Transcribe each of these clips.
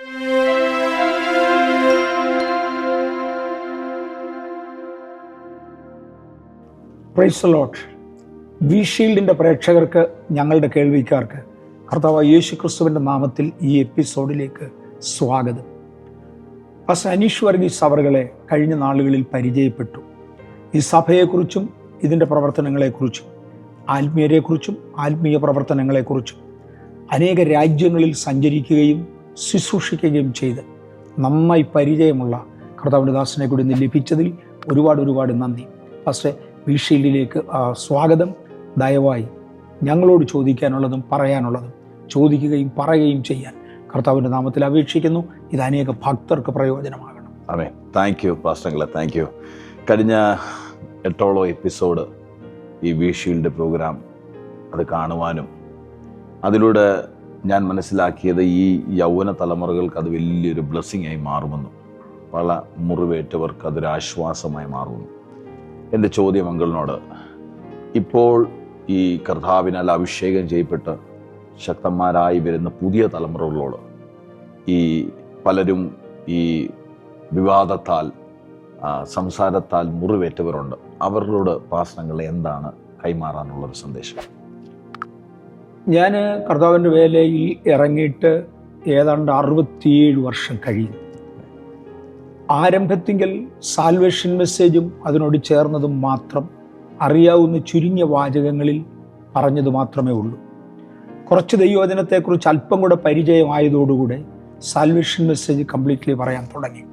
Praise the Lord. V ഷീൽഡിൻ്റെ പ്രേക്ഷകർക്ക്, ഞങ്ങളുടെ കേൾവിക്കാർക്ക് കർത്താവായ യേശു ക്രിസ്തുവിൻ്റെ നാമത്തിൽ ഈ എപ്പിസോഡിലേക്ക് സ്വാഗതം. പാസ്റ്റർ അനീഷ് വർഗീസ് അവറുകളെ കഴിഞ്ഞ നാളുകളിൽ പരിചയപ്പെട്ടു. ഈ സഭയെക്കുറിച്ചും ഇതിൻ്റെ പ്രവർത്തനങ്ങളെക്കുറിച്ചും ആത്മീയരെക്കുറിച്ചും ആത്മീയ പ്രവർത്തനങ്ങളെക്കുറിച്ചും അനേക രാജ്യങ്ങളിൽ സഞ്ചരിക്കുകയും ശുശ്രൂഷിക്കുകയും ചെയ്ത് നന്നായി പരിചയമുള്ള കർത്താവിൻ്റെ ദാസനെ കൂടി ഇന്ന് ലഭിച്ചതിൽ ഒരുപാട് നന്ദി. പാസ്റ്റർ വി ഷീൽഡിലേക്ക് സ്വാഗതം. ദയവായി ഞങ്ങളോട് ചോദിക്കാനുള്ളതും പറയാനുള്ളതും ചോദിക്കുകയും പറയുകയും ചെയ്യാൻ കർത്താവിൻ്റെ നാമത്തിൽ അപേക്ഷിക്കുന്നു. ഇത് അനേക ഭക്തർക്ക് പ്രയോജനമാകണം. അതെ, thank you pastor, thank you. കഴിഞ്ഞ 8ഓളം എപ്പിസോഡ് ഈ വി ഷീൽഡ് പ്രോഗ്രാം അത് കാണുവാനും അതിലൂടെ ഞാൻ മനസ്സിലാക്കിയത് ഈ യൗവന തലമുറകൾക്ക് അത് വലിയൊരു ബ്ലെസ്സിങ് ആയി മാറുമെന്നും പല മുറിവേറ്റവർക്ക് അതൊരു ആശ്വാസമായി മാറുമെന്നും. എൻ്റെ ചോദ്യം അങ്കിളിനോട്, ഇപ്പോൾ ഈ കർത്താവിനാൽ അഭിഷേകം ചെയ്യപ്പെട്ട് ശക്തന്മാരായി വരുന്ന പുതിയ തലമുറകളോട്, ഈ പലരും ഈ വിവാദത്താൽ സംസാരത്താൽ മുറിവേറ്റവരുണ്ട്, അവരോട് പാസ്റ്റർ എന്താണ് കൈമാറാനുള്ളൊരു സന്ദേശം? ഞാൻ കർത്താവിൻ്റെ വേലയിൽ ഇറങ്ങിയിട്ട് ഏതാണ്ട് 67 വർഷം കഴിയും. ആരംഭത്തിങ്കിൽ സാൽവേഷൻ മെസ്സേജും അതിനോട് ചേർന്നതും മാത്രം അറിയാവുന്ന ചുരുങ്ങിയ വാചകങ്ങളിൽ പറഞ്ഞത് മാത്രമേ ഉള്ളൂ. കുറച്ച് ദൈവവചനത്തെക്കുറിച്ച് അല്പം കൂടെ പരിചയമായതോടുകൂടെ സാൽവേഷൻ മെസ്സേജ് കംപ്ലീറ്റ്ലി പറയാൻ തുടങ്ങി.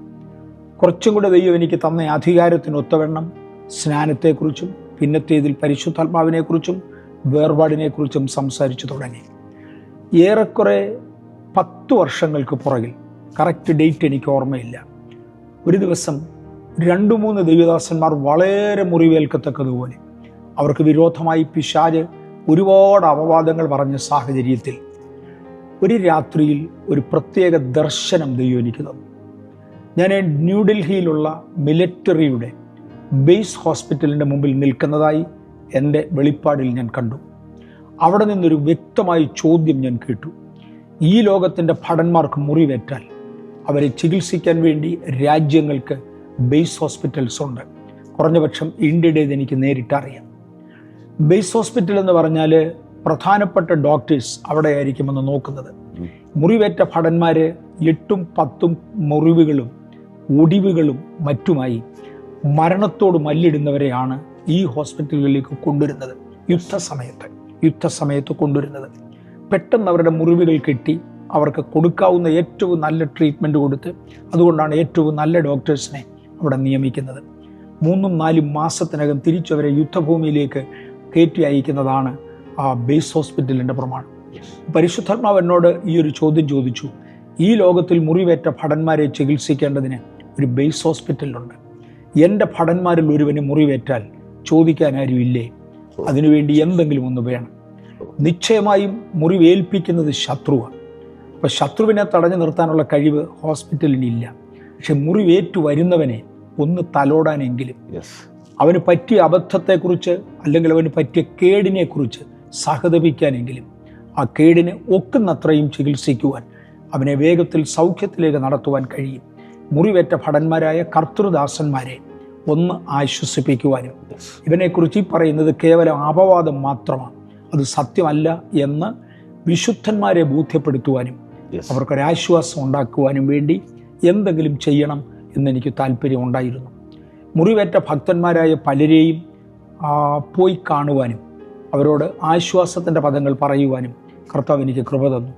കുറച്ചും കൂടെ ദൈവം എനിക്ക് തന്ന അധികാരത്തിനൊത്തവണ്ണം സ്നാനത്തെക്കുറിച്ചും പിന്നത്തേതിൽ പരിശുദ്ധാത്മാവിനെക്കുറിച്ചും വേർപാടിനെക്കുറിച്ചും സംസാരിച്ചു തുടങ്ങി. ഏറെക്കുറെ 10 വർഷങ്ങൾക്ക് പുറകിൽ, കറക്റ്റ് ഡേറ്റ് എനിക്ക് ഓർമ്മയില്ല, ഒരു ദിവസം 2-3 ദൈവദാസന്മാർ വളരെ മുറിവേൽക്കത്തക്കതുപോലെ അവർക്ക് വിരോധമായി പിശാച് ഒരുപാട് അപവാദങ്ങൾ പറഞ്ഞ സാഹചര്യത്തിൽ ഒരു രാത്രിയിൽ ഒരു പ്രത്യേക ദർശനം ദൈവം എനിക്ക് തന്നു. ഞാൻ ന്യൂഡൽഹിയിലുള്ള മിലിറ്ററിയുടെ ബേസ് ഹോസ്പിറ്റലിൻ്റെ മുമ്പിൽ നിൽക്കുന്നതായി എൻ്റെ വെളിപ്പാടിൽ ഞാൻ കണ്ടു. അവിടെ നിന്നൊരു വ്യക്തമായ ചോദ്യം ഞാൻ കേട്ടു. ഈ ലോകത്തിൻ്റെ ഭടന്മാർക്ക് മുറിവേറ്റാൽ അവരെ ചികിത്സിക്കാൻ വേണ്ടി രാജ്യങ്ങൾക്ക് ബേസ് ഹോസ്പിറ്റൽസ് ഉണ്ട്. കുറഞ്ഞപക്ഷം ഇന്ത്യയുടേത് എനിക്ക് നേരിട്ടറിയാം. ബേസ് ഹോസ്പിറ്റൽ എന്ന് പറഞ്ഞാൽ പ്രധാനപ്പെട്ട ഡോക്ടേഴ്സ് അവിടെ ആയിരിക്കുമെന്ന് നോക്കുന്നത്. മുറിവേറ്റ ഭടന്മാർ 8-10 മുറിവുകളും ഒടിവുകളും മറ്റുമായി മരണത്തോട് മല്ലിടുന്നവരെയാണ് ഈ ഹോസ്പിറ്റലുകളിലേക്ക് കൊണ്ടുവരുന്നത്. യുദ്ധസമയത്ത് കൊണ്ടുവരുന്നത്. പെട്ടെന്ന് അവരുടെ മുറിവുകൾ കെട്ടി അവർക്ക് കൊടുക്കാവുന്ന ഏറ്റവും നല്ല ട്രീറ്റ്മെൻറ്റ് കൊടുത്ത്, അതുകൊണ്ടാണ് ഏറ്റവും നല്ല ഡോക്ടേഴ്സിനെ അവിടെ നിയമിക്കുന്നത്. 3-4 മാസത്തിനകം തിരിച്ചവരെ യുദ്ധഭൂമിയിലേക്ക് കയറ്റി അയക്കുന്നതാണ് ആ ബേസ് ഹോസ്പിറ്റലിൻ്റെ പ്രമാണം. പരിശുദ്ധാത്മാവ് എന്നോട് ഈ ഒരു ചോദ്യം ചോദിച്ചു. ഈ ലോകത്തിൽ മുറിവേറ്റ ഭടന്മാരെ ചികിത്സിക്കേണ്ടതിന് ഒരു ബേസ് ഹോസ്പിറ്റലുണ്ട്. എൻ്റെ ഭടന്മാരിൽ ഒരുവന് മുറിവേറ്റാൽ ചോദിക്കാൻ ആരും ഇല്ലേ? അതിനുവേണ്ടി എന്തെങ്കിലും ഒന്ന് വേണം. നിശ്ചയമായും മുറിവേൽപ്പിക്കുന്നത് ശത്രുവാണ്. അപ്പോൾ ശത്രുവിനെ തടഞ്ഞു നിർത്താനുള്ള കഴിവ് ഹോസ്പിറ്റലിനില്ല. പക്ഷെ മുറിവേറ്റു വരുന്നവനെ ഒന്ന് തലോടാനെങ്കിലും, അവന് പറ്റിയ അബദ്ധത്തെക്കുറിച്ച് അല്ലെങ്കിൽ അവന് പറ്റിയ കേടിനെക്കുറിച്ച് സഹതപിക്കാനെങ്കിലും, ആ കേടിന് ഒക്കുന്നത്രയും ചികിത്സിക്കുവാൻ, അവനെ വേഗത്തിൽ സൗഖ്യത്തിലേക്ക് നടത്തുവാൻ കഴിയും. മുറിവേറ്റ ഭടന്മാരായ കർത്തൃദാസന്മാരെ ഒന്ന് ആശ്വസിപ്പിക്കുവാനും, ഇവനെക്കുറിച്ച് ഈ പറയുന്നത് കേവലം അപവാദം മാത്രമാണ്, അത് സത്യമല്ല എന്ന് വിശുദ്ധന്മാരെ ബോധ്യപ്പെടുത്തുവാനും അവർക്കൊരാശ്വാസം ഉണ്ടാക്കുവാനും വേണ്ടി എന്തെങ്കിലും ചെയ്യണം എന്നെനിക്ക് താല്പര്യമുണ്ടായിരുന്നു. മുറിവേറ്റ ഭക്തന്മാരായ പലരെയും പോയി കാണുവാനും അവരോട് ആശ്വാസത്തിൻ്റെ പദങ്ങൾ പറയുവാനും കർത്താവ് എനിക്ക് കൃപ തന്നു.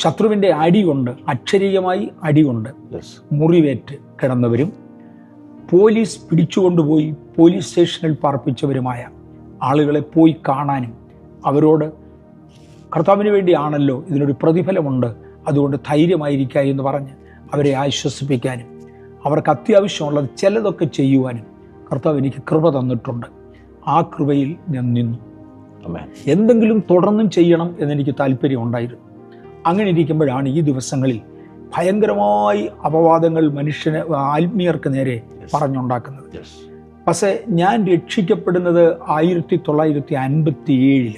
ശത്രുവിൻ്റെ അടികൊണ്ട്, അക്ഷരീയമായി അടികൊണ്ട് മുറിവേറ്റ് കിടന്നവരും പോലീസ് പിടിച്ചുകൊണ്ടുപോയി പോലീസ് സ്റ്റേഷനിൽ പാർപ്പിച്ചവരുമായ ആളുകളെ പോയി കാണാനും അവരോട് കർത്താവിന് വേണ്ടിയാണല്ലോ, ഇതിനൊരു പ്രതിഫലമുണ്ട്, അതുകൊണ്ട് ധൈര്യമായിരിക്കുക എന്ന് പറഞ്ഞ് അവരെ ആശ്വസിപ്പിക്കാനും അവർക്ക് അത്യാവശ്യമുള്ളത് ചിലതൊക്കെ ചെയ്യുവാനും കർത്താവ് എനിക്ക് കൃപ തന്നിട്ടുണ്ട്. ആ കൃപയിൽ ഞാൻ നിന്നു. എന്തെങ്കിലും തുടർന്നും ചെയ്യണം എന്നെനിക്ക് താല്പര്യമുണ്ടായിരുന്നു. അങ്ങനെ ഇരിക്കുമ്പോഴാണ് ഈ ദിവസങ്ങളിൽ ഭയങ്കരമായി അപവാദങ്ങൾ മനുഷ്യന് ആത്മീയർക്ക് നേരെ പറഞ്ഞുണ്ടാക്കുന്നത്. പക്ഷേ ഞാൻ രക്ഷിക്കപ്പെടുന്നത് 1957.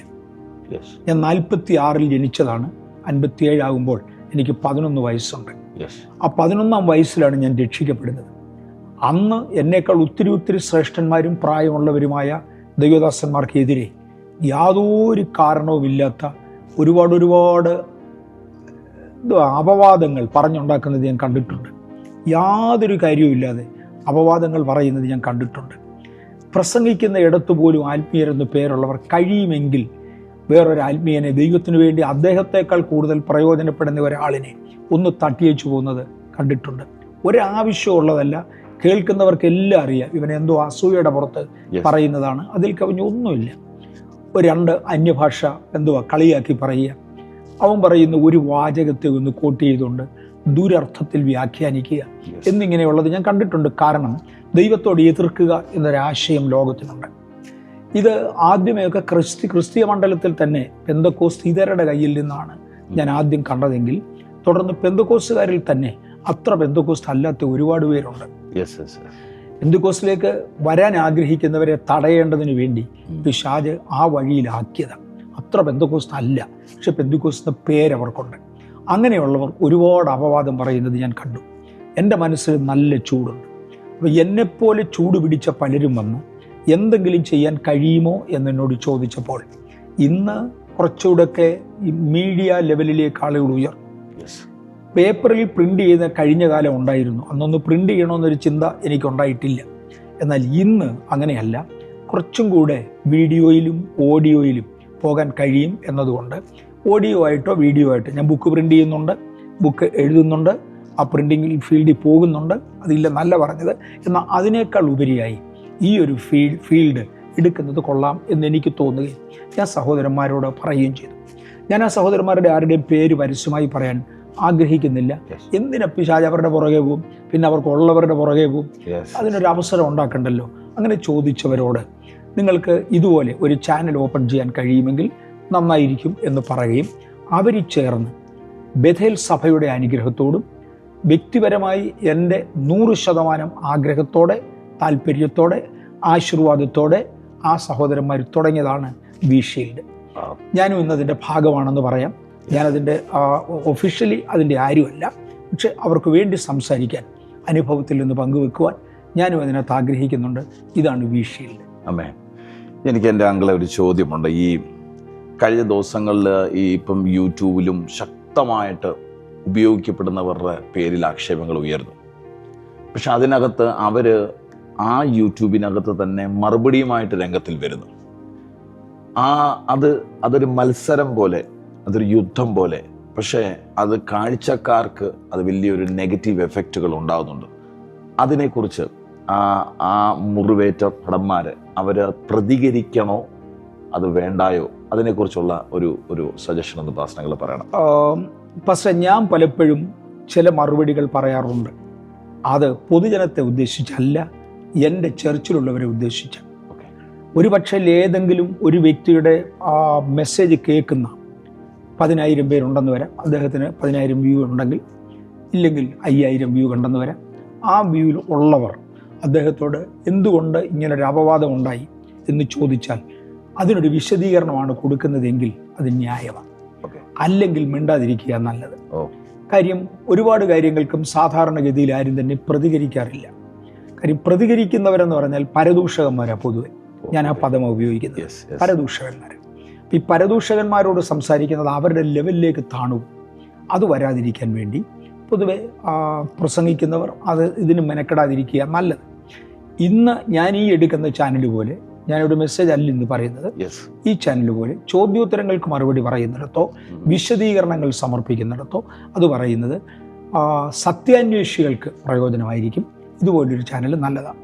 ഞാൻ 46 ജനിച്ചതാണ്. 57 ആകുമ്പോൾ എനിക്ക് 11 വയസ്സുണ്ട്. യെസ്. ആ 11ാം വയസ്സിലാണ് ഞാൻ രക്ഷിക്കപ്പെടുന്നത്. അന്ന് എന്നേക്കാൾ ഒത്തിരി ശ്രേഷ്ഠന്മാരും പ്രായമുള്ളവരുമായ ദൈവദാസന്മാർക്കെതിരെ യാതൊരു കാരണവുമില്ലാത്ത ഒരുപാട് അപവാദങ്ങൾ പറഞ്ഞുണ്ടാക്കുന്നത് ഞാൻ കണ്ടിട്ടുണ്ട്. യാതൊരു കാര്യവുമില്ലാതെ അപവാദങ്ങൾ പറയുന്നത് ഞാൻ കണ്ടിട്ടുണ്ട്. പ്രസംഗിക്കുന്ന ഇടത്ത് പോലും ആത്മീയരെന്ന് പേരുള്ളവർ കഴിയുമെങ്കിൽ വേറൊരു ആത്മീയനെ, ദൈവത്തിനു വേണ്ടി അദ്ദേഹത്തെക്കാൾ കൂടുതൽ പ്രയോജനപ്പെടുന്ന ഒരാളിനെ ഒന്ന് തട്ടിയേച്ചു പോകുന്നത് കണ്ടിട്ടുണ്ട്. ഒരാവശ്യമുള്ളതല്ല, കേൾക്കുന്നവർക്കെല്ലാം അറിയാം ഇവനെന്തോ അസൂയയുടെ പുറത്ത് പറയുന്നതാണ്, അതിൽ കവിഞ്ഞൊന്നുമില്ല. 2 അന്യഭാഷ കളിയാക്കി പറയുക, അവൻ പറയുന്ന ഒരു വാചകത്തെ ഒന്ന് കോട്ട് ചെയ്തുകൊണ്ട് ദുരർത്ഥത്തിൽ വ്യാഖ്യാനിക്കുക എന്നിങ്ങനെയുള്ളത് ഞാൻ കണ്ടിട്ടുണ്ട്. കാരണം ദൈവത്തോട് എതിർക്കുക എന്നൊരാശയം ലോകത്തിനുണ്ട്. ഇത് ആദ്യമേയൊക്കെ ക്രിസ്തീയ മണ്ഡലത്തിൽ തന്നെ പെന്തക്കോസ്തീതരുടെ കയ്യിൽ നിന്നാണ് ഞാൻ ആദ്യം കണ്ടതെങ്കിൽ തുടർന്ന് പെന്തക്കോസ്തുകാരിൽ തന്നെ അത്ര പെന്തക്കോസ്ത് അല്ലാത്ത ഒരുപാട് പേരുണ്ട്. പെന്തക്കോസ്തിലേക്ക് വരാൻ ആഗ്രഹിക്കുന്നവരെ തടയേണ്ടതിന് വേണ്ടി പിശാച് ആ വഴിയിലാക്കിയതാണ്. അത്ര പെന്തക്കോസ്ത് അല്ല, പക്ഷെ പെന്തക്കോസ്ത് പേരവർക്കുണ്ട്. അങ്ങനെയുള്ളവർ ഒരുപാട് അപവാദം പറയുന്നത് ഞാൻ കണ്ടു. എൻ്റെ മനസ്സിൽ നല്ല ചൂടുണ്ട്. അപ്പോൾ എന്നെപ്പോലെ ചൂട് പിടിച്ച പലരും വന്ന് എന്തെങ്കിലും ചെയ്യാൻ കഴിയുമോ എന്നോട് ചോദിച്ചപ്പോൾ ഇന്ന് കുറച്ചുകൂടെയൊക്കെ ഈ മീഡിയ ലെവലിലേക്ക് ആളുകൾ ഉയർന്നു. പേപ്പറിൽ പ്രിൻ്റ് ചെയ്ത കഴിഞ്ഞ കാലം ഉണ്ടായിരുന്നു, അന്നൊന്ന് പ്രിൻ്റ് ചെയ്യണമെന്നൊരു ചിന്ത എനിക്കുണ്ടായിട്ടില്ല. എന്നാൽ ഇന്ന് അങ്ങനെയല്ല, കുറച്ചും കൂടെ വീഡിയോയിലും ഓഡിയോയിലും പോകാൻ കഴിയും എന്നതുകൊണ്ട് ഓഡിയോ ആയിട്ടോ വീഡിയോ ആയിട്ടോ ഞാൻ ബുക്ക് പ്രിൻ്റ് ചെയ്യുന്നുണ്ട്, ബുക്ക് എഴുതുന്നുണ്ട്, ആ പ്രിൻറ്റിങ്ങിൽ ഫീൽഡിൽ പോകുന്നുണ്ട്. അതില്ല നല്ല പറഞ്ഞത്. എന്നാൽ അതിനേക്കാൾ ഉപരിയായി ഈ ഒരു ഫീൽഡ് എടുക്കുന്നത് കൊള്ളാം എന്നെനിക്ക് തോന്നുകയും ഞാൻ സഹോദരന്മാരോട് പറയുകയും ചെയ്തു. ഞാൻ ആ സഹോദരന്മാരുടെ ആരുടെയും പേര് പരസ്യമായി പറയാൻ ആഗ്രഹിക്കുന്നില്ല. എന്തിനാ പിശാച് അവരുടെ പുറകെ പോവും, പിന്നെ അവർക്കുള്ളവരുടെ പുറകെ പോവും, അതിനൊരു അവസരം ഉണ്ടാക്കണ്ടല്ലോ. അങ്ങനെ ചോദിച്ചവരോട് നിങ്ങൾക്ക് ഇതുപോലെ ഒരു ചാനൽ ഓപ്പൺ ചെയ്യാൻ കഴിയുമെങ്കിൽ നന്നായിരിക്കും എന്ന് പറയുകയും അവർ ചേർന്ന് ബഥേൽ സഭയുടെ അനുഗ്രഹത്തോടും വ്യക്തിപരമായി എൻ്റെ 100% ആഗ്രഹത്തോടെ, താല്പര്യത്തോടെ, ആശീർവാദത്തോടെ ആ സഹോദരന്മാർ തുടങ്ങിയതാണ് വീഷീൽഡ്. ഞാനും ഇന്നതിൻ്റെ ഭാഗമാണെന്ന് പറയാം. ഞാനതിൻ്റെ ഒഫീഷ്യലി അതിൻ്റെ ആരുമല്ല, പക്ഷെ അവർക്ക് വേണ്ടി സംസാരിക്കാൻ, അനുഭവത്തിൽ നിന്ന് പങ്കുവെക്കുവാൻ ഞാനും അതിനകത്ത് ആഗ്രഹിക്കുന്നുണ്ട്. ഇതാണ് വീഷീൽഡ്. അമ്മേ, എനിക്ക് എൻ്റെ അങ്കിളെ ഒരു ചോദ്യമുണ്ട്. ഈ കഴിഞ്ഞ ദിവസങ്ങളിൽ ഈ ഇപ്പം യൂട്യൂബിലും ശക്തമായിട്ട് ഉപയോഗിക്കപ്പെടുന്നവരുടെ പേരിൽ ആക്ഷേപങ്ങൾ ഉയർന്നു. പക്ഷെ അതിനകത്ത് അവർ ആ യൂട്യൂബിനകത്ത് തന്നെ മറുപടിയുമായിട്ട് രംഗത്തിൽ വരുന്നു. അതൊരു മത്സരം പോലെ, അതൊരു യുദ്ധം പോലെ. പക്ഷേ അത് കാഴ്ചക്കാർക്ക് അത് വലിയൊരു നെഗറ്റീവ് എഫക്റ്റുകൾ ഉണ്ടാകുന്നുണ്ട്. അതിനെക്കുറിച്ച് ആ മുറിവേറ്റ ഭടന്മാർ അവർ പ്രതികരിക്കണോ അത് വേണ്ടായോ, അതിനെക്കുറിച്ചുള്ള ഒരു സജഷൻ ഒന്ന് പാസ്റ്റർ പറയണം. പക്ഷേ ഞാൻ പലപ്പോഴും ചില മറുപടികൾ പറയാറുണ്ട്. അത് പൊതുജനത്തെ ഉദ്ദേശിച്ചല്ല, എൻ്റെ ചർച്ചിലുള്ളവരെ ഉദ്ദേശിച്ച. ഒരുപക്ഷെ ഏതെങ്കിലും ഒരു വ്യക്തിയുടെ മെസ്സേജ് കേൾക്കുന്ന 10,000 പേരുണ്ടെന്ന് വരാം. അദ്ദേഹത്തിന് 10,000 വ്യൂ ഉണ്ടെങ്കിൽ, ഇല്ലെങ്കിൽ 5,000 വ്യൂ കണ്ടെന്ന് വരാം. ആ വ്യൂവിൽ ഉള്ളവർ അദ്ദേഹത്തോട് എന്തുകൊണ്ട് ഇങ്ങനൊരു അപവാദം ഉണ്ടായി എന്ന് ചോദിച്ചാൽ അതിനൊരു വിശദീകരണമാണ് കൊടുക്കുന്നതെങ്കിൽ അത് ന്യായമാണ്. അല്ലെങ്കിൽ മിണ്ടാതിരിക്കുക നല്ലത്. കാര്യം ഒരുപാട് കാര്യങ്ങൾക്കും സാധാരണഗതിയിൽ ആരും തന്നെ പ്രതികരിക്കാറില്ല. കാര്യം പ്രതികരിക്കുന്നവരെന്ന് പറഞ്ഞാൽ പരദൂഷകന്മാരാണ് പൊതുവെ. ഞാൻ ആ പദമാണ് ഉപയോഗിക്കുന്നത്, പരദൂഷകന്മാർ. ഈ പരദൂഷകന്മാരോട് സംസാരിക്കുന്നത് അവരുടെ ലെവലിലേക്ക് താണു. അത് വരാതിരിക്കാൻ വേണ്ടി പൊതുവെ പ്രസംഗിക്കുന്നവർ ഇതിന് മെനക്കെടാതിരിക്കുക നല്ലത്. ഇന്ന് ഞാൻ ഈ എടുക്കുന്ന ചാനൽ പോലെ, ഞാനൊരു മെസ്സേജ് അല്ല ഇന്ന് പറയുന്നത്, ഈ ചാനൽ പോലെ ചോദ്യോത്തരങ്ങൾക്ക് മറുപടി പറയുന്നിടത്തോ വിശദീകരണങ്ങൾ സമർപ്പിക്കുന്നിടത്തോ അത് പറയുന്നത് സത്യാന്വേഷികൾക്ക് പ്രയോജനമായിരിക്കും. ഇതുപോലൊരു ചാനൽ നല്ലതാണ്.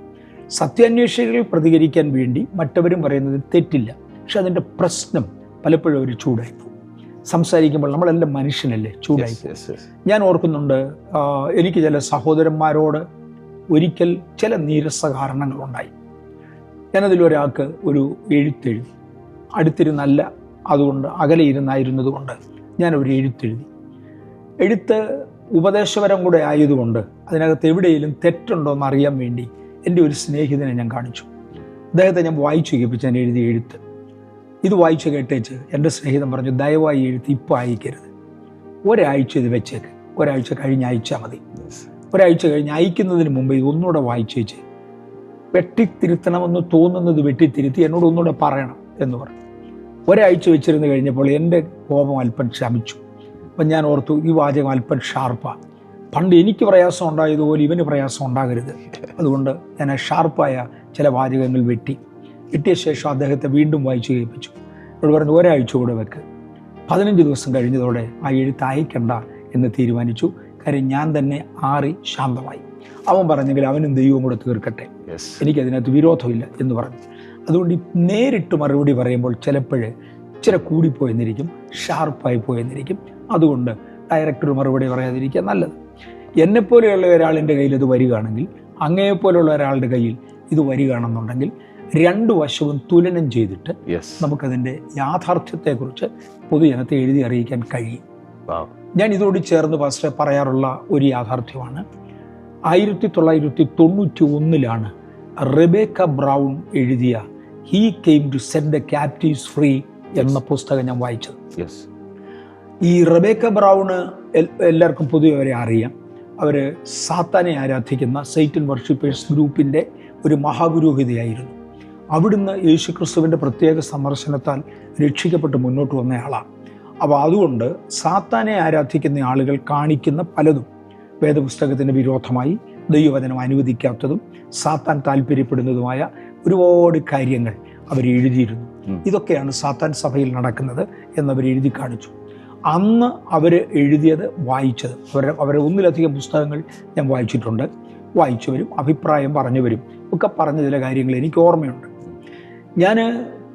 സത്യാന്വേഷികൾ പ്രതികരിക്കാൻ വേണ്ടി മറ്റവരും പറയുന്നത് തെറ്റില്ല. പക്ഷെ അതിൻ്റെ പ്രശ്നം പലപ്പോഴും ഒരു ചൂടായി പോകും. സംസാരിക്കുമ്പോൾ നമ്മളെല്ലാം മനുഷ്യനല്ലേ, ചൂടായി. ഞാൻ ഓർക്കുന്നുണ്ട്, എനിക്ക് ചില സഹോദരന്മാരോട് ഒരിക്കൽ ചില നീരസ കാരണങ്ങളുണ്ടായി. ഞാനതിലൊരാൾക്ക് ഒരു എഴുത്തെഴുതി. അടുത്തിരുന്നല്ല, അതുകൊണ്ട് അകലെ ഇരുന്നായിരുന്നത് കൊണ്ട് ഞാനൊരു എഴുത്തെഴുതി. എഴുത്ത് ഉപദേശപരം കൂടെ ആയതുകൊണ്ട് അതിനകത്ത് എവിടെയെങ്കിലും തെറ്റുണ്ടോ എന്ന് അറിയാൻ വേണ്ടി എൻ്റെ ഒരു സ്നേഹിതനെ ഞാൻ കാണിച്ചു. അദ്ദേഹത്തെ ഞാൻ വായിച്ചു കേൾപ്പിച്ചു ഞാൻ എഴുതിയ എഴുത്ത്. ഇത് വായിച്ചു കേട്ടേച്ച് എൻ്റെ സ്നേഹിതൻ പറഞ്ഞു, ദയവായി എഴുത്ത് ഇപ്പോൾ അയക്കരുത്. ഒരാഴ്ച ഇത് വെച്ചേക്ക്, ഒരാഴ്ച കഴിഞ്ഞ് അയച്ചാൽ മതി. ഒരാഴ്ച കഴിഞ്ഞ് അയക്കുന്നതിന് മുമ്പ് ഇത് ഒന്നുകൂടെ വായിച്ചേച്ച് വെട്ടിത്തിരുത്തണമെന്ന് തോന്നുന്നത് വെട്ടിത്തിരുത്തി എന്നോട് ഒന്നുകൂടെ പറയണം എന്ന് പറഞ്ഞു. ഒരാഴ്ച വെച്ചിരുന്ന് കഴിഞ്ഞപ്പോൾ എൻ്റെ കോപം അല്പം ശമിച്ചു. അപ്പം ഞാൻ ഓർത്തു, ഈ വാചകം അല്പം ഷാർപ്പാണ്. പണ്ട് എനിക്ക് പ്രയാസം ഉണ്ടായതുപോലെ ഇവന് പ്രയാസം ഉണ്ടാകരുത്. അതുകൊണ്ട് ഞാൻ ആ ഷാർപ്പായ ചില വാചകങ്ങൾ വെട്ടിയ ശേഷം അദ്ദേഹത്തെ വീണ്ടും വായിച്ചു കേൾപ്പിച്ചു. എന്നോട് പറഞ്ഞു, ഒരാഴ്ച കൂടെ വെക്ക്. 15 ദിവസം കഴിഞ്ഞതോടെ ആ എഴുത്ത് അയക്കണ്ട എന്ന് തീരുമാനിച്ചു. കാര്യം ഞാൻ തന്നെ ആറി ശാന്തമായി. അവൻ പറഞ്ഞെങ്കിൽ അവനും ദൈവവും കൂടെ തീർക്കട്ടെ, എനിക്കതിനകത്ത് വിരോധമില്ല എന്ന് പറഞ്ഞു. അതുകൊണ്ട് നേരിട്ട് മറുപടി പറയുമ്പോൾ ചിലപ്പോഴേ ഇച്ചിരി കൂടിപ്പോയെന്നിരിക്കും, ഷാർപ്പായി പോയെന്നിരിക്കും. അതുകൊണ്ട് ഡയറക്ടർ മറുപടി പറയാതിരിക്കുക നല്ലത്. എന്നെപ്പോലെയുള്ള ഒരാളിൻ്റെ കയ്യിൽ ഇത് വരികയാണെങ്കിൽ, അങ്ങയെപ്പോലുള്ള ഒരാളുടെ കയ്യിൽ ഇത് വരികയാണെന്നുണ്ടെങ്കിൽ രണ്ടു വശവും തുലനം ചെയ്തിട്ട് നമുക്കതിൻ്റെ യാഥാർത്ഥ്യത്തെക്കുറിച്ച് പൊതുജനത്തെ എഴുതി അറിയിക്കാൻ കഴിയും. ഞാൻ ഇതോട് ചേർന്ന് ഫസ്റ്റ് പറയാറുള്ള ഒരു യാഥാർത്ഥ്യമാണ്, 1991 റെബേക്ക ബ്രൗൺ എഴുതിയ he came to set the captives free എന്ന പുസ്തകം ഞാൻ വായിച്ചത്. ഈ റെബേക്ക ബ്രൗണ് എല്ലാവർക്കും പൊതുവെ അവരെ അറിയാം. അവർ സാത്താനെ ആരാധിക്കുന്ന സൈറ്റൻ വർഷിപ്പേഴ്സ് ഗ്രൂപ്പിൻ്റെ ഒരു മഹാപുരോഹിതയായിരുന്നു. അവിടുന്ന് യേശുക്രിസ്തുവിൻ്റെ പ്രത്യേക സന്ദർശനത്താൽ രക്ഷിക്കപ്പെട്ട് മുന്നോട്ട് വന്നയാളാണ്. അപ്പോൾ അതുകൊണ്ട് സാത്താനെ ആരാധിക്കുന്ന ആളുകൾ കാണിക്കുന്ന പലതും വേദപുസ്തകത്തിന് വിരോധമായി, ദൈവവചനം അനുവദിക്കാത്തതും സാത്താൻ താല്പര്യപ്പെടുന്നതുമായ ഒരുപാട് കാര്യങ്ങൾ അവർ എഴുതിയിരുന്നു. ഇതൊക്കെയാണ് സാത്താൻ സഭയിൽ നടക്കുന്നത് എന്നവർ എഴുതി കാണിച്ചു. അന്ന് അവർ എഴുതിയത്, വായിച്ചത്, അവരെ ഒന്നിലധികം പുസ്തകങ്ങൾ ഞാൻ വായിച്ചിട്ടുണ്ട്. വായിച്ചവരും അഭിപ്രായം പറഞ്ഞവരും ഒക്കെ പറഞ്ഞ ചില കാര്യങ്ങൾ എനിക്ക് ഓർമ്മയുണ്ട്. ഞാൻ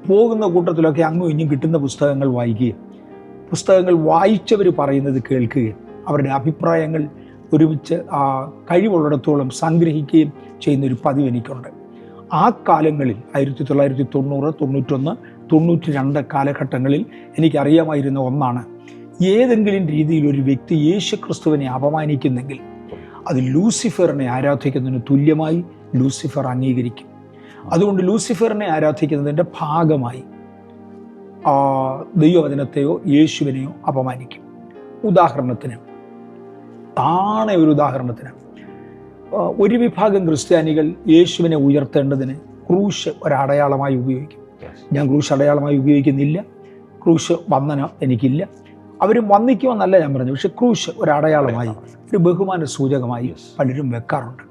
പോകുന്ന കൂട്ടത്തിലൊക്കെ അങ്ങും ഇഞ്ഞും കിട്ടുന്ന പുസ്തകങ്ങൾ വായിക്കുകയും പുസ്തകങ്ങൾ വായിച്ചവർ പറയുന്നത് കേൾക്കുകയും അവരുടെ അഭിപ്രായങ്ങൾ ഒരുമിച്ച് കഴിവുള്ളിടത്തോളം സംഗ്രഹിക്കുകയും ചെയ്യുന്നൊരു പതിവ് എനിക്കുണ്ട്. ആ കാലങ്ങളിൽ 1990, 91, 92 കാലഘട്ടങ്ങളിൽ എനിക്കറിയാമായിരുന്ന ഒന്നാണ്, ഏതെങ്കിലും രീതിയിൽ ഒരു വ്യക്തി യേശുക്രിസ്തുവിനെ അപമാനിക്കുന്നെങ്കിൽ അത് ലൂസിഫറിനെ ആരാധിക്കുന്നതിന് തുല്യമായി ലൂസിഫർ അംഗീകരിക്കും. അതുകൊണ്ട് ലൂസിഫറിനെ ആരാധിക്കുന്നതിൻ്റെ ഭാഗമായി ദൈവവചനത്തെയോ യേശുവിനെയോ അപമാനിക്കും. ഉദാഹരണത്തിന്, ഒരു ഉദാഹരണത്തിന്, ഒരു വിഭാഗം ക്രിസ്ത്യാനികൾ യേശുവിനെ ഉയർത്തേണ്ടതിന് ക്രൂശ് ഒരടയാളമായി ഉപയോഗിക്കും. ഞാൻ ക്രൂശ് അടയാളമായി ഉപയോഗിക്കുന്നില്ല, ക്രൂശ് വന്ദനം എനിക്കില്ല. അവരും വന്ദിക്കുമെന്നല്ല ഞാൻ പറഞ്ഞു, പക്ഷെ ക്രൂശ് ഒരടയാളമായി, ഒരു ബഹുമാന സൂചകമായി പലരും വെക്കാറുണ്ട്.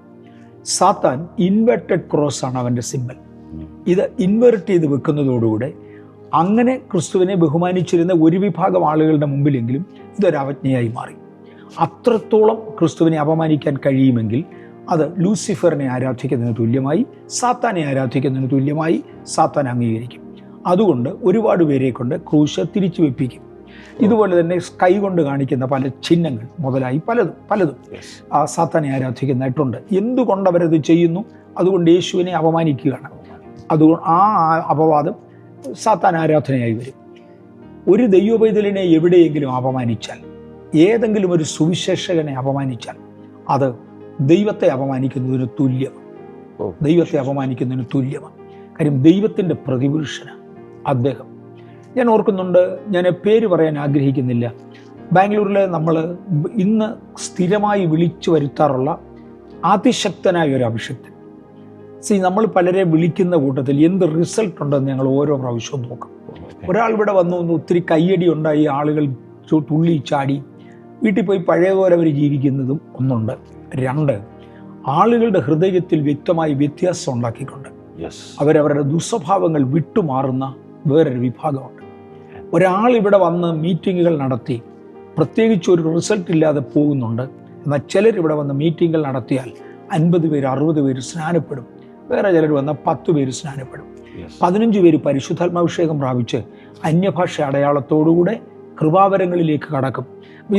സാത്താൻ ഇൻവെർട്ടഡ് ക്രോസ് ആണ് അവൻ്റെ സിമ്പൽ. ഇത് ഇൻവെർട്ട് ചെയ്ത് വെക്കുന്നതോടുകൂടെ അങ്ങനെ ക്രിസ്തുവിനെ ബഹുമാനിച്ചിരുന്ന ഒരു വിഭാഗം ആളുകളുടെ മുമ്പിലെങ്കിലും ഇതൊരവജ്ഞയായി മാറി. അത്രത്തോളം ക്രിസ്തുവിനെ അപമാനിക്കാൻ കഴിയുമെങ്കിൽ അത് ലൂസിഫറിനെ ആരാധിക്കുന്നതിന് തുല്യമായി, സാത്താനെ ആരാധിക്കുന്നതിന് തുല്യമായി സാത്താൻ അംഗീകരിക്കും. അതുകൊണ്ട് ഒരുപാട് പേരെ കൊണ്ട് ക്രൂശ് തിരിച്ചു വെപ്പിക്കും. ഇതുപോലെ തന്നെ കൈ കൊണ്ട് കാണിക്കുന്ന പല ചിഹ്നങ്ങൾ മുതലായി പലതും സാത്താനെ ആരാധിക്കുന്നതായിട്ടുണ്ട്. എന്തുകൊണ്ട് അവരത് ചെയ്യുന്നു? അതുകൊണ്ട് യേശുവിനെ അപമാനിക്കുകയാണ്. അതുകൊണ്ട് ആ അപവാദം സാത്താൻ ആരാധനയായി വരും. ഒരു ദൈവപൈതലിനെ എവിടെയെങ്കിലും അപമാനിച്ചാൽ, ഏതെങ്കിലും ഒരു സുവിശേഷകനെ അപമാനിച്ചാൽ അത് ദൈവത്തെ അപമാനിക്കുന്നതിന് തുല്യമാണ്. കാര്യം ദൈവത്തിൻ്റെ പ്രതിപുരുഷനാണ് അദ്ദേഹം. ഞാൻ ഓർക്കുന്നുണ്ട്, ഞാൻ പേര് പറയാൻ ആഗ്രഹിക്കുന്നില്ല, ബാംഗ്ലൂരിൽ നമ്മൾ ഇന്ന് സ്ഥിരമായി വിളിച്ചു വരുത്താറുള്ള അതിശക്തനായ ഒരു അഭിഷക്തൻ. നമ്മൾ പലരെ വിളിക്കുന്ന കൂട്ടത്തിൽ എന്ത് റിസൾട്ട് ഉണ്ടെന്ന് ഞങ്ങൾ ഓരോ പ്രാവശ്യവും നോക്കും. ഒരാൾ ഇവിടെ വന്നു ഒത്തിരി കയ്യടി ഉണ്ടായി, ആളുകൾ തുള്ളി ചാടി വീട്ടിൽ പോയി പഴയപോലെ അവർ ജീവിക്കുന്നതും ഒന്നുണ്ട്. 2, ആളുകളുടെ ഹൃദയത്തിൽ വ്യക്തമായി വ്യത്യാസം ഉണ്ടാക്കിക്കൊണ്ട് അവരവരുടെ ദുസ്വഭാവങ്ങൾ വിട്ടുമാറുന്ന വേറൊരു വിഭാഗമുണ്ട്. ഒരാൾ ഇവിടെ വന്ന് മീറ്റിങ്ങുകൾ നടത്തി പ്രത്യേകിച്ച് ഒരു റിസൾട്ട് ഇല്ലാതെ പോകുന്നുണ്ട്. എന്നാൽ ചിലരിവിടെ വന്ന് മീറ്റിങ്ങുകൾ നടത്തിയാൽ 50 പേര് 60 പേര് സ്നാനപ്പെടും. വേറെ ചിലർ വന്നാൽ 10 പേര് സ്നാനപ്പെടും. 15 പേര് പരിശുദ്ധാത്മാഭിഷേകം പ്രാപിച്ച് അന്യഭാഷ അടയാളത്തോടുകൂടെ കൃപാവരങ്ങളിലേക്ക് കടക്കും.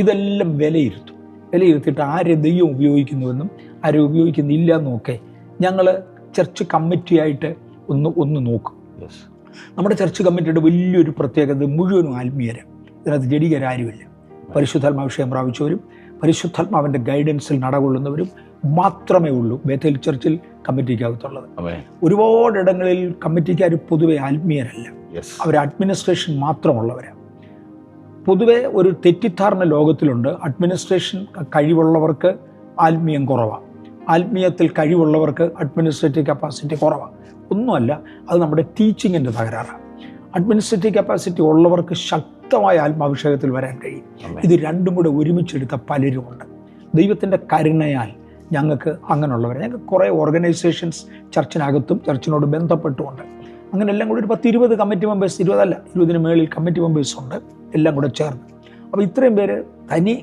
ഇതെല്ലാം വിലയിരുത്തിയിട്ട് ആരെ ദൈവം ഉപയോഗിക്കുന്നുവെന്നും ആരെ ഉപയോഗിക്കുന്നില്ല എന്നൊക്കെ ഞങ്ങൾ ചർച്ച് കമ്മിറ്റിയായിട്ട് ഒന്ന് നോക്കും. നമ്മുടെ ചർച്ച് കമ്മിറ്റിയുടെ വലിയൊരു പ്രത്യേകത മുഴുവനും ആത്മീയരാണ്. ഇതിനകത്ത് ജഡികരാരുമില്ല. പരിശുദ്ധാത്മാഭിഷേകം പ്രാപിച്ചവരും പരിശുദ്ധാത്മാവിൻ്റെ ഗൈഡൻസിൽ നടകൊള്ളുന്നവരും മാത്രമേ ഉള്ളൂ ബേഥേൽ ചർച്ചിൽ കമ്മിറ്റിക്കകത്തുള്ളത്. ഒരുപാടിടങ്ങളിൽ കമ്മിറ്റിക്കാർ പൊതുവെ ആത്മീയരല്ല, അവർ അഡ്മിനിസ്ട്രേഷൻ മാത്രമുള്ളവരാണ്. പൊതുവെ ഒരു തെറ്റിദ്ധാരണ ലോകത്തിലുണ്ട്. അഡ്മിനിസ്ട്രേഷൻ കഴിവുള്ളവർക്ക് ആത്മീയം കുറവാണ്, ആത്മീയത്തിൽ കഴിവുള്ളവർക്ക് അഡ്മിനിസ്ട്രേറ്റീവ് കപ്പാസിറ്റി കുറവാണ്. ഒന്നുമല്ല, അത് നമ്മുടെ ടീച്ചിങ്ങിൻ്റെ തകരാറാണ്. അഡ്മിനിസ്ട്രേറ്റീവ് കപ്പാസിറ്റി ഉള്ളവർക്ക് ശക്തമായ ആത്മാഭിഷേകത്തിൽ വരാൻ കഴിയും. ഇത് രണ്ടും കൂടെ ഒരുമിച്ചെടുത്ത പലരുമുണ്ട്. ദൈവത്തിൻ്റെ കരുണയാൽ ഞങ്ങൾക്ക് അങ്ങനെയുള്ളവരെ, ഞങ്ങൾക്ക് കുറേ ഓർഗനൈസേഷൻസ് ചർച്ചിനകത്തും ചർച്ചിനോട് ബന്ധപ്പെട്ടുമുണ്ട്. അങ്ങനെ എല്ലാം കൂടി ഒരു 10-20 കമ്മിറ്റി മെമ്പേഴ്സ്, 20 മേളിൽ കമ്മിറ്റി മെമ്പേഴ്സ് ഉണ്ട്, എല്ലാം കൂടെ ചേർന്ന്. അപ്പോൾ ഇത്രയും പേര് തനി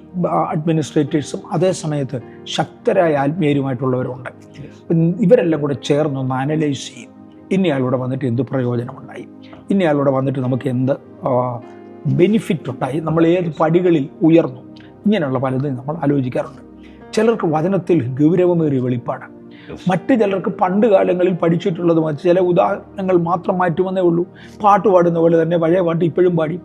അഡ്മിനിസ്ട്രേറ്റേഴ്സും അതേ സമയത്ത് ശക്തരായ ആത്മീയരുമായിട്ടുള്ളവരുണ്ട്. ഇവരെല്ലാം കൂടെ ചേർന്നൊന്ന് അനലൈസ് ചെയ്യും. ഇന്നയാളിവിടെ വന്നിട്ട് എന്ത് പ്രയോജനമുണ്ടായി, ഇന്നയാളിവിടെ വന്നിട്ട് നമുക്ക് എന്ത് ബെനിഫിറ്റ് ഉണ്ടായി, നമ്മൾ ഏത് പടികളിൽ ഉയർന്നു, ഇങ്ങനെയുള്ള പലതും നമ്മൾ ആലോചിക്കാറുണ്ട്. ചിലർക്ക് വചനത്തിൽ ഗൗരവമേറിയ വെളിപ്പാടാണ്. മറ്റ് ചിലർക്ക് പണ്ട് കാലങ്ങളിൽ പഠിച്ചിട്ടുള്ളത് ചില ഉദാഹരണങ്ങൾ മാത്രം മാറ്റുമെന്നേ ഉള്ളൂ. പാട്ട് പാടുന്ന പോലെ തന്നെ പഴയ പാട്ട് ഇപ്പോഴും പാടി,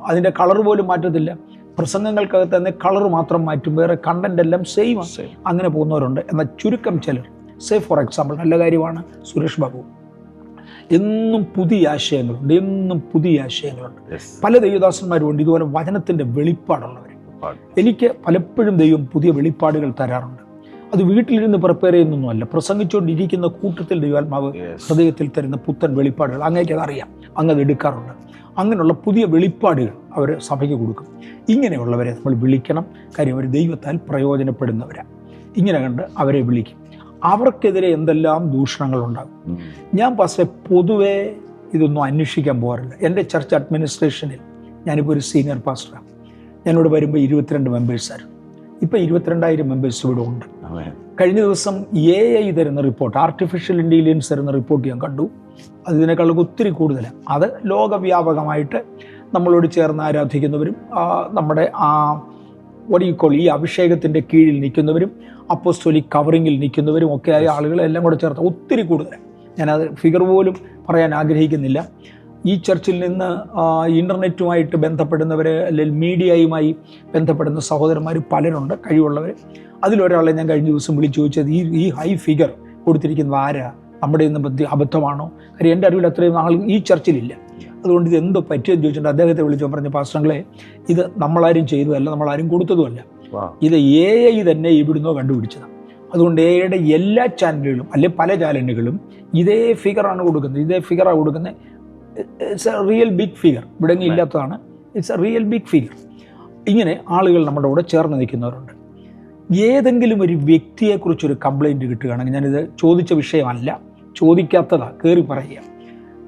അതിൻ്റെ കളർ പോലും മാറ്റത്തില്ല. പ്രസംഗങ്ങൾക്കകത്ത് തന്നെ കളർ മാത്രം മാറ്റും, വേറെ കണ്ടന്റ് എല്ലാം സെയിമാണ്. അങ്ങനെ പോകുന്നവരുണ്ട്. എന്നാൽ ചുരുക്കം ചിലർ, ഫോർ എക്സാമ്പിൾ, നല്ല കാര്യമാണ് സുരേഷ് ബാബു, എന്നും പുതിയ ആശയങ്ങളുണ്ട്, പല ദൈവദാസന്മാരും ഉണ്ട് ഇതുപോലെ വചനത്തിൻ്റെ വെളിപ്പാടുള്ളവർ. എനിക്ക് പലപ്പോഴും ദൈവം പുതിയ വെളിപ്പാടുകൾ തരാറുണ്ട്. അത് വീട്ടിലിരുന്ന് പ്രിപ്പയർ ചെയ്യുന്നൊന്നുമല്ല, പ്രസംഗിച്ചുകൊണ്ടിരിക്കുന്ന കൂട്ടത്തിൽ ദൈവാത്മാവ് ഹൃദയത്തിൽ തരുന്ന പുത്തൻ വെളിപ്പാടുകൾ അങ്ങേക്ക് അതറിയാം, അങ്ങത് എടുക്കാറുണ്ട്. അങ്ങനെയുള്ള പുതിയ വെളിപ്പാടുകൾ അവർ സഭയ്ക്ക് കൊടുക്കും. ഇങ്ങനെയുള്ളവരെ നമ്മൾ വിളിക്കണം. കാര്യം അവർ ദൈവത്താൽ പ്രയോജനപ്പെടുന്നവരാണ്. ഇങ്ങനെ കണ്ട് അവരെ വിളിക്കും. അവർക്കെതിരെ എന്തെല്ലാം ദൂഷണങ്ങളുണ്ടാകും. ഞാൻ പക്ഷേ പൊതുവേ ഇതൊന്നും അന്വേഷിക്കാൻ പോകാറില്ല. എൻ്റെ ചർച്ച് അഡ്മിനിസ്ട്രേഷനിൽ ഞാനിപ്പോൾ ഒരു സീനിയർ പാസ്റ്ററാണ്. ഞാനിവിടെ വരുമ്പോൾ 22 മെമ്പേഴ്സായിരുന്നു. ഇപ്പം 22,000 മെമ്പേഴ്സ് ഇവിടെ ഉണ്ട്. കഴിഞ്ഞ ദിവസം AI തരുന്ന റിപ്പോർട്ട്, ആർട്ടിഫിഷ്യൽ ഇൻ്റലിജൻസ് തരുന്ന റിപ്പോർട്ട് ഞാൻ കണ്ടു. അതിനേക്കാളൊക്കെ ഒത്തിരി കൂടുതലാണ്. അത് ലോകവ്യാപകമായിട്ട് നമ്മളോട് ചേർന്ന് ആരാധിക്കുന്നവരും നമ്മുടെ ഈ അഭിഷേകത്തിൻ്റെ കീഴിൽ നിൽക്കുന്നവരും അപ്പോസ്തോലിക് കവറിങ്ങിൽ നിൽക്കുന്നവരും ഒക്കെ ആയ ആളുകളെല്ലാം കൂടെ ചേർത്ത് ഒത്തിരി കൂടുതലാണ്. ഞാനത് ഫിഗർ പോലും പറയാൻ ആഗ്രഹിക്കുന്നില്ല. ഈ ചർച്ചിൽ നിന്ന് ഇൻ്റർനെറ്റുമായിട്ട് ബന്ധപ്പെടുന്നവർ, അല്ലെങ്കിൽ മീഡിയയുമായി ബന്ധപ്പെടുന്ന സഹോദരന്മാർ പലരുണ്ട്, കഴിവുള്ളവർ. അതിലൊരാളെ ഞാൻ കഴിഞ്ഞ ദിവസം വിളിച്ചു ചോദിച്ചത്, ഈ ഹൈ ഫിഗർ കൊടുത്തിരിക്കുന്നത് ആരാ, നമ്മുടെ ഇന്ന് അബദ്ധമാണോ? കാര്യം എൻ്റെ അറിവിൽ അത്രയും ആൾ ഈ ചർച്ചിലില്ല. അതുകൊണ്ട് ഇത് എന്തോ പറ്റിയെന്ന് ചോദിച്ചിട്ട് അദ്ദേഹത്തെ വിളിച്ചോ പറഞ്ഞ പാസ്റ്റങ്ങളെ, ഇത് നമ്മളാരും ചെയ്തതല്ല, നമ്മളാരും കൊടുത്തതുമല്ല, ഇത് AI തന്നെ ഇവിടുന്നോ കണ്ടുപിടിച്ചതാണ്. അതുകൊണ്ട് AIയുടെ എല്ലാ ചാനലുകളും അല്ലെങ്കിൽ പല ചാനലുകളും ഇതേ ഫിഗറാണ് കൊടുക്കുന്നത്. It's a real big figure. ഇവിടെ ഇല്ലാത്തതാണ്. It's a real big figure. ഇങ്ങനെ ആളുകൾ നമ്മുടെ കൂടെ ചേർന്ന് നിൽക്കുന്നവരുണ്ട്. ഏതെങ്കിലും ഒരു വ്യക്തിയെക്കുറിച്ചൊരു കംപ്ലൈൻറ്റ് കിട്ടുകയാണെങ്കിൽ, ഞാനിത് ചോദിച്ച വിഷയമല്ല, ചോദിക്കാത്തതാണ്, കയറി പറയുക.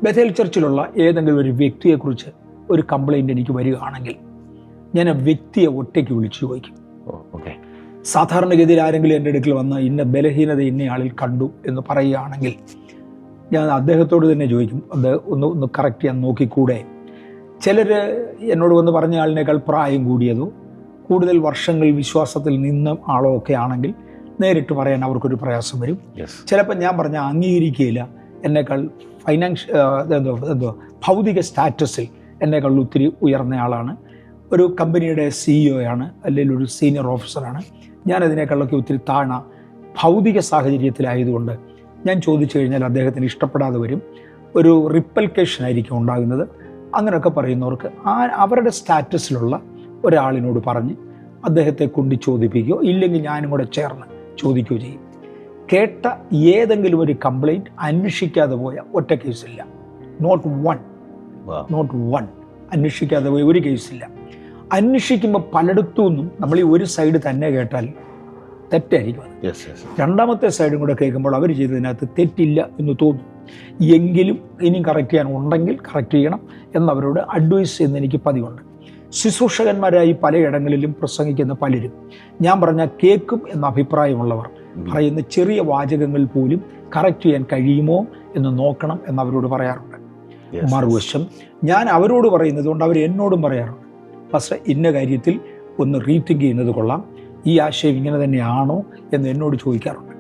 ബഥേൽ ചർച്ചിലുള്ള ഏതെങ്കിലും ഒരു വ്യക്തിയെക്കുറിച്ച് ഒരു കംപ്ലൈൻറ്റ് എനിക്ക് വരികയാണെങ്കിൽ ഞാൻ ആ വ്യക്തിയെ ഒറ്റയ്ക്ക് വിളിച്ചു ചോദിക്കും. സാധാരണഗതിയിൽ ആരെങ്കിലും എൻ്റെ അടുക്കൽ വന്ന് ഇന്ന ബലഹീനത ഇന്നയാളിൽ കണ്ടു എന്ന് പറയുകയാണെങ്കിൽ ഞാൻ അദ്ദേഹത്തോട് തന്നെ ചോദിക്കും, അത് ഒന്ന് കറക്റ്റ് ചെയ്യാൻ നോക്കിക്കൂടെ? ചിലർ എന്നോട് വന്ന് പറഞ്ഞ ആളിനേക്കാൾ പ്രായം കൂടിയതോ കൂടുതൽ വർഷങ്ങൾ വിശ്വാസത്തിൽ നിന്ന ആളോ ഒക്കെ ആണെങ്കിൽ നേരിട്ട് പറയാൻ അവർക്കൊരു പ്രയാസം വരും. ചിലപ്പോൾ ഞാൻ പറഞ്ഞാൽ അംഗീകരിക്കുകയില്ല. എന്നേക്കാൾ ഭൗതിക സ്റ്റാറ്റസിൽ എന്നേക്കാൾ ഒത്തിരി ഉയർന്ന ആളാണ്, ഒരു കമ്പനിയുടെ CEO ആണ്, അല്ലെങ്കിൽ ഒരു സീനിയർ ഓഫീസറാണ്. ഞാനതിനേക്കാളൊക്കെ ഒത്തിരി താഴ്ന്ന ഭൗതിക സാഹചര്യത്തിലായതുകൊണ്ട് ഞാൻ ചോദിച്ചു കഴിഞ്ഞാൽ അദ്ദേഹത്തിന് ഇഷ്ടപ്പെടാതെ വരും. ഒരു റിപ്പൽക്കേഷൻ ആയിരിക്കും ഉണ്ടാകുന്നത്. അങ്ങനെയൊക്കെ പറയുന്നവർക്ക് അവരുടെ സ്റ്റാറ്റസിലുള്ള ഒരാളിനോട് പറഞ്ഞ് അദ്ദേഹത്തെ കൊണ്ട് ചോദിപ്പിക്കുകയോ ഇല്ലെങ്കിൽ ഞാനും കൂടെ ചേർന്ന് ചോദിക്കുകയോ ചെയ്യും. കേട്ട ഏതെങ്കിലും ഒരു കംപ്ലൈൻറ്റ് അന്വേഷിക്കാതെ പോയ ഒറ്റ കേസില്ല. നോട്ട് വൺ അന്വേഷിക്കാതെ പോയ ഒരു കേസില്ല. അന്വേഷിക്കുമ്പോൾ പലയിടത്തു നിന്നും നമ്മൾ ഈ ഒരു സൈഡ് തന്നെ കേട്ടാൽ തെറ്റായിരിക്കും. രണ്ടാമത്തെ സൈഡും കൂടെ കേൾക്കുമ്പോൾ അവർ ചെയ്തതിനകത്ത് തെറ്റില്ല എന്ന് തോന്നും. എങ്കിലും ഇനിയും കറക്റ്റ് ചെയ്യാൻ ഉണ്ടെങ്കിൽ കറക്റ്റ് ചെയ്യണം എന്നവരോട് അഡ്വൈസ് ചെയ്യുന്ന എനിക്ക് പതിവുണ്ട്. ശുശ്രൂഷകന്മാരായി പലയിടങ്ങളിലും പ്രസംഗിക്കുന്ന പലരും ഞാൻ പറഞ്ഞാൽ കേൾക്കും എന്ന അഭിപ്രായമുള്ളവർ പറയുന്ന ചെറിയ വാചകങ്ങൾ പോലും കറക്റ്റ് ചെയ്യാൻ കഴിയുമോ എന്ന് നോക്കണം എന്നവരോട് പറയാറുണ്ട്. മറുവശം ഞാൻ അവരോട് പറയുന്നത് കൊണ്ട് അവർ എന്നോടും പറയാറുണ്ട്, പക്ഷേ ഇന്ന കാര്യത്തിൽ ഒന്ന് റീതിങ്ക് ചെയ്യുന്നത് കൊള്ളാം, ഈ ആശയം ഇങ്ങനെ തന്നെയാണോ എന്ന് എന്നോട് ചോദിക്കാറുണ്ട്.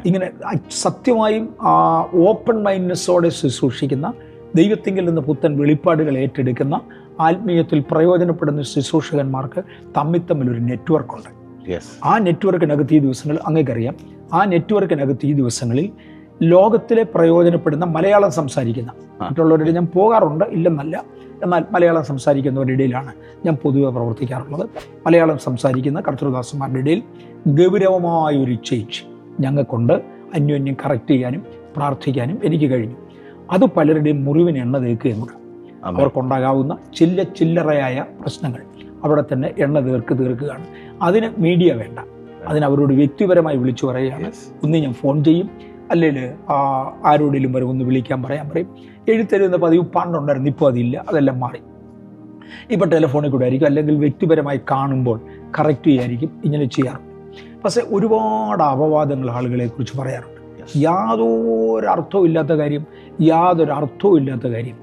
ഇങ്ങനെ സത്യമായും ഓപ്പൺ മൈൻഡ്നെസ്സോടെ ശുശ്രൂഷിക്കുന്ന, ദൈവത്തിങ്കിൽ നിന്ന് പുത്തൻ വെളിപ്പാടുകൾ ഏറ്റെടുക്കുന്ന, ആത്മീയത്തിൽ പ്രയോജനപ്പെടുന്ന ശുശ്രൂഷകന്മാർക്ക് തമ്മിൽ ഒരു നെറ്റ്വർക്കുണ്ട്. ആ നെറ്റ്വർക്കിനകത്ത് ഈ ദിവസങ്ങളിൽ അങ്ങേക്കറിയാം, ആ നെറ്റ്വർക്കിനകത്ത് ഈ ദിവസങ്ങളിൽ ലോകത്തിലെ പ്രയോജനപ്പെടുന്ന മലയാളം സംസാരിക്കുന്ന മറ്റുള്ളവരുടെ ഞാൻ പോകാറുണ്ട്, ഇല്ലെന്നല്ല, എന്നാൽ മലയാളം സംസാരിക്കുന്നവരുടെ ഇടയിലാണ് ഞാൻ പൊതുവെ പ്രവർത്തിക്കാറുള്ളത്. മലയാളം സംസാരിക്കുന്ന കർത്തൃദാസന്മാരുടെ ഇടയിൽ ഗൗരവമായൊരു ചേഞ്ച് ഞങ്ങൾക്കുണ്ട്. അന്യോന്യം കറക്റ്റ് ചെയ്യാനും പ്രാർത്ഥിക്കാനും എനിക്ക് കഴിഞ്ഞു. അത് പലരുടെയും മുറിവിന് എണ്ണ തേക്കുകയും അവർക്കുണ്ടാകാവുന്ന ചില്ലറയായ പ്രശ്നങ്ങൾ അവിടെ തന്നെ എണ്ണ തീർക്കുകയാണ്. അതിന് മീഡിയ വേണ്ട, അതിന് അവരോട് വ്യക്തിപരമായി വിളിച്ചു പറയുകയാണ്. ഒന്ന് ഞാൻ ഫോൺ ചെയ്യും, അല്ലെങ്കിൽ ആരോടെങ്കിലും വരെ ഒന്ന് വിളിക്കാൻ പറയാൻ പറയും. എഴുത്തരുന്ന പതിവ് പണ്ടുണ്ടായിരുന്നു, ഇപ്പോൾ അതില്ല, അതെല്ലാം മാറി. ഇപ്പം ടെലിഫോണിൽ കൂടെ ആയിരിക്കും, അല്ലെങ്കിൽ വ്യക്തിപരമായി കാണുമ്പോൾ കറക്റ്റ് ചെയ്യായിരിക്കും ഇങ്ങനെ ചെയ്യാറുണ്ട്. പക്ഷേ ഒരുപാട് അപവാദങ്ങൾ ആളുകളെ കുറിച്ച് പറയാറുണ്ട്. യാതൊരു അർത്ഥവും ഇല്ലാത്ത കാര്യം.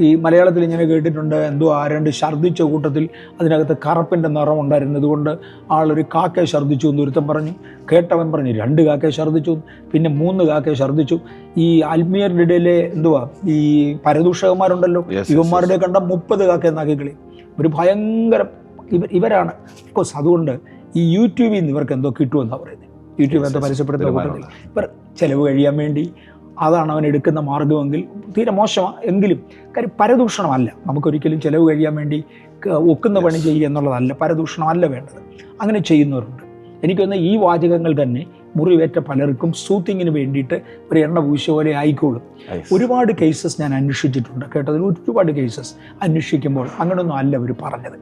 ഈ മലയാളത്തിൽ ഇങ്ങനെ കേട്ടിട്ടുണ്ട്, എന്തോ ആരണ്ട് ഛർദ്ദിച്ച കൂട്ടത്തിൽ അതിനകത്ത് കറുപ്പിൻ്റെ നിറം ഉണ്ടായിരുന്നത് കൊണ്ട് ആളൊരു കാക്ക ഛർദ്ദിച്ചു എന്ന് ഒരുത്തൻ പറഞ്ഞു. കേട്ടവൻ പറഞ്ഞു 2 കാക്ക ഛർദ്ദിച്ചു, പിന്നെ 3 കാക്ക ഛർദ്ദിച്ചു. ഈ ആത്മീയരുടെ ഇടയിലെ ഈ പരദൂഷകന്മാരുണ്ടല്ലോ, ഇവന്മാരുടെ കണ്ട 30 കാക്ക നാക്കിക്കളി. ഒരു ഭയങ്കര ഇവരാണ്. ബിക്കോസ് അതുകൊണ്ട് ഈ യൂട്യൂബിൽ നിന്ന് ഇവർക്ക് എന്തോ കിട്ടുമെന്നാണ് പറയുന്നത്. യൂട്യൂബ് എന്തോ പരസ്യപ്പെടുത്തുന്ന കൂട്ടത്തിൽ ഇവർ ചിലവ് കഴിയാൻ വേണ്ടി അതാണ് അവൻ എടുക്കുന്ന മാർഗമെങ്കിൽ തീരെ മോശമാണ്. എങ്കിലും കാര്യം പരദൂഷണമല്ല, നമുക്കൊരിക്കലും ചിലവ് കഴിയാൻ വേണ്ടി ഒക്കുന്ന പണി ചെയ്യുക എന്നുള്ളതല്ല, പരദൂഷണമല്ല വേണ്ടത്. അങ്ങനെ ചെയ്യുന്നവരുണ്ട്. എനിക്കൊന്ന് ഈ വാചകങ്ങൾ തന്നെ മുറിവേറ്റ പലർക്കും സൂത്തിങ്ങിന് വേണ്ടിയിട്ട് ഒരു എണ്ണ പൂശിയ പോലെ ആയിക്കോളും. ഒരുപാട് കേസസ് ഞാൻ അന്വേഷിച്ചിട്ടുണ്ട്, കേട്ടതിൽ ഒരുപാട് കേസസ് അന്വേഷിക്കുമ്പോൾ അങ്ങനെയൊന്നും അല്ല അവർ പറഞ്ഞത്.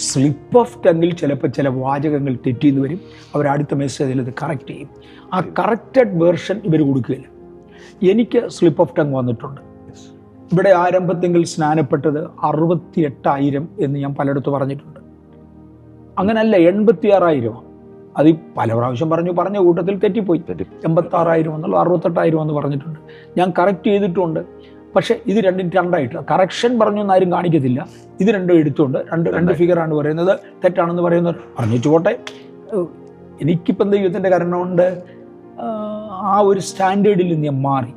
സ്ലിപ്പ് ഓഫ് ടങ്ങിൽ ചിലപ്പോൾ ചില വാചകങ്ങൾ തെറ്റിയെന്ന് വരും. അവർ അടുത്ത മെസ്സേജിൽ ഇത് കറക്റ്റ് ചെയ്യും. ആ കറക്റ്റഡ് വേർഷൻ ഇവർ കൊടുക്കുകയില്ല. എനിക്ക് സ്ലിപ്പ് ഓഫ് ടങ് വന്നിട്ടുണ്ട്. ഇവിടെ ആരംഭത്തെങ്കിൽ സ്നാനപ്പെട്ടത് 68,000 എന്ന് ഞാൻ പലയിടത്ത് പറഞ്ഞിട്ടുണ്ട്. അങ്ങനല്ല, 86,000. അത് പല പ്രാവശ്യം പറഞ്ഞ കൂട്ടത്തിൽ തെറ്റിപ്പോയി. 86,000 എന്നുള്ള 68,000 എന്ന് പറഞ്ഞിട്ടുണ്ട്. ഞാൻ കറക്റ്റ് ചെയ്തിട്ടുണ്ട്. പക്ഷേ ഇത് രണ്ടായിട്ട് കറക്ഷൻ പറഞ്ഞു എന്നാരും കാണിക്കത്തില്ല. ഇത് രണ്ടും എടുത്തുകൊണ്ട് രണ്ട് ഫിഗറാണ് പറയുന്നത്, തെറ്റാണെന്ന് പറയുന്നവർ പറഞ്ഞിട്ട് പോട്ടെ. എനിക്കിപ്പം ദൈവത്തിൻ്റെ കാരണം കൊണ്ട് ആ ഒരു സ്റ്റാൻഡേർഡിൽ നിന്ന് ഞാൻ മാറി.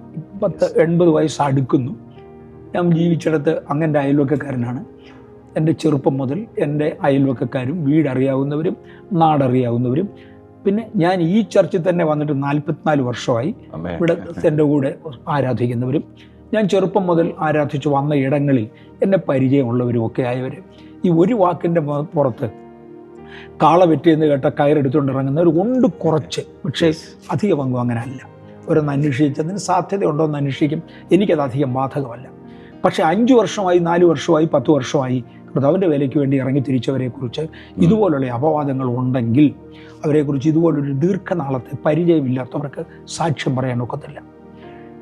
80 വയസ്സ് അടുക്കുന്നു. ഞാൻ ജീവിച്ചിടത്ത് അങ്ങൻ്റെ അയൽവക്കക്കാരനാണ്. എൻ്റെ ചെറുപ്പം മുതൽ എൻ്റെ അയൽവക്കക്കാരും വീടറിയാവുന്നവരും നാടറിയാവുന്നവരും. പിന്നെ ഞാൻ ഈ ചർച്ചിൽ തന്നെ വന്നിട്ട് 44 വർഷമായി ഇവിടെ എൻ്റെ കൂടെ ആരാധിക്കുന്നവരും, ഞാൻ ചെറുപ്പം മുതൽ ആരാധിച്ചു വന്ന ഇടങ്ങളിൽ എന്നെ പരിചയമുള്ളവരും ഒക്കെ ആയവർ. ഈ ഒരു വാക്കിൻ്റെ പുറത്ത് കാള വെറ്റിയെന്ന് കേട്ട കയറെടുത്തുകൊണ്ട് ഇറങ്ങുന്നവർ കൊണ്ട് കുറച്ച്, പക്ഷേ അധിക പങ്കും അങ്ങനെ അല്ല. ഓരോന്ന് അന്വേഷിച്ചതിന് സാധ്യതയുണ്ടോ എന്ന് അന്വേഷിക്കും. എനിക്കത് അധികം ബാധകമല്ല. പക്ഷേ 5 വർഷമായി 4 വർഷമായി 10 വർഷമായി കർത്താവിൻ്റെ വേലയ്ക്ക് വേണ്ടി ഇറങ്ങി തിരിച്ചവരെക്കുറിച്ച് ഇതുപോലുള്ള അപവാദങ്ങൾ ഉണ്ടെങ്കിൽ അവരെക്കുറിച്ച് ഇതുപോലൊരു ദീർഘനാളത്തെ പരിചയമില്ലാത്തവർക്ക് സാക്ഷ്യം പറയാൻ ഒക്കത്തില്ല.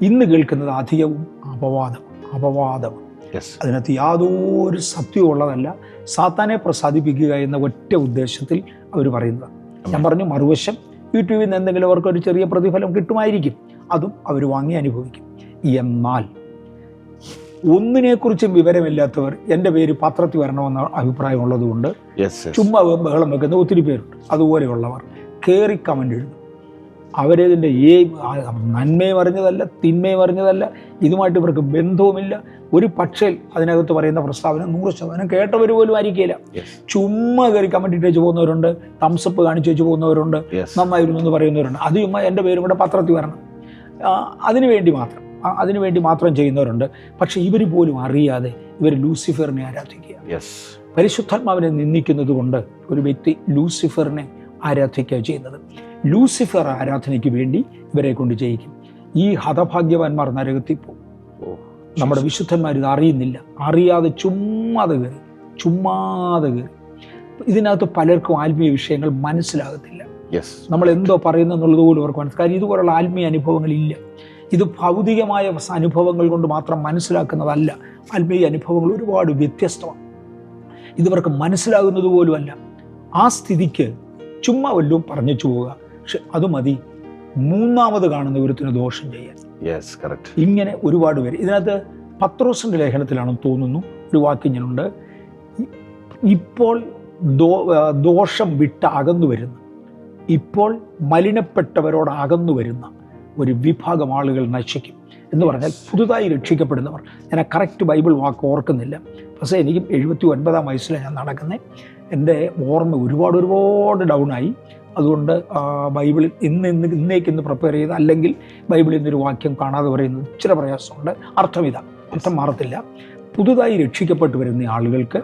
ഇന്ന് കേൾക്കുന്നത് അധികവും അപവാദം. അതിനകത്ത് യാതൊരു സത്യവും ഉള്ളതല്ല. സാത്താനെ പ്രസാദിപ്പിക്കുക എന്ന ഒറ്റ ഉദ്ദേശത്തിൽ അവർ പറയുന്നത്. ഞാൻ പറഞ്ഞു, മറുവശം യൂട്യൂബിൽ നിന്ന് എന്തെങ്കിലും അവർക്ക് ഒരു ചെറിയ പ്രതിഫലം കിട്ടുമായിരിക്കും, അതും അവർ വാങ്ങി അനുഭവിക്കും. എന്നാൽ ഒന്നിനെക്കുറിച്ചും വിവരമില്ലാത്തവർ എൻ്റെ പേര് പത്രത്തിൽ വരണമെന്ന അഭിപ്രായമുള്ളത് കൊണ്ട് ചുമ്മാ ബഹളം വെക്കുന്ന ഒത്തിരി പേരുണ്ട്. അതുപോലെയുള്ളവർ കയറി കമൻ്റ് എഴുതും. അവരതിൻ്റെ നന്മയും അറിഞ്ഞതല്ല തിന്മയും അറിഞ്ഞതല്ല, ഇതുമായിട്ട് ഇവർക്ക് ബന്ധവുമില്ല. ഒരു പക്ഷേ അതിനകത്ത് പറയുന്ന പ്രസ്താവന 100% കേട്ടവർ പോലും ആയിരിക്കില്ല. ചുമ്മാ കയറി കമൻ്റ് ഇട്ട് വെച്ച് പോകുന്നവരുണ്ട്, തംസപ്പ് കാണിച്ചു വെച്ച് പോകുന്നവരുണ്ട്, നന്നായിരുന്നു എന്ന് പറയുന്നവരുണ്ട്. അത് ചുമ്മാ എൻ്റെ പേരും കൂടെ പത്രത്തിൽ വരണം, അതിനു വേണ്ടി മാത്രം ചെയ്യുന്നവരുണ്ട്. പക്ഷെ ഇവർ പോലും അറിയാതെ ഇവർ ലൂസിഫറിനെ ആരാധിക്കുക. പരിശുദ്ധാത്മാവിനെ നിന്ദിക്കുന്നത് കൊണ്ട് ഒരു വ്യക്തി ലൂസിഫറിനെ ആരാധിക്കുക ചെയ്യുന്നത്. ലൂസിഫർ ആരാധനയ്ക്ക് വേണ്ടി ഇവരെ കൊണ്ട് ചെയ്യിക്കും. ഈ ഹതഭാഗ്യവാന്മാർ നരകത്തിൽ പോകും. നമ്മുടെ വിശുദ്ധന്മാർ ഇത് അറിയുന്നില്ല, അറിയാതെ ചുമ്മാതെ കയറി. ഇതിനകത്ത് പലർക്കും ആത്മീയ വിഷയങ്ങൾ മനസ്സിലാകത്തില്ല. നമ്മൾ എന്തോ പറയുന്നെന്നുള്ളത് പോലും അവർക്ക് മനസ്സിലാക്കും. കാര്യം ഇതുപോലുള്ള ആത്മീയ അനുഭവങ്ങളില്ല. ഇത് ഭൗതികമായ അനുഭവങ്ങൾ കൊണ്ട് മാത്രം മനസ്സിലാക്കുന്നതല്ല. ആത്മീയ അനുഭവങ്ങൾ ഒരുപാട് വ്യത്യസ്തമാണ്. ഇതവർക്ക് മനസ്സിലാകുന്നത് പോലുമല്ല. ആ സ്ഥിതിക്ക് ചുമ്മാ വല്ലതും പറഞ്ഞു പോവുക. പക്ഷെ അത് മതി മൂന്നാമത് കാണുന്ന ഒരുത്തിന് ദോഷം ചെയ്യാൻ. ഇങ്ങനെ ഒരുപാട് പേര് ഇതിനകത്ത് പത്രോസിന്റെ ലേഖനത്തിലാണെന്ന് തോന്നുന്നു ഒരു വാക്യങ്ങളുണ്ട്. ഇപ്പോൾ ദോഷം വിട്ട് അകന്നു വരുന്ന, ഇപ്പോൾ മലിനപ്പെട്ടവരോട് അകന്നു വരുന്ന ഒരു വിഭാഗം ആളുകൾ നശിക്കും എന്ന് പറഞ്ഞാൽ പുതുതായി രക്ഷിക്കപ്പെടുന്നവർ. ഞാൻ ആ കറക്റ്റ് ബൈബിൾ വാക്ക് ഓർക്കുന്നില്ല. പക്ഷേ എനിക്ക് 79-ാം വയസ്സിലാണ് ഞാൻ നടക്കുന്നത്. എൻ്റെ ഓർമ്മ ഒരുപാട് ഡൗണായി. അതുകൊണ്ട് ബൈബിളിൽ ഇന്നേക്ക് പ്രിപ്പയർ ചെയ്ത് അല്ലെങ്കിൽ ബൈബിളിൽ നിന്നൊരു വാക്യം കാണാതെ പറയുന്നത് ഇച്ചിരി പ്രയാസമുണ്ട്. അർത്ഥം മാറത്തില്ല. പുതുതായി രക്ഷിക്കപ്പെട്ടു വരുന്ന ആളുകൾക്ക്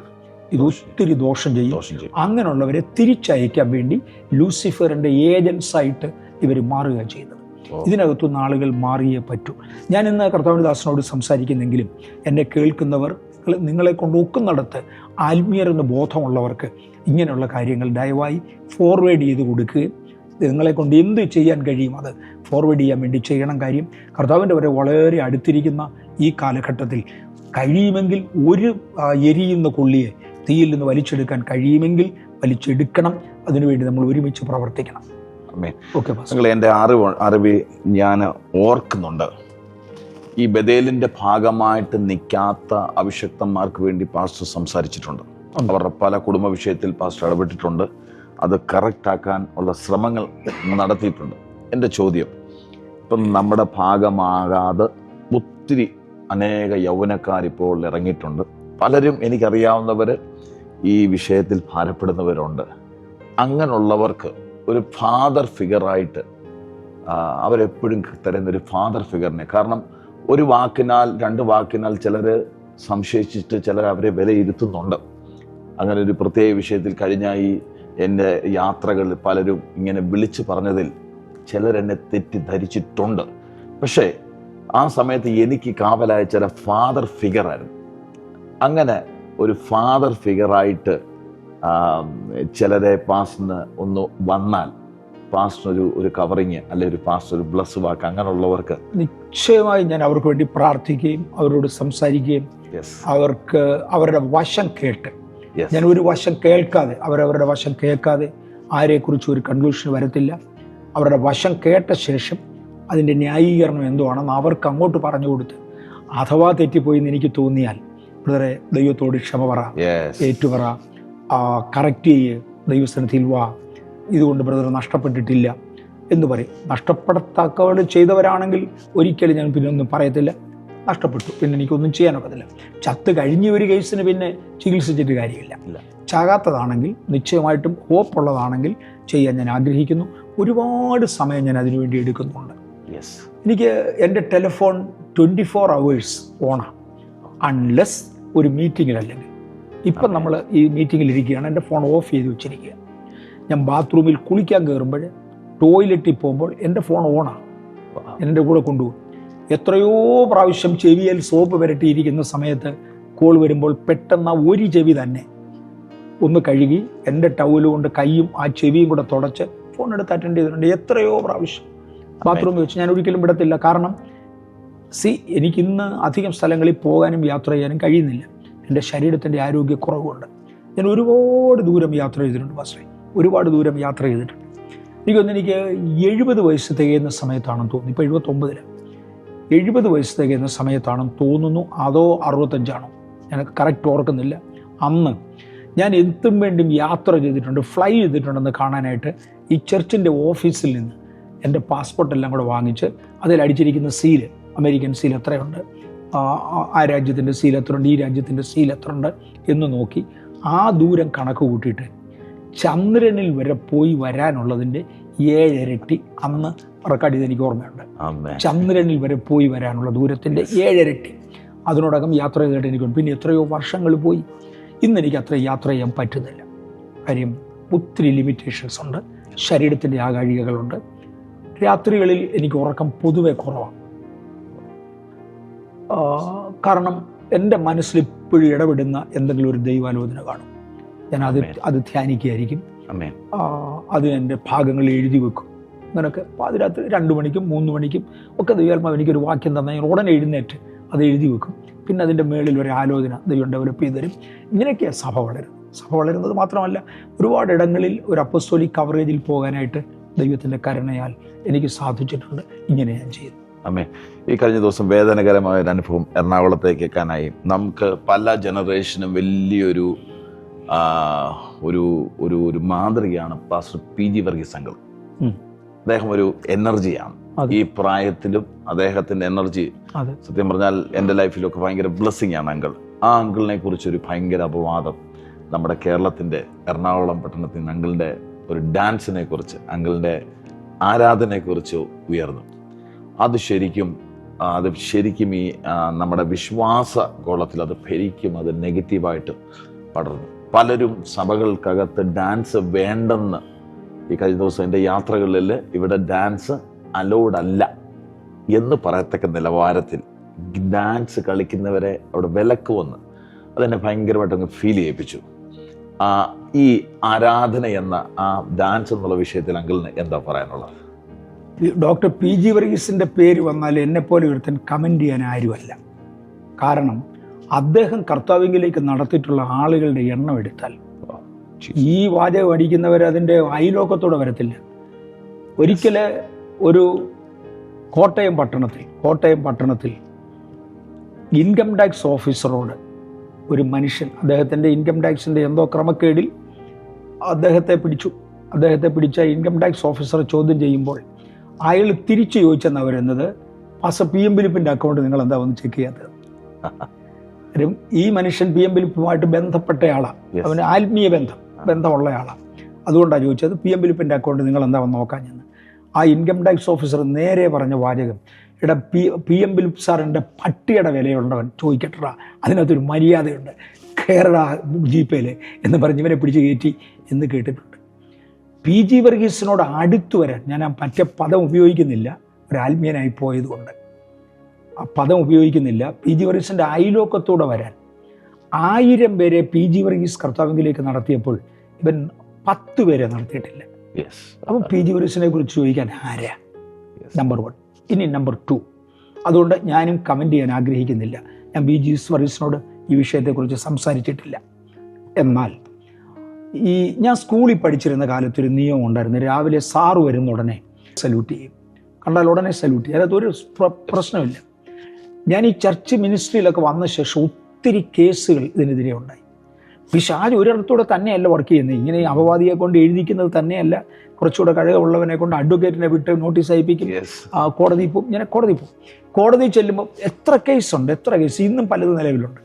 ഇത് ഒത്തിരി ദോഷം ചെയ്യും. അങ്ങനെയുള്ളവരെ തിരിച്ചയക്കാൻ വേണ്ടി ലൂസിഫറിൻ്റെ ഏജൻസായിട്ട് ഇവർ മാറുക ചെയ്യുന്നത്. ഇതിനകത്തുനിന്ന് ആളുകൾ മാറിയേ പറ്റൂ. ഞാൻ ഇന്ന് കർത്താവിന്റെ ദാസനോട് സംസാരിക്കുന്നെങ്കിലും എന്നെ കേൾക്കുന്നവർ, നിങ്ങളെ കൊണ്ട് ഒക്കുന്നിടത്ത് ആത്മീയരെന്ന് ബോധമുള്ളവർക്ക് ഇങ്ങനെയുള്ള കാര്യങ്ങൾ ദയവായി ഫോർവേഡ് ചെയ്ത് കൊടുക്കുകയും നിങ്ങളെ കൊണ്ട് എന്ത് ചെയ്യാൻ കഴിയും അത് ഫോർവേഡ് ചെയ്യാൻ വേണ്ടി ചെയ്യണം. കാര്യം കർത്താവിൻ്റെ വരെ വളരെ അടുത്തിരിക്കുന്ന ഈ കാലഘട്ടത്തിൽ കഴിയുമെങ്കിൽ ഒരു എരിയുന്ന കൊള്ളിയെ തീയിൽ നിന്ന് വലിച്ചെടുക്കാൻ കഴിയുമെങ്കിൽ വലിച്ചെടുക്കണം. അതിനുവേണ്ടി നമ്മൾ ഒരുമിച്ച് പ്രവർത്തിക്കണം. നിങ്ങൾ എൻ്റെ അറിവ് ഞാൻ ഓർക്കുന്നുണ്ട്. ഈ ബഥേലിൻ്റെ ഭാഗമായിട്ട് നിൽക്കാത്ത അഭിഷക്തന്മാർക്ക് വേണ്ടി പാസ്റ്റർ സംസാരിച്ചിട്ടുണ്ട്. അവരുടെ പല കുടുംബ വിഷയത്തിൽ പാസ്റ്റർ ഇടപെട്ടിട്ടുണ്ട്. അത് കറക്റ്റാക്കാൻ ഉള്ള ശ്രമങ്ങൾ നടത്തിയിട്ടുണ്ട്. എൻ്റെ ചോദ്യം, ഇപ്പം നമ്മുടെ ഭാഗമാകാതെ ഒത്തിരി അനേക യൗവനക്കാരിപ്പോൾ ഇറങ്ങിയിട്ടുണ്ട്. പലരും എനിക്കറിയാവുന്നവർ ഈ വിഷയത്തിൽ ഭാരപ്പെടുന്നവരുണ്ട്. അങ്ങനെയുള്ളവർക്ക് ഒരു ഫാദർ ഫിഗറായിട്ട് അവരെപ്പോഴും തരുന്നൊരു ഫാദർ ഫിഗറിനെ, കാരണം ഒരു വാക്കിനാൽ രണ്ട് വാക്കിനാൽ ചിലർ സംശയിച്ചിട്ട് ചിലർ അവരെ വിലയിരുത്തുന്നുണ്ട്. അങ്ങനെ ഒരു പ്രത്യേക വിഷയത്തിൽ കഴിഞ്ഞ ഈ എൻ്റെ യാത്രകളിൽ പലരും ഇങ്ങനെ വിളിച്ചു പറഞ്ഞതിൽ ചിലരെന്നെ തെറ്റിദ്ധരിച്ചിട്ടുണ്ട്. പക്ഷേ ആ സമയത്ത് എനിക്ക് കാവലായ ചില ഫാദർ ഫിഗറായിരുന്നു. അങ്ങനെ ഒരു ഫാദർ ഫിഗറായിട്ട് ചിലരെ പാസ്റ്ററിന് ഒന്ന് വന്നാൽ പാസ്റ്റർ ഒരു കവറിങ് അല്ലെ ഒരു പാസ്റ്റർ ഒരു ബ്ലസ് വാക്ക് അങ്ങനെയുള്ളവർക്ക് നിശ്ചയമായി ഞാൻ അവർക്ക് വേണ്ടി പ്രാർത്ഥിക്കുകയും അവരോട് സംസാരിക്കുകയും അവർക്ക് അവരുടെ വശം കേട്ട്, ഞാൻ ഒരു വശം കേൾക്കാതെ അവരവരുടെ വശം കേൾക്കാതെ ആരെക്കുറിച്ച് ഒരു കൺക്ലൂഷൻ വരത്തില്ല. അവരുടെ വശം കേട്ട ശേഷം അതിൻ്റെ ന്യായീകരണം എന്തുവാണെന്ന് അവർക്ക് അങ്ങോട്ട് പറഞ്ഞു കൊടുത്ത്, അഥവാ തെറ്റിപ്പോയി എന്ന് എനിക്ക് തോന്നിയാൽ ബ്രദറെ ദൈവത്തോട് ക്ഷമ പറ, ഏറ്റുപറ, കറക്റ്റ് ചെയ്യ്, ദൈവസന്നിധിയിൽ വാ, ഇതുകൊണ്ട് ബ്രദർ നഷ്ടപ്പെട്ടിട്ടില്ല എന്ന് പറയും. നഷ്ടപ്പെടത്തക്കവൾ ചെയ്തവരാണെങ്കിൽ ഒരിക്കലും ഞാൻ പിന്നെ ഒന്നും പറയത്തില്ല. നഷ്ടപ്പെട്ടു, പിന്നെ എനിക്കൊന്നും ചെയ്യാനൊക്കത്തില്ല. ചത്ത് കഴിഞ്ഞ ഒരു കേസിന് പിന്നെ ചികിത്സിച്ചിട്ട് കാര്യമില്ല. ചാകാത്തതാണെങ്കിൽ നിശ്ചയമായിട്ടും ഹോപ്പുള്ളതാണെങ്കിൽ ചെയ്യാൻ ഞാൻ ആഗ്രഹിക്കുന്നു. ഒരുപാട് സമയം ഞാൻ അതിനുവേണ്ടി എടുക്കുന്നുണ്ട്. എനിക്ക് എൻ്റെ ടെലിഫോൺ 24 hours ഓണാണ്, അൺലെസ് ഒരു മീറ്റിങ്ങിലല്ലെങ്കിൽ. ഇപ്പം നമ്മൾ ഈ മീറ്റിങ്ങിലിരിക്കുകയാണ്, എൻ്റെ ഫോൺ ഓഫ് ചെയ്ത് വെച്ചിരിക്കുക. ഞാൻ ബാത്റൂമിൽ കുളിക്കാൻ കയറുമ്പോൾ, ടോയ്ലറ്റിൽ പോകുമ്പോൾ എൻ്റെ ഫോൺ ഓണാണ്, എൻ്റെ കൂടെ കൊണ്ടുപോകും. എത്രയോ പ്രാവശ്യം ചെവിയിൽ സോപ്പ് പുരട്ടിയിരിക്കുന്ന സമയത്ത് കോൾ വരുമ്പോൾ പെട്ടെന്ന് ഒരു ചെവി തന്നെ ഒന്ന് കഴുകി എൻ്റെ ടവൽ കൊണ്ട് കൈയും ആ ചെവിയും കൂടെ തുടച്ച് ഫോൺ എടുത്ത് അറ്റൻഡ് ചെയ്തിട്ടുണ്ട്. എത്രയോ പ്രാവശ്യം ബാത്റൂമിൽ വെച്ച് ഞാൻ ഒരിക്കലും വിടത്തില്ല. കാരണം എനിക്കിന്ന് അധികം സ്ഥലങ്ങളിൽ പോകാനും യാത്ര ചെയ്യാനും കഴിയുന്നില്ല. എൻ്റെ ശരീരത്തിൻ്റെ ആരോഗ്യക്കുറവുണ്ട്. ഞാൻ ഒരുപാട് ദൂരം യാത്ര ചെയ്തിട്ടുണ്ട് പാസ്റ്ററെ, ഒരുപാട് ദൂരം യാത്ര ചെയ്തിട്ടുണ്ട്. എനിക്ക് 70 വയസ്സ് തികയുന്ന സമയത്താണെന്ന് തോന്നുന്നു. ഇപ്പോൾ 79 70 വയസ്സ് തികയുന്ന സമയത്താണെന്ന് തോന്നുന്നു, അതോ 65 ഞാൻ കറക്റ്റ് ഓർക്കുന്നില്ല. അന്ന് ഞാൻ എന്തും വേണ്ടിയും യാത്ര ചെയ്തിട്ടുണ്ട്, ഫ്ലൈ ചെയ്തിട്ടുണ്ടെന്ന് കാണാനായിട്ട് ഈ ചർച്ചിൻ്റെ ഓഫീസിൽ നിന്ന് എൻ്റെ പാസ്പോർട്ടെല്ലാം കൂടെ വാങ്ങിച്ച് അതിലടിച്ചിരിക്കുന്ന സീല്, അമേരിക്കൻ സീൽ എത്രയുണ്ട്, ആ രാജ്യത്തിൻ്റെ സീൽ എത്രയുണ്ട്, ഈ രാജ്യത്തിൻ്റെ സീൽ എത്രയുണ്ട് എന്ന് നോക്കി ആ ദൂരം കണക്ക് കൂട്ടിയിട്ട് ചന്ദ്രനിൽ വരെ പോയി വരാനുള്ളതിൻ്റെ 7 ഇരട്ടി അന്ന് റെക്കോർഡ് ചെയ്ത് എനിക്ക് ഓർമ്മയുണ്ട്. ചന്ദ്രനിൽ വരെ പോയി വരാനുള്ള ദൂരത്തിൻ്റെ 7 ഇരട്ടി അതിനോടകം യാത്ര ചെയ്തിട്ട് എനിക്കുണ്ട്. പിന്നെ എത്രയോ വർഷങ്ങൾ പോയി. ഇന്ന് എനിക്ക് അത്ര യാത്ര ചെയ്യാൻ പറ്റുന്നില്ല. കാര്യം ഒത്തിരി ലിമിറ്റേഷൻസ് ഉണ്ട്, ശരീരത്തിൻ്റെ ആകാഴികകളുണ്ട്. രാത്രികളിൽ എനിക്ക് ഉറക്കം പൊതുവെ കുറവാണ്. കാരണം എൻ്റെ മനസ്സിൽ ഇപ്പോഴും ഇടപെടുന്ന എന്തെങ്കിലും ഒരു ദൈവാലോചന കാണും. ഞാൻ അത് ധ്യാനിക്കുകയായിരിക്കും. അത് എൻ്റെ ഭാഗങ്ങൾ എഴുതി വെക്കും. അങ്ങനെയൊക്കെ പാതിരാത്രി 2 മണിക്കും 3 മണിക്കും ഒക്കെ ദൈവാത്മാവ് എനിക്കൊരു വാക്യം തന്നാൽ ഞാൻ ഉടനെ എഴുന്നേറ്റ് അത് എഴുതി വെക്കും. പിന്നെ അതിൻ്റെ മേളിൽ ഒരു ആലോചന ദൈവം ഡെവലപ്പ് ചെയ്ത് തരും. ഇങ്ങനെയൊക്കെയാണ് സഭ വളരുന്നത്. സഭ വളരുന്നത് മാത്രമല്ല, ഒരുപാട് ഇടങ്ങളിൽ ഒരു അപ്പസ്തോലിക് കവറേജിൽ പോകാനായിട്ട് ദൈവത്തിൻ്റെ കരുണയാൽ എനിക്ക് സാധിച്ചിട്ടുണ്ട്. ഇങ്ങനെ ഞാൻ ചെയ്തു. അമ്മേ, ഈ കഴിഞ്ഞ ദിവസം വേദനകരമായ ഒരു അനുഭവം എറണാകുളത്തേക്ക് കേൾക്കാനായി. നമുക്ക് പല ജനറേഷനും വലിയൊരു ഒരു മാതൃകയാണ് പാസ്റ്റർ PG വർഗീസ് അങ്കിൾ. അദ്ദേഹം ഒരു എനർജിയാണ്. ഈ പ്രായത്തിലും അദ്ദേഹത്തിൻ്റെ എനർജി സത്യം പറഞ്ഞാൽ എൻ്റെ ലൈഫിലൊക്കെ ഭയങ്കര ബ്ലെസ്സിങ് ആണ് അങ്കിൾ. ആ അങ്കിളിനെ കുറിച്ചൊരു ഭയങ്കര അപവാദം നമ്മുടെ കേരളത്തിൻ്റെ എറണാകുളം പട്ടണത്തിൽ നിന്ന് അങ്കിളിൻ്റെ ഒരു ഡാൻസിനെ കുറിച്ച്, അങ്കിളിൻ്റെ ആരാധനയെക്കുറിച്ച് ഉയർന്നു. അത് ശരിക്കും ഈ നമ്മുടെ വിശ്വാസ ഗോളത്തിൽ അത് ശരിക്കും അത് നെഗറ്റീവായിട്ട് പടർന്നു. പലരും സഭകൾക്കകത്ത് ഡാൻസ് വേണ്ടെന്ന്, ഈ കഴിഞ്ഞ ദിവസം എൻ്റെ യാത്രകളിൽ ഇവിടെ ഡാൻസ് അലൗഡ് അല്ല എന്ന് പറയത്തക്ക നിലവാരത്തിൽ ഡാൻസ് കളിക്കുന്നവരെ അവിടെ വിലക്കുവന്ന് അതെന്നെ ഭയങ്കരമായിട്ട് അങ്ങ് ഫീൽ ചെയ്യിപ്പിച്ചു. ഈ ആരാധന എന്ന ആ ഡാൻസ് എന്നുള്ള വിഷയത്തിൽ അങ്കിളിന് എന്താ പറയാനുള്ളത്? ഡോക്ടർ PG വർഗീസിൻ്റെ പേര് വന്നാൽ എന്നെപ്പോലെ ഒരുത്തൻ കമൻ്റ് ചെയ്യാൻ ആരുമല്ല. കാരണം അദ്ദേഹം കർത്താവിലേക്ക് നടത്തിയിട്ടുള്ള ആളുകളുടെ എണ്ണം എടുത്താൽ ഈ വാചകം അടിക്കുന്നവർ അതിൻ്റെ അയലോക്കത്തോടെ വരത്തില്ല. ഒരിക്കല് ഒരു കോട്ടയം പട്ടണത്തിൽ ഇൻകം ടാക്സ് ഓഫീസറോട് ഒരു മനുഷ്യൻ, അദ്ദേഹത്തിൻ്റെ ഇൻകം ടാക്സിൻ്റെ എന്തോ ക്രമക്കേടിൽ അദ്ദേഹത്തെ പിടിച്ച ഇൻകം ടാക്സ് ഓഫീസർ ചോദ്യം ചെയ്യുമ്പോൾ അയാൾ തിരിച്ചു ചോദിച്ചെന്നാ പറയുന്നത്, പാസ്റ്റർ PM ഫിലിപ്പിൻ്റെ അക്കൗണ്ട് നിങ്ങൾ എന്താ ഒന്ന് ചെക്ക് ചെയ്യാത്തത്? ഈ മനുഷ്യൻ PM ഫിലിപ്പുമായിട്ട് ബന്ധപ്പെട്ട ആളാണ്, അവന് ആത്മീയ ബന്ധമുള്ള ആളാണ്. അതുകൊണ്ടാണ് ചോദിച്ചത്, PM ഫിലിപ്പിൻ്റെ അക്കൗണ്ട് നിങ്ങൾ എന്താ വന്ന് നോക്കാൻ ചെന്ന്. ആ ഇൻകം ടാക്സ് ഓഫീസർ നേരെ പറഞ്ഞ വാചകം, ഇവിടെ PM ഫിലിപ്പ് സാറിൻ്റെ പട്ടിയുടെ വിലയുള്ളവൻ ചോദിക്കട്ടാ, അതിനകത്തൊരു മര്യാദയുണ്ട്, കേരള GPയിൽ എന്ന് പറഞ്ഞ് ഇവനെ പിടിച്ച് കയറ്റി എന്ന് കേട്ടിട്ടുണ്ട്. PG വർഗീസിനോട് അടുത്തു വരാൻ ഞാൻ ആ മറ്റേ പദം ഉപയോഗിക്കുന്നില്ല, ഒരു ആത്മീയനായി പോയതുകൊണ്ട് ആ പദം ഉപയോഗിക്കുന്നില്ല. PG വർഗീസിൻ്റെ അയലോക്കത്തോടെ വരാൻ 1000 പേരെ PG വർഗീസ് കർത്താവിലേക്ക് നടത്തിയപ്പോൾ ഇവൻ 10 പേരെ നടത്തിയിട്ടില്ല. അപ്പം PG വർഗീസിനെ കുറിച്ച് ചോദിക്കാൻ ആരാ? നമ്പർ 1. ഇനി നമ്പർ 2, അതുകൊണ്ട് ഞാനും കമൻ്റ് ചെയ്യാൻ ആഗ്രഹിക്കുന്നില്ല. ഞാൻ PG വർഗീസിനോട് ഈ വിഷയത്തെക്കുറിച്ച് സംസാരിച്ചിട്ടില്ല. എന്നാൽ ഞാൻ സ്കൂളിൽ പഠിച്ചിരുന്ന കാലത്തൊരു നിയമം ഉണ്ടായിരുന്നു, രാവിലെ സാറ് വരുന്ന ഉടനെ സല്യൂട്ട് ചെയ്യും, കണ്ടാൽ ഉടനെ സല്യൂട്ട് ചെയ്യും. അതിനകത്തൊരു പ്രശ്നമില്ല. ഞാൻ ഈ ചർച്ച് മിനിസ്ട്രിയിലൊക്കെ വന്ന ശേഷം ഒത്തിരി കേസുകൾ ഇതിനെതിരെ ഉണ്ടായി. പിശാച് ഒരിടത്തൂടെ തന്നെയല്ല വർക്ക് ചെയ്യുന്നത്, ഇങ്ങനെ അപവാദിയെ കൊണ്ട് എഴുതിക്കുന്നത് തന്നെയല്ല, കുറച്ചുകൂടെ കഴിവുള്ളവനെ കൊണ്ട് അഡ്വക്കേറ്റിനെ വിട്ട് നോട്ടീസ് അയപ്പിക്കും, കോടതി പോകും. കോടതി ചെല്ലുമ്പോൾ എത്ര കേസുണ്ട്, ഇന്നും പലത് നിലവിലുണ്ട്.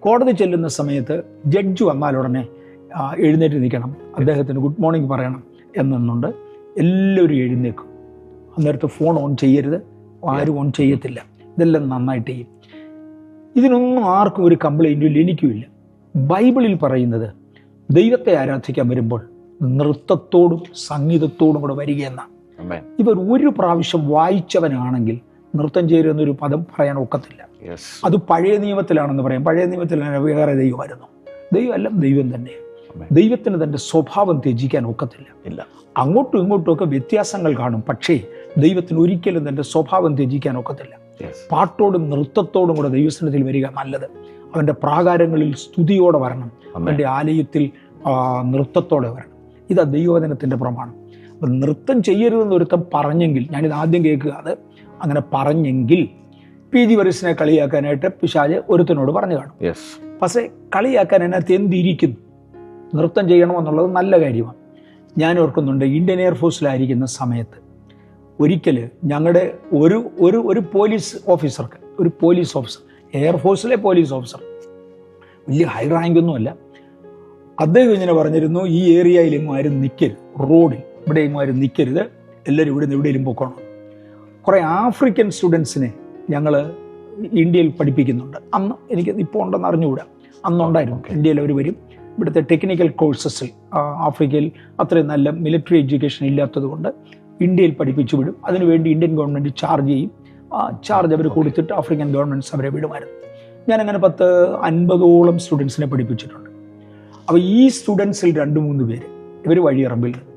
കോടതി ചെല്ലുന്ന സമയത്ത് ജഡ്ജ് വന്നാൽ ഉടനെ എഴുന്നേറ്റ് നിൽക്കണം, അദ്ദേഹത്തിന് ഗുഡ് മോർണിംഗ് പറയണം എന്നുണ്ട്. എല്ലാവരും എഴുന്നേക്കും. അന്നേരത്ത് ഫോൺ ഓൺ ചെയ്യരുത്, ആരും ഓൺ ചെയ്യത്തില്ല. ഇതെല്ലാം നന്നായിട്ട് ചെയ്യും. ഇതിനൊന്നും ആർക്കും ഒരു കംപ്ലൈൻറ്റും എനിക്കുമില്ല. ബൈബിളിൽ പറയുന്നത് ദൈവത്തെ ആരാധിക്കാൻ വരുമ്പോൾ നൃത്തത്തോടും സംഗീതത്തോടും കൂടെ വരികയെന്നാണ്. ഇവർ ഒരു പ്രാവശ്യം വായിച്ചവനാണെങ്കിൽ നൃത്തം ചേരുന്നൊരു പദം പറയാൻ ഒക്കത്തില്ല. അത് പഴയ നിയമത്തിലാണെന്ന് പറയാം. പഴയ നിയമത്തിൽ വേറെ ദൈവമായിരുന്നു. ദൈവമല്ല, ദൈവം തന്നെയാണ്. ദൈവത്തിന് തൻ്റെ സ്വഭാവം ത്യജിക്കാൻ ഒക്കത്തില്ല. അങ്ങോട്ടും ഇങ്ങോട്ടും ഒക്കെ വ്യത്യാസങ്ങൾ കാണും, പക്ഷേ ദൈവത്തിന് ഒരിക്കലും തൻ്റെ സ്വഭാവം ത്യജിക്കാൻ ഒക്കത്തില്ല. പാട്ടോടും നൃത്തത്തോടും കൂടെ ദൈവസന്നിധിയിൽ വരിക നല്ലത്. അവൻ്റെ പ്രാകാരങ്ങളിൽ സ്തുതിയോടെ വരണം, അവൻ്റെ ആലയത്തിൽ നൃത്തത്തോടെ വരണം. ഇതാ ദൈവവചനത്തിൻ്റെ പ്രമാണം. അപ്പം നൃത്തം ചെയ്യരുതെന്ന് ഒരുത്തം പറഞ്ഞെങ്കിൽ, ഞാനിത് ആദ്യം കേൾക്കുക, അത് അങ്ങനെ പറഞ്ഞെങ്കിൽ PG വർഗീസിനെ കളിയാക്കാനായിട്ട് പിശാച് ഒരുത്തനോട് പറഞ്ഞു കാണും. പക്ഷേ കളിയാക്കാൻ അതിനകത്ത് എന്തിരിക്കുന്നു? നൃത്തം ചെയ്യണമെന്നുള്ളത് നല്ല കാര്യമാണ്. ഞാൻ ഓർക്കുന്നുണ്ട്, ഇന്ത്യൻ എയർഫോഴ്സിലായിരിക്കുന്ന സമയത്ത് ഒരിക്കൽ ഞങ്ങളുടെ ഒരു പോലീസ് ഓഫീസർ, എയർഫോഴ്സിലെ പോലീസ് ഓഫീസർ, വലിയ ഹൈ റാങ്കൊന്നുമല്ല, അദ്ദേഹം ഇങ്ങനെ പറഞ്ഞിരുന്നു, ഈ ഏരിയയിലെങ്ങും ആരും നിൽക്കരുത്, റോഡിൽ ഇവിടെയെങ്ങും ആരും നിൽക്കരുത്, എല്ലാവരും ഇവിടെ നിന്ന് എവിടെയെങ്കിലും പോക്കണം. കുറേ ആഫ്രിക്കൻ സ്റ്റുഡൻസിനെ ഞങ്ങൾ ഇന്ത്യയിൽ പഠിപ്പിക്കുന്നുണ്ട്. അന്ന് എനിക്ക് ഇപ്പോൾ ഉണ്ടെന്ന് അറിഞ്ഞുകൂടാ, അന്നുണ്ടായിരുന്നു. ഇന്ത്യയിൽ അവർ വരും, ഇവിടുത്തെ ടെക്നിക്കൽ കോഴ്സസിൽ, ആഫ്രിക്കയിൽ അത്രയും നല്ല മിലിറ്ററി എഡ്യൂക്കേഷൻ ഇല്ലാത്തത് കൊണ്ട് ഇന്ത്യയിൽ പഠിപ്പിച്ചു വിടും. അതിനുവേണ്ടി ഇന്ത്യൻ ഗവൺമെൻറ് ചാർജ് ചെയ്യും. ആ ചാർജ് അവർ കൊടുത്തിട്ട് ആഫ്രിക്കൻ ഗവൺമെൻറ്റ്സ് അവരെ വിടുമായിരുന്നു. ഞാനങ്ങനെ 10-50ഓളം സ്റ്റുഡൻസിനെ പഠിപ്പിച്ചിട്ടുണ്ട്. അപ്പോൾ ഈ സ്റ്റുഡൻസിൽ 2-3 പേര് ഇവർ വഴിയറമ്പിൽ നിന്നു.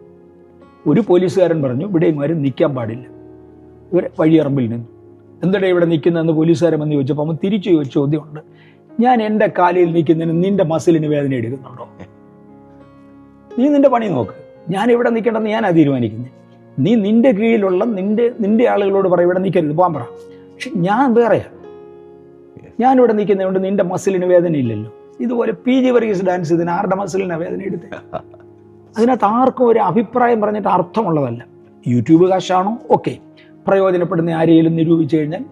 ഒരു പോലീസുകാരൻ പറഞ്ഞു, ഇവിടെയും ആരും നിൽക്കാൻ പാടില്ല. ഇവർ വഴിയറമ്പിൽ നിന്നു. എന്തിടെ ഇവിടെ നിൽക്കുന്നതെന്ന് പോലീസുകാരൻ വന്ന് ചോദിച്ചപ്പോൾ അവൻ തിരിച്ചു ചോദിച്ച ചോദ്യമുണ്ട്, ഞാൻ എൻ്റെ കാലിൽ നിൽക്കുന്നതിന് നിൻ്റെ മസിലിന് വേദന എടുക്കുന്നുണ്ടോ? നീ നിൻ്റെ പണി നോക്ക്, ഞാൻ ഇവിടെ നിൽക്കേണ്ടെന്ന് ഞാനാ തീരുമാനിക്കുന്നത്. നീ നിൻ്റെ കീഴിലുള്ള നിൻ്റെ ആളുകളോട് പറ, ഇവിടെ നിൽക്കരുത്, പോകാൻ പറ. പക്ഷെ ഞാൻ വേറെയാണ്, ഞാനിവിടെ നിൽക്കുന്നതുകൊണ്ട് നിൻ്റെ മസിലിന് വേദന ഇല്ലല്ലോ. ഇതുപോലെ PG വർഗീസ് ഡാൻസ് ഇതിന് ആരുടെ മസിലിനാണ് വേദന എടുത്തത്? അതിനകത്ത് ആർക്കും ഒരു അഭിപ്രായം പറഞ്ഞിട്ട് അർത്ഥമുള്ളതല്ല. യൂട്യൂബ് കാശാണോ? ഓക്കെ, പ്രയോജനപ്പെടുന്ന ആരെയും നിരൂപിച്ചു കഴിഞ്ഞാൽ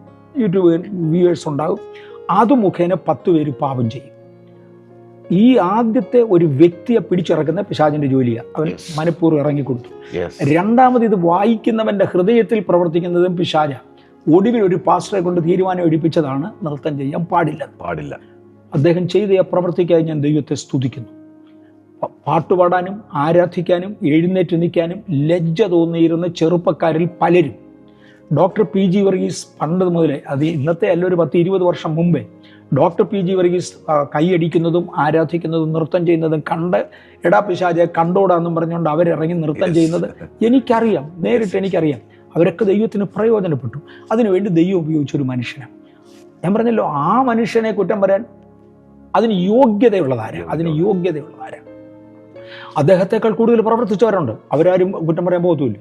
യൂട്യൂബ് വ്യൂവേഴ്സ് ഉണ്ടാകും. അത് മുഖേന 10 പേര് പാപം ചെയ്യും. ഈ ആദ്യത്തെ ഒരു വ്യക്തിയെ പിടിച്ചിറക്കുന്ന പിശാചിന്റെ ജോലിയാണ്. അവൻ മനഃപൂർവ്വം ഇറങ്ങിക്കൊടുത്തു. രണ്ടാമത് ഇത് വായിക്കുന്നവന്റെ ഹൃദയത്തിൽ പ്രവർത്തിക്കുന്നതും പിശാച. ഒടുവിൽ ഒരു പാസ്റ്ററെ കൊണ്ട് തീരുമാനം എടുപ്പിച്ചതാണ് നൃത്തം ചെയ്യാൻ പാടില്ല. അദ്ദേഹം ചെയ്ത ആ പ്രവൃത്തിക്കായി ഞാൻ ദൈവത്തെ സ്തുതിക്കുന്നു. പാട്ടുപാടാനും ആരാധിക്കാനും എഴുന്നേറ്റ് നിൽക്കാനും ലജ്ജ തോന്നിയിരുന്ന ചെറുപ്പക്കാരിൽ പലരും ഡോക്ടർ പി ജി വർഗീസ് പണ്ട് മുതലേ, അത് ഇന്നത്തെ അല്ല, ഒരു 10-20 വർഷം മുമ്പേ ഡോക്ടർ പി ജി വർഗീസ് കൈയടിക്കുന്നതും ആരാധിക്കുന്നതും നൃത്തം ചെയ്യുന്നതും കണ്ട് എടാ പിശാചെ കണ്ടോടാന്നും പറഞ്ഞുകൊണ്ട് അവരിറങ്ങി നൃത്തം ചെയ്യുന്നത് എനിക്കറിയാം, നേരിട്ട് എനിക്കറിയാം. അവരൊക്കെ ദൈവത്തിന് പ്രയോജനപ്പെട്ടു. അതിനുവേണ്ടി ദൈവം ഉപയോഗിച്ചൊരു മനുഷ്യനാണ്. ഞാൻ പറഞ്ഞല്ലോ, ആ മനുഷ്യനെ കുറ്റം പറയാൻ അതിന് യോഗ്യതയുള്ളതാരാ? അദ്ദേഹത്തെക്കാൾ കൂടുതൽ പ്രവർത്തിച്ചവരുണ്ട്, അവരാരും കുറ്റം പറയാൻ പോകത്തുമില്ല.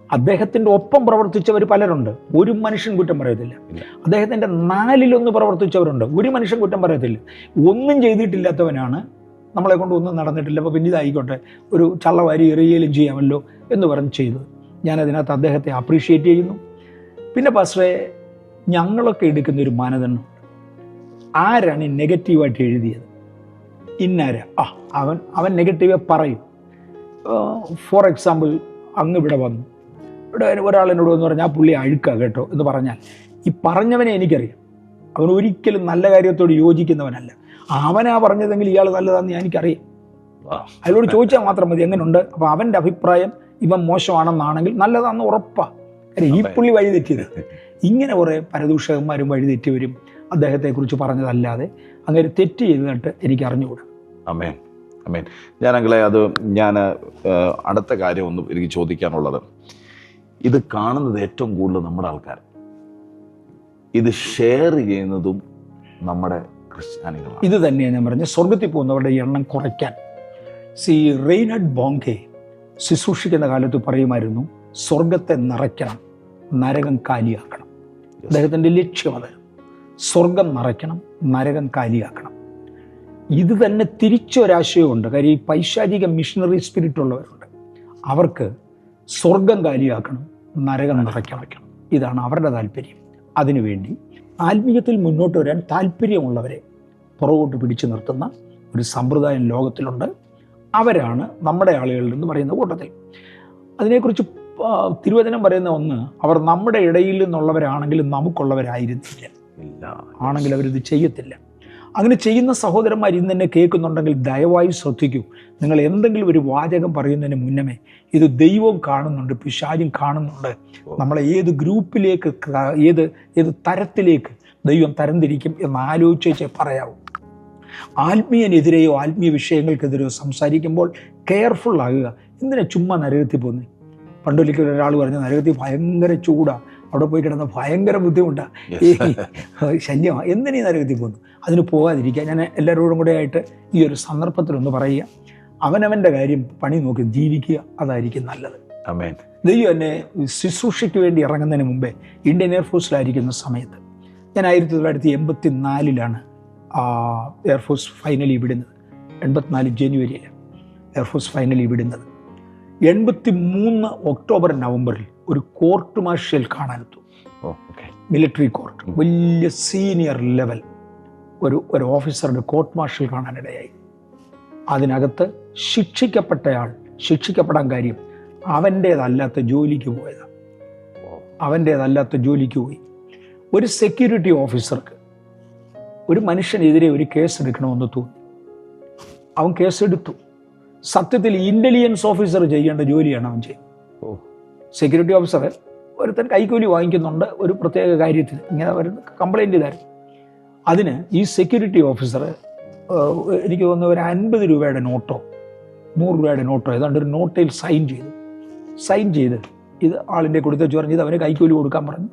അദ്ദേഹത്തിൻ്റെ ഒപ്പം പ്രവർത്തിച്ചവർ പലരുണ്ട്, ഒരു മനുഷ്യൻ കുറ്റം പറയത്തില്ല. അദ്ദേഹത്തിൻ്റെ 4-1 പ്രവർത്തിച്ചവരുണ്ട്, ഒരു മനുഷ്യൻ കുറ്റം പറയത്തില്ല. ഒന്നും ചെയ്തിട്ടില്ലാത്തവനാണ് നമ്മളെ കൊണ്ട് ഒന്നും നടന്നിട്ടില്ല, അപ്പോൾ പിന്നെ ഇതായിക്കോട്ടെ, ഒരു ചള്ളവാരി എറിയലും ചെയ്യാമല്ലോ എന്ന് പറഞ്ഞ് ചെയ്തത്. ഞാനതിനകത്ത് അദ്ദേഹത്തെ അപ്രീഷിയേറ്റ് ചെയ്യുന്നു. പിന്നെ പാസ്റ്ററെ, ഞങ്ങളൊക്കെ എടുക്കുന്നൊരു മാനദണ്ഡം, ആരാണ് ഈ നെഗറ്റീവായിട്ട് എഴുതിയത്? ഇന്നാര അവൻ നെഗറ്റീവേ പറയും. ഫോർ എക്സാമ്പിൾ, അങ്ങ് ഇവിടെ വന്നു, ഇവിടെ ഒരാളെന്നോട് എന്ന് പറഞ്ഞാൽ ആ പുള്ളി അഴുക്കാ കേട്ടോ എന്ന് പറഞ്ഞാൽ, ഈ പറഞ്ഞവനെ എനിക്കറിയാം, അവൻ ഒരിക്കലും നല്ല കാര്യത്തോട് യോജിക്കുന്നവനല്ല. അവനാ പറഞ്ഞതെങ്കിൽ ഇയാൾ നല്ലതാണെന്ന് എനിക്കറിയാം. അയാളോട് ചോദിച്ചാൽ മാത്രം മതി എങ്ങനെയുണ്ട്. അപ്പോൾ അവൻ്റെ അഭിപ്രായം ഇവൻ മോശമാണെന്നാണെങ്കിൽ നല്ലതാണെന്ന് ഉറപ്പാ. ഈ പുള്ളി വഴിതെറ്റിയത്. ഇങ്ങനെ കുറേ പരദൂഷകന്മാരും വഴിതെറ്റിയവരും അദ്ദേഹത്തെക്കുറിച്ച് പറഞ്ഞതല്ലാതെ അങ്ങനെ തെറ്റ് ചെയ്തിട്ട് എനിക്ക് അറിഞ്ഞുകൂടാ. ആമേൻ, ആമേൻ. ഞാൻ അടുത്ത കാര്യം ഒന്ന് എനിക്ക് ചോദിക്കാനുള്ളത്, ഇത് കാണുന്നത് ഏറ്റവും കൂടുതൽ നമ്മുടെ ആൾക്കാർ, ഇത് ഷെയർ ചെയ്യുന്നതും നമ്മുടെ ക്രിസ്ത്യാനികളാണ്. ഇത് തന്നെയാണ് ഞാൻ പറഞ്ഞത്, സ്വർഗത്തിൽ പോകുന്നവരുടെ എണ്ണം കുറയ്ക്കാൻ. റെയ്നഡ് ബോങ്കെ ശുശ്രൂഷിക്കുന്ന കാലത്ത് പറയുമായിരുന്നു, സ്വർഗത്തെ നിറയ്ക്കണം, നരകം കാലിയാക്കണം. അദ്ദേഹത്തിൻ്റെ ലക്ഷ്യം അതായിരുന്നു, സ്വർഗം നിറയ്ക്കണം, നരകം കാലിയാക്കണം. ഇത് തന്നെ തിരിച്ചൊരാശയമുണ്ട്. കാര്യം ഈ പൈശാചിക മിഷണറി സ്പിരിറ്റ് ഉള്ളവരുണ്ട്, അവർക്ക് സ്വർഗം കാലിയാക്കണം, നരകം നിറയ്ക്കണം. ഇതാണ് അവരുടെ താല്പര്യം. അതിനുവേണ്ടി ആത്മീയത്തിൽ മുന്നോട്ട് വരാൻ താല്പര്യമുള്ളവരെ പുറകോട്ട് പിടിച്ചു നിർത്തുന്ന ഒരു സമ്പ്രദായം ലോകത്തിലുണ്ട്. അവരാണ് നമ്മുടെ ആളുകളിൽ എന്ന് പറയുന്ന കൂട്ടത്തിൽ. അതിനെക്കുറിച്ച് തിരുവചനം പറയുന്ന ഒന്ന്, അവർ നമ്മുടെ ഇടയിൽ നിന്നുള്ളവരാണെങ്കിലും നമുക്കുള്ളവരായിരുന്നില്ല, ആണെങ്കിൽ അവരിത് ചെയ്യത്തില്ല. അങ്ങനെ ചെയ്യുന്ന സഹോദരന്മാർ ഇന്ന് തന്നെ കേൾക്കുന്നുണ്ടെങ്കിൽ ദയവായി ശ്രദ്ധിക്കൂ. നിങ്ങൾ എന്തെങ്കിലും ഒരു വാചകം പറയുന്നതിന് മുന്നമേ ഇത് ദൈവവും കാണുന്നുണ്ട്, പിശാചും കാണുന്നുണ്ട്. നമ്മളെ ഏത് ഗ്രൂപ്പിലേക്ക്, ഏത് തരത്തിലേക്ക് ദൈവം തരംതിരിക്കും എന്ന് ആലോചിച്ചേ പറയാവൂ. ആത്മീയനെതിരെയോ ആത്മീയ വിഷയങ്ങൾക്കെതിരെയോ സംസാരിക്കുമ്പോൾ കെയർഫുൾ ആകുക. എന്തിനാ ചുമ്മാ നരകത്തിൽ പോകുന്നത്? പണ്ടൊരിക്കൽ ഒരാൾ പറഞ്ഞു, നരകത്തിൽ ഭയങ്കര ചൂടാണ്, അവിടെ പോയി കിടന്ന ഭയങ്കര ബുദ്ധിമുട്ടാണ്, ശല്യമാണ്, എന്തിനീ നരകത്തിൽ പോകുന്നു? അതിന് പോകാതിരിക്കുക. ഞാൻ എല്ലാവരോടും കൂടെ ആയിട്ട് ഈ ഒരു സന്ദർഭത്തിലൊന്ന് പറയുക, അവനവൻ്റെ കാര്യം പണി നോക്കി ജീവിക്കുക, അതായിരിക്കും നല്ലത്. ദൈവം എന്നെ ശുശ്രൂഷയ്ക്ക് വേണ്ടി ഇറങ്ങുന്നതിന് മുമ്പേ ഇന്ത്യൻ എയർഫോഴ്സിലായിരിക്കുന്ന സമയത്ത്, ഞാൻ 1984 എയർഫോഴ്സ് ഫൈനലി വിടുന്നത്. 84 ജനുവരിയിൽ എയർഫോഴ്സ് ഫൈനലി വിടുന്നത്. 83 ഒക്ടോബർ നവംബറിൽ ഒരു കോർട്ട് മാർഷ്യൽ കാണാനെത്തു. മിലിറ്ററി കോർട്ട്, വലിയ സീനിയർ ലെവൽ ഒരു ഓഫീസറുടെ കോർട്ട് മാർഷ്യൽ കാണാനിടയായി. അതിനകത്ത് ശിക്ഷിക്കപ്പെടാൻ കാര്യം അവൻ്റേതല്ലാത്ത ജോലിക്ക് പോയതാണ്. അവൻ്റേതല്ലാത്ത ജോലിക്ക് പോയി. ഒരു സെക്യൂരിറ്റി ഓഫീസർക്ക് ഒരു മനുഷ്യനെതിരെ ഒരു കേസ് എടുക്കണമെന്ന് തോന്നി. അവൻ കേസെടുത്തു. സത്യത്തിൽ ഇൻ്റലിജൻസ് ഓഫീസർ ചെയ്യേണ്ട ജോലിയാണ് അവൻ ചെയ്യുന്നത്. സെക്യൂരിറ്റി ഓഫീസർ ഒരുത്തൻ കൈക്കൂലി വാങ്ങിക്കുന്നുണ്ട് ഒരു പ്രത്യേക കാര്യത്തിൽ, ഇങ്ങനെ വരുന്ന കംപ്ലൈൻറ്റ് ചെയ്തായിരുന്നു. അതിന് ഈ സെക്യൂരിറ്റി ഓഫീസർ എനിക്ക് തോന്നുന്ന ഒരു 50 രൂപയുടെ നോട്ടോ 100 രൂപയുടെ നോട്ടോ ഏതാണ്ട് ഒരു നോട്ടിൽ സൈൻ ചെയ്ത് ഇത് ആളിൻ്റെ കൊടുത്തേച്ച് പറഞ്ഞത് അവന് കൈക്കൂലി കൊടുക്കാൻ പറഞ്ഞു.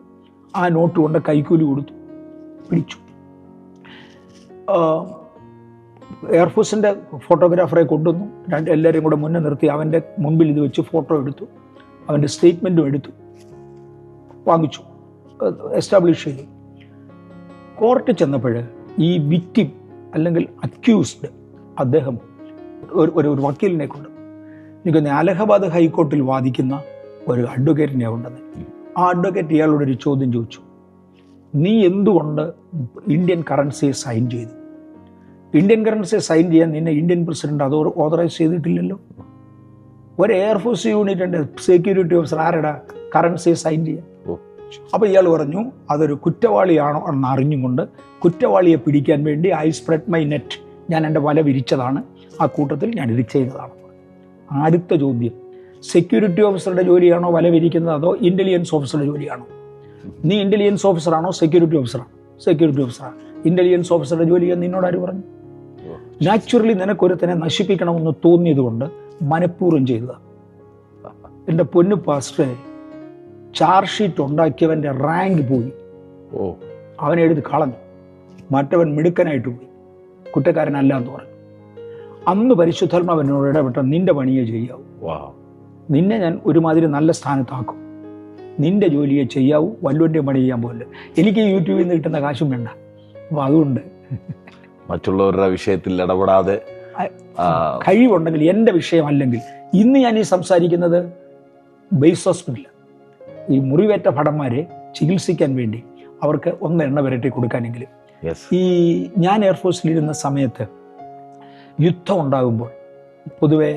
ആ നോട്ട് കൊണ്ട് കൈക്കൂലി കൊടുത്തു, പിടിച്ചു. എയർഫോഴ്സിൻ്റെ ഫോട്ടോഗ്രാഫറെ കൊണ്ടുവന്നു, എല്ലാവരും കൂടെ മുന്നേ നിർത്തി അവൻ്റെ മുൻപിൽ ഇത് വെച്ച് ഫോട്ടോ എടുത്തു, അവൻ്റെ സ്റ്റേറ്റ്മെൻറ്റും എടുത്തു, വാങ്ങിച്ചു, എസ്റ്റാബ്ലിഷ് ചെയ്തു. കോർട്ടിൽ ചെന്നപ്പോൾ ഈ വിക്ടിം അല്ലെങ്കിൽ അക്യൂസ്ഡ് അദ്ദേഹം ഒരു വക്കീലിനെ കൊണ്ട്, എനിക്കൊന്ന് അലഹബാദ് ഹൈക്കോർട്ടിൽ വാദിക്കുന്ന ഒരു അഡ്വക്കേറ്റിനെ കൊണ്ടത്. ആ അഡ്വക്കേറ്റ് ഇയാളോടൊരു ചോദ്യം ചോദിച്ചു, നീ എന്തുകൊണ്ട് ഇന്ത്യൻ കറൻസിയെ സൈൻ ചെയ്തു? ഇന്ത്യൻ കറൻസിയെ സൈൻ ചെയ്യാൻ നിന്നെ ഇന്ത്യൻ പ്രസിഡന്റ് അത് ഓതറൈസ് ചെയ്തിട്ടില്ലല്ലോ. ഒരു എയർഫോഴ്സ് യൂണിറ്റിൻ്റെ സെക്യൂരിറ്റി ഓഫീസർ ആരടാ കറൻസിയെ സൈൻ ചെയ്യാൻ? അപ്പോൾ ഇയാൾ പറഞ്ഞു അതൊരു കുറ്റവാളിയാണോ എന്ന് അറിഞ്ഞുകൊണ്ട് കുറ്റവാളിയെ പിടിക്കാൻ വേണ്ടി ഐ സ്പ്രെഡ് മൈ നെറ്റ്, ഞാൻ എൻ്റെ വല വിരിച്ചതാണ്, ആ കൂട്ടത്തിൽ ഞാൻ ഇത് ചെയ്തതാണ്. അടുത്ത ചോദ്യം, സെക്യൂരിറ്റി ഓഫീസറുടെ ജോലിയാണോ വല വിരിക്കുന്നത് അതോ ഇൻ്റലിജൻസ് ഓഫീസറുടെ ജോലിയാണോ? നീ ഇൻ്റലിജൻസ് ഓഫീസറാണോ സെക്യൂരിറ്റി ഓഫീസറാണോ? സെക്യൂരിറ്റി ഓഫീസറാണ്. ഇൻ്റലിജൻസ് ഓഫീസറുടെ ജോലി നിന്നോട് ആര് പറഞ്ഞു? നാച്ചുറലി നിനക്കൊരുത്തനെ നശിപ്പിക്കണമെന്ന് തോന്നിയത് കൊണ്ട് മനഃപൂർവ്വം ചെയ്തതാണ്. എൻ്റെ പൊന്നു പാസ്റ്ററെ, ചാർജ് ഷീറ്റ് ഉണ്ടാക്കിയവൻ്റെ റാങ്ക് പോയി, അവനെ എടുത്ത് കളഞ്ഞു. മറ്റവൻ മിടുക്കനായിട്ട് പോയി, കുറ്റക്കാരനല്ല എന്ന് പറഞ്ഞു. അന്ന് പരിശുദ്ധാത്മാവിനോട് ഇടപെട്ട നിന്റെ പണിയെ ചെയ്യാവൂ, നിന്നെ ഞാൻ ഒരുമാതിരി നല്ല സ്ഥാനത്താക്കും, നിന്റെ ജോലിയെ ചെയ്യാവൂ, വല്ലവൻ്റെയും പണി ചെയ്യാൻ പോകില്ല. എനിക്ക് യൂട്യൂബിൽ നിന്ന് കിട്ടുന്ന കാശും വേണ്ട. അപ്പോൾ അതുകൊണ്ട് മറ്റുള്ളവരുടെ വിഷയത്തിൽ ഇടപെടാതെ കഴിവുണ്ടെങ്കിൽ, എൻ്റെ വിഷയമല്ലെങ്കിൽ, ഇന്ന് ഞാൻ ഈ സംസാരിക്കുന്നത് ബേസ് ഹോസ്പിറ്റലിൽ ഈ മുറിവേറ്റ ഭടന്മാരെ ചികിത്സിക്കാൻ വേണ്ടി അവർക്ക് എണ്ണ വരട്ടി കൊടുക്കാനെങ്കിലും. ഈ ഞാൻ എയർഫോഴ്സിലിരുന്ന സമയത്ത് യുദ്ധം ഉണ്ടാകുമ്പോൾ പൊതുവെ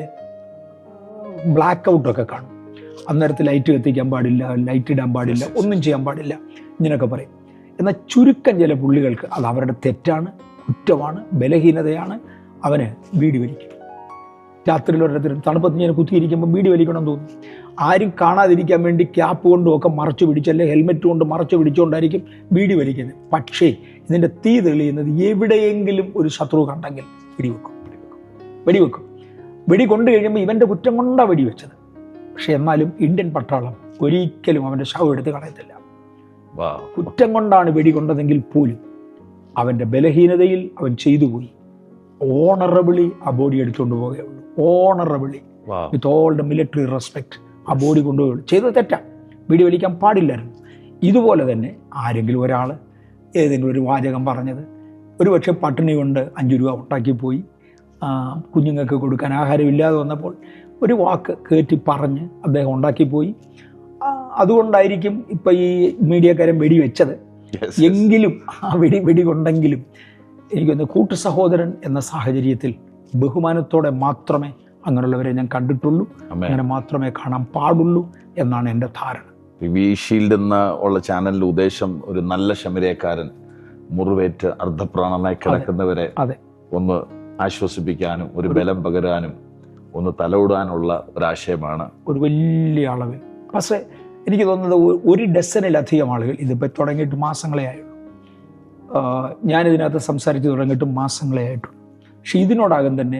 ബ്ലാക്ക് ഔട്ടൊക്കെ കാണും. അന്നേരത്തിൽ ലൈറ്റ് കത്തിക്കാൻ പാടില്ല, ലൈറ്റ് ഇടാൻ പാടില്ല, ഒന്നും ചെയ്യാൻ പാടില്ല, ഇങ്ങനെയൊക്കെ പറയും. എന്നാൽ ചുരുക്കം ചില പുള്ളികൾക്ക് അത് അവരുടെ തെറ്റാണ്, കുറ്റമാണ്, ബലഹീനതയാണ്. അവന് ബീഡി വലിക്കും. രാത്രിയിൽ ഒരിടത്തിൽ തണുപ്പത്ത് ഞാൻ കുത്തിയിരിക്കുമ്പോൾ ബീഡി വലിക്കണമെന്ന് തോന്നും. ആരും കാണാതിരിക്കാൻ വേണ്ടി ക്യാപ്പ് കൊണ്ടും ഒക്കെ മറച്ചു പിടിച്ച്, അല്ലെങ്കിൽ ഹെൽമെറ്റ് കൊണ്ട് മറച്ചു പിടിച്ചുകൊണ്ടായിരിക്കും ബീഡി വലിക്കുന്നത്. പക്ഷേ ഇതിൻ്റെ തീ തെളിയുന്നത് എവിടെയെങ്കിലും ഒരു ശത്രു കണ്ടെങ്കിൽ വെടിവെക്കും. വെടി കൊണ്ടു കഴിയുമ്പോൾ ഇവൻ്റെ കുറ്റം കൊണ്ടാണ് വെടിവെച്ചത്. പക്ഷെ എന്നാലും ഇന്ത്യൻ പട്ടാളം ഒരിക്കലും അവൻ്റെ ശവം എടുത്ത് കളയത്തില്ല. കുറ്റം കൊണ്ടാണ് വെടി കൊണ്ടതെങ്കിൽ പോലും അവൻ്റെ ബലഹീനതയിൽ അവൻ ചെയ്തു പോയി. ഓണറബിളി ആ ബോഡി എടുത്തുകൊണ്ട് പോവുകയുള്ളൂ. Honourably, with all the military respect ആ ബോഡി കൊണ്ടുപോയുള്ളൂ. ചെയ്തത് തെറ്റാണ്, വെടി വലിക്കാൻ പാടില്ലായിരുന്നു. ഇതുപോലെ തന്നെ ആരെങ്കിലും ഒരാൾ ഏതെങ്കിലും ഒരു വാചകം പറഞ്ഞത്, ഒരുപക്ഷെ പട്ടിണി കൊണ്ട് 5 രൂപ ഉണ്ടാക്കിപ്പോയി, കുഞ്ഞുങ്ങൾക്ക് കൊടുക്കാൻ ആഹാരമില്ലാതെ വന്നപ്പോൾ ഒരു വാക്ക് കയറ്റി പറഞ്ഞ് അദ്ദേഹം ഉണ്ടാക്കിപ്പോയി. അതുകൊണ്ടായിരിക്കും ഇപ്പം ഈ മീഡിയക്കാരൻ വെടിവെച്ചത്. എങ്കിലും ആ വെടി കൊണ്ടെങ്കിലും എനിക്കൊന്ന് കൂട്ടു സഹോദരൻ എന്ന സാഹചര്യത്തിൽ ബഹുമാനത്തോടെ മാത്രമേ അങ്ങനെയുള്ളവരെ ഞാൻ കണ്ടിട്ടുള്ളൂ, അങ്ങനെ മാത്രമേ കാണാൻ പാടുള്ളൂ എന്നാണ് എൻ്റെ ധാരണ. വി ഷീൽഡ് എന്ന ഉള്ള ചാനലിൻ്റെ ഉദ്ദേശം ഒരു നല്ല ശമരിയക്കാരൻ മുറിവേറ്റ് അർദ്ധപ്രാണനായി കിടക്കുന്നവരെ ഒന്ന് ആശ്വസിപ്പിക്കാനും ഒരു ബലം പകരാനും ഒന്ന് തലോടാനുള്ള ഒരാശയമാണ്. ഒരു വലിയ അളവിൽ പക്ഷേ എനിക്ക് തോന്നുന്നത് 1 ഡസനിലധികം ആളുകൾ, ഇതിപ്പോൾ തുടങ്ങിയിട്ട് മാസങ്ങളെ ആയുള്ളൂ, ഞാനിതിനകത്ത് സംസാരിച്ച് തുടങ്ങിയിട്ട് മാസങ്ങളെ ആയിട്ടുള്ളൂ. പക്ഷെ ഇതിനോടകം തന്നെ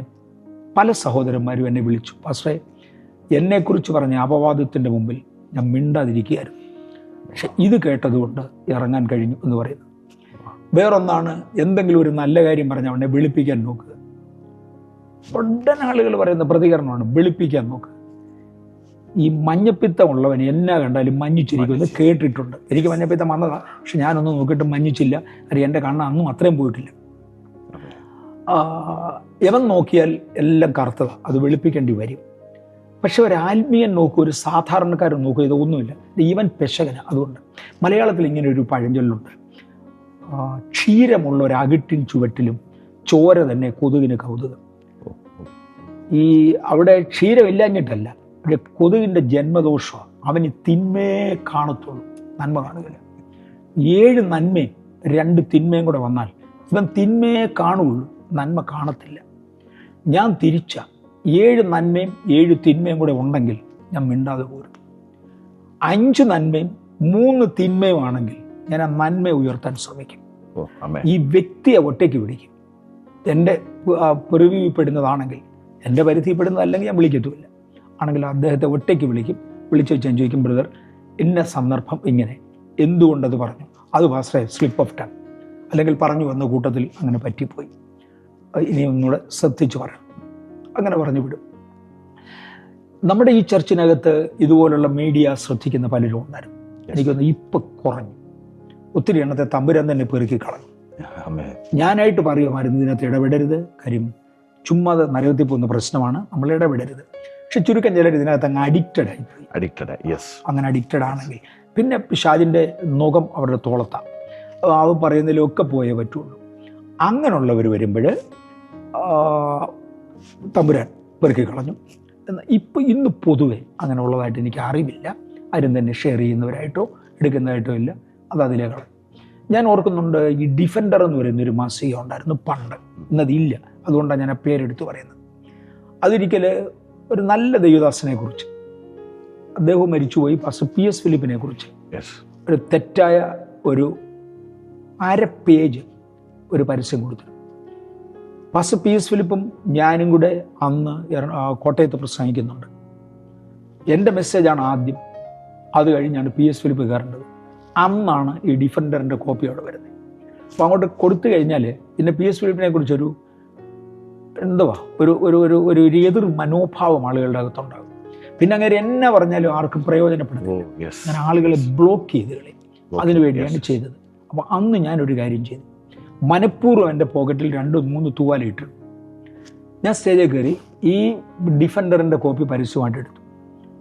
പല സഹോദരന്മാരും എന്നെ വിളിച്ചു, പക്ഷേ എന്നെക്കുറിച്ച് പറഞ്ഞ അപവാദത്തിൻ്റെ മുമ്പിൽ ഞാൻ മിണ്ടാതിരിക്കുകയായിരുന്നു. പക്ഷെ ഇത് കേട്ടതുകൊണ്ട് ഇറങ്ങാൻ കഴിഞ്ഞു എന്ന് പറയുന്നത്. വേറൊന്നാണ്, എന്തെങ്കിലും ഒരു നല്ല കാര്യം പറഞ്ഞാൽ അവനെ വെളുപ്പിക്കാൻ നോക്കുക. ഉടൻ ആളുകൾ പറയുന്ന പ്രതികരണമാണ് വെളുപ്പിക്കാൻ നോക്കുക. ഈ മഞ്ഞപ്പിത്തമുള്ളവൻ എന്നാ കണ്ടാലും മഞ്ഞിച്ചിരിക്കുമെന്ന് കേട്ടിട്ടുണ്ട്. എനിക്ക് മഞ്ഞപ്പിത്തം വന്നതാണ്, പക്ഷെ ഞാനൊന്നും നോക്കിയിട്ട് മഞ്ഞിച്ചില്ല. അറിയാം, എൻ്റെ കണ്ണ് അന്നും അത്രയും പോയിട്ടില്ല. എവൻ നോക്കിയാൽ എല്ലാം കറുത്തതാണ്, അത് വെളുപ്പിക്കേണ്ടി വരും. പക്ഷെ ഒരു ആത്മീയൻ നോക്കും, ഒരു സാധാരണക്കാരൻ നോക്കും, ഇതൊന്നുമില്ല, ഈവൻ പെശകന. അതുകൊണ്ട് മലയാളത്തിൽ ഇങ്ങനെ ഒരു പഴഞ്ചൊല്ലുണ്ട്, ക്ഷീരമുള്ള ഒരു അകിട്ടിൻ ചുവട്ടിലും ചോര തന്നെ കൊതുകിന് കൗതുകം. ഈ അവിടെ ക്ഷീരമില്ലാഞ്ഞിട്ടല്ല, പക്ഷെ കൊതുകിൻ്റെ ജന്മദോഷമാണ്. അവന് തിന്മയെ കാണത്തുള്ളൂ, നന്മ കാണുകയില്ല. 7 നന്മയും 2 തിന്മയും കൂടെ വന്നാൽ ഇവൻ തിന്മയെ കാണുള്ളൂ, നന്മ കാണത്തില്ല. ഞാൻ തിരിച്ച 7 നന്മയും 7 തിന്മയും കൂടെ ഉണ്ടെങ്കിൽ ഞാൻ മിണ്ടാതെ പോരും. 5 നന്മയും 3 തിന്മയും ആണെങ്കിൽ ഞാൻ ആ നന്മ ഉയർത്താൻ ശ്രമിക്കും. ഈ വ്യക്തിയെ ഒറ്റയ്ക്ക് വിളിക്കും. എൻ്റെ പ്രിവ്യൂപ്പെടുന്നതാണെങ്കിൽ, എൻ്റെ പരിധിപ്പെടുന്നതല്ലെങ്കിൽ ഞാൻ വിളിക്കത്തുമില്ല. ആണെങ്കിൽ അദ്ദേഹത്തെ ഒറ്റയ്ക്ക് വിളിക്കും. വിളിച്ച് വെച്ച് ഞാൻ ചോദിക്കും, ബ്രദർ ഇന്ന സന്ദർഭം ഇങ്ങനെ, എന്തുകൊണ്ടത് പറഞ്ഞു? അത് പാസ്റ്ററെ സ്ലിപ്പ് ഓഫ് ടങ്, അല്ലെങ്കിൽ പറഞ്ഞു വന്ന കൂട്ടത്തിൽ അങ്ങനെ പറ്റിപ്പോയി, ഇനി ഒന്നുകൂടെ ശ്രദ്ധിച്ചു പറയണം. അങ്ങനെ പറഞ്ഞു വിടും. നമ്മുടെ ഈ ചർച്ചിനകത്ത് ഇതുപോലുള്ള മീഡിയ ശ്രദ്ധിക്കുന്ന പലരും ഉണ്ടായിരുന്നു. എനിക്കൊന്ന് ഇപ്പം കുറഞ്ഞു. ഒത്തിരി എണ്ണത്തെ തമ്പുരാൻ തന്നെ പെറുക്കി കളഞ്ഞു. ഞാനായിട്ട് പറയുമായിരുന്നു ഇതിനകത്ത് ഇടപെടരുത്, കാര്യം ചുമ്മാതെ നരകത്തിൽ പോകുന്ന പ്രശ്നമാണ്, നമ്മൾ ഇടപെടരുത്. പക്ഷെ ചുരുക്കം ചിലർ ഇതിനകത്ത് അങ്ങ് അഡിക്റ്റഡ് ആയിപ്പോയി. അങ്ങനെ അഡിക്റ്റഡ് ആണെങ്കിൽ പിന്നെ പിശാചിൻ്റെ നുകം അവരുടെ തോളത്താണ്, അത് പറയുന്നതിലൊക്കെ പോയേ പറ്റുള്ളൂ. അങ്ങനെയുള്ളവർ വരുമ്പോൾ തമ്പുരാൻ പെറുക്കി കളഞ്ഞു. എന്നാൽ ഇന്ന് പൊതുവെ അങ്ങനെയുള്ളതായിട്ട് എനിക്ക് അറിവില്ല. ആരും തന്നെ ഷെയർ ചെയ്യുന്നവരായിട്ടോ എടുക്കുന്നതായിട്ടും ഇല്ല, അത് അതിലേക്കാണ്. ഞാൻ ഓർക്കുന്നുണ്ട്, ഈ ഡിഫൻഡർ എന്ന് പറയുന്നൊരു മാസിക ഉണ്ടായിരുന്നു പണ്ട്, ഇന്നതില്ല. അതുകൊണ്ടാണ് ഞാൻ ആ പേരെടുത്ത് പറയുന്നത്. അതൊരിക്കൽ ഒരു നല്ല ദൈവദാസനെ കുറിച്ച്, അദ്ദേഹം മരിച്ചുപോയി, പാസ്റ്റർ PS ഫിലിപ്പിനെ കുറിച്ച് ഒരു തെറ്റായ ഒരു 1/2 പേജ് ഒരു പരസ്യം കൊടുത്തു. പാസ്റ്റർ PS ഫിലിപ്പും ഞാനും കൂടെ അന്ന് കോട്ടയത്ത് പ്രസംഗിക്കുന്നുണ്ട്. എൻ്റെ മെസ്സേജാണ് ആദ്യം, അത് കഴിഞ്ഞാണ് PS ഫിലിപ്പ് കയറേണ്ടത്. അന്നാണ് ഈ ഡിഫൻഡറിൻ്റെ കോപ്പി അവിടെ വരുന്നത്. അപ്പോൾ അങ്ങോട്ട് കൊടുത്തു കഴിഞ്ഞാൽ പിന്നെ PS ഫിലിപ്പിനെ കുറിച്ചൊരു ഒരു എതിർ മനോഭാവം ആളുകളുടെ അകത്തുണ്ടാകും. പിന്നെ അങ്ങനെ എന്നെ പറഞ്ഞാലും ആർക്കും പ്രയോജനപ്പെടുന്നില്ല. ഞാൻ ആളുകളെ ബ്ലോക്ക് ചെയ്ത് കളയും. അതിനുവേണ്ടിയാണ് ചെയ്തത്. അപ്പോൾ അന്ന് ഞാനൊരു കാര്യം ചെയ്തു, മനഃപൂർവ്വം എൻ്റെ പോക്കറ്റിൽ 2-3 തൂവാലിട്ടു. ഞാൻ സ്റ്റേജിൽ കയറി ഈ ഡിഫൻഡറിൻ്റെ കോപ്പി പരസ്യമായിട്ട് എടുത്തു.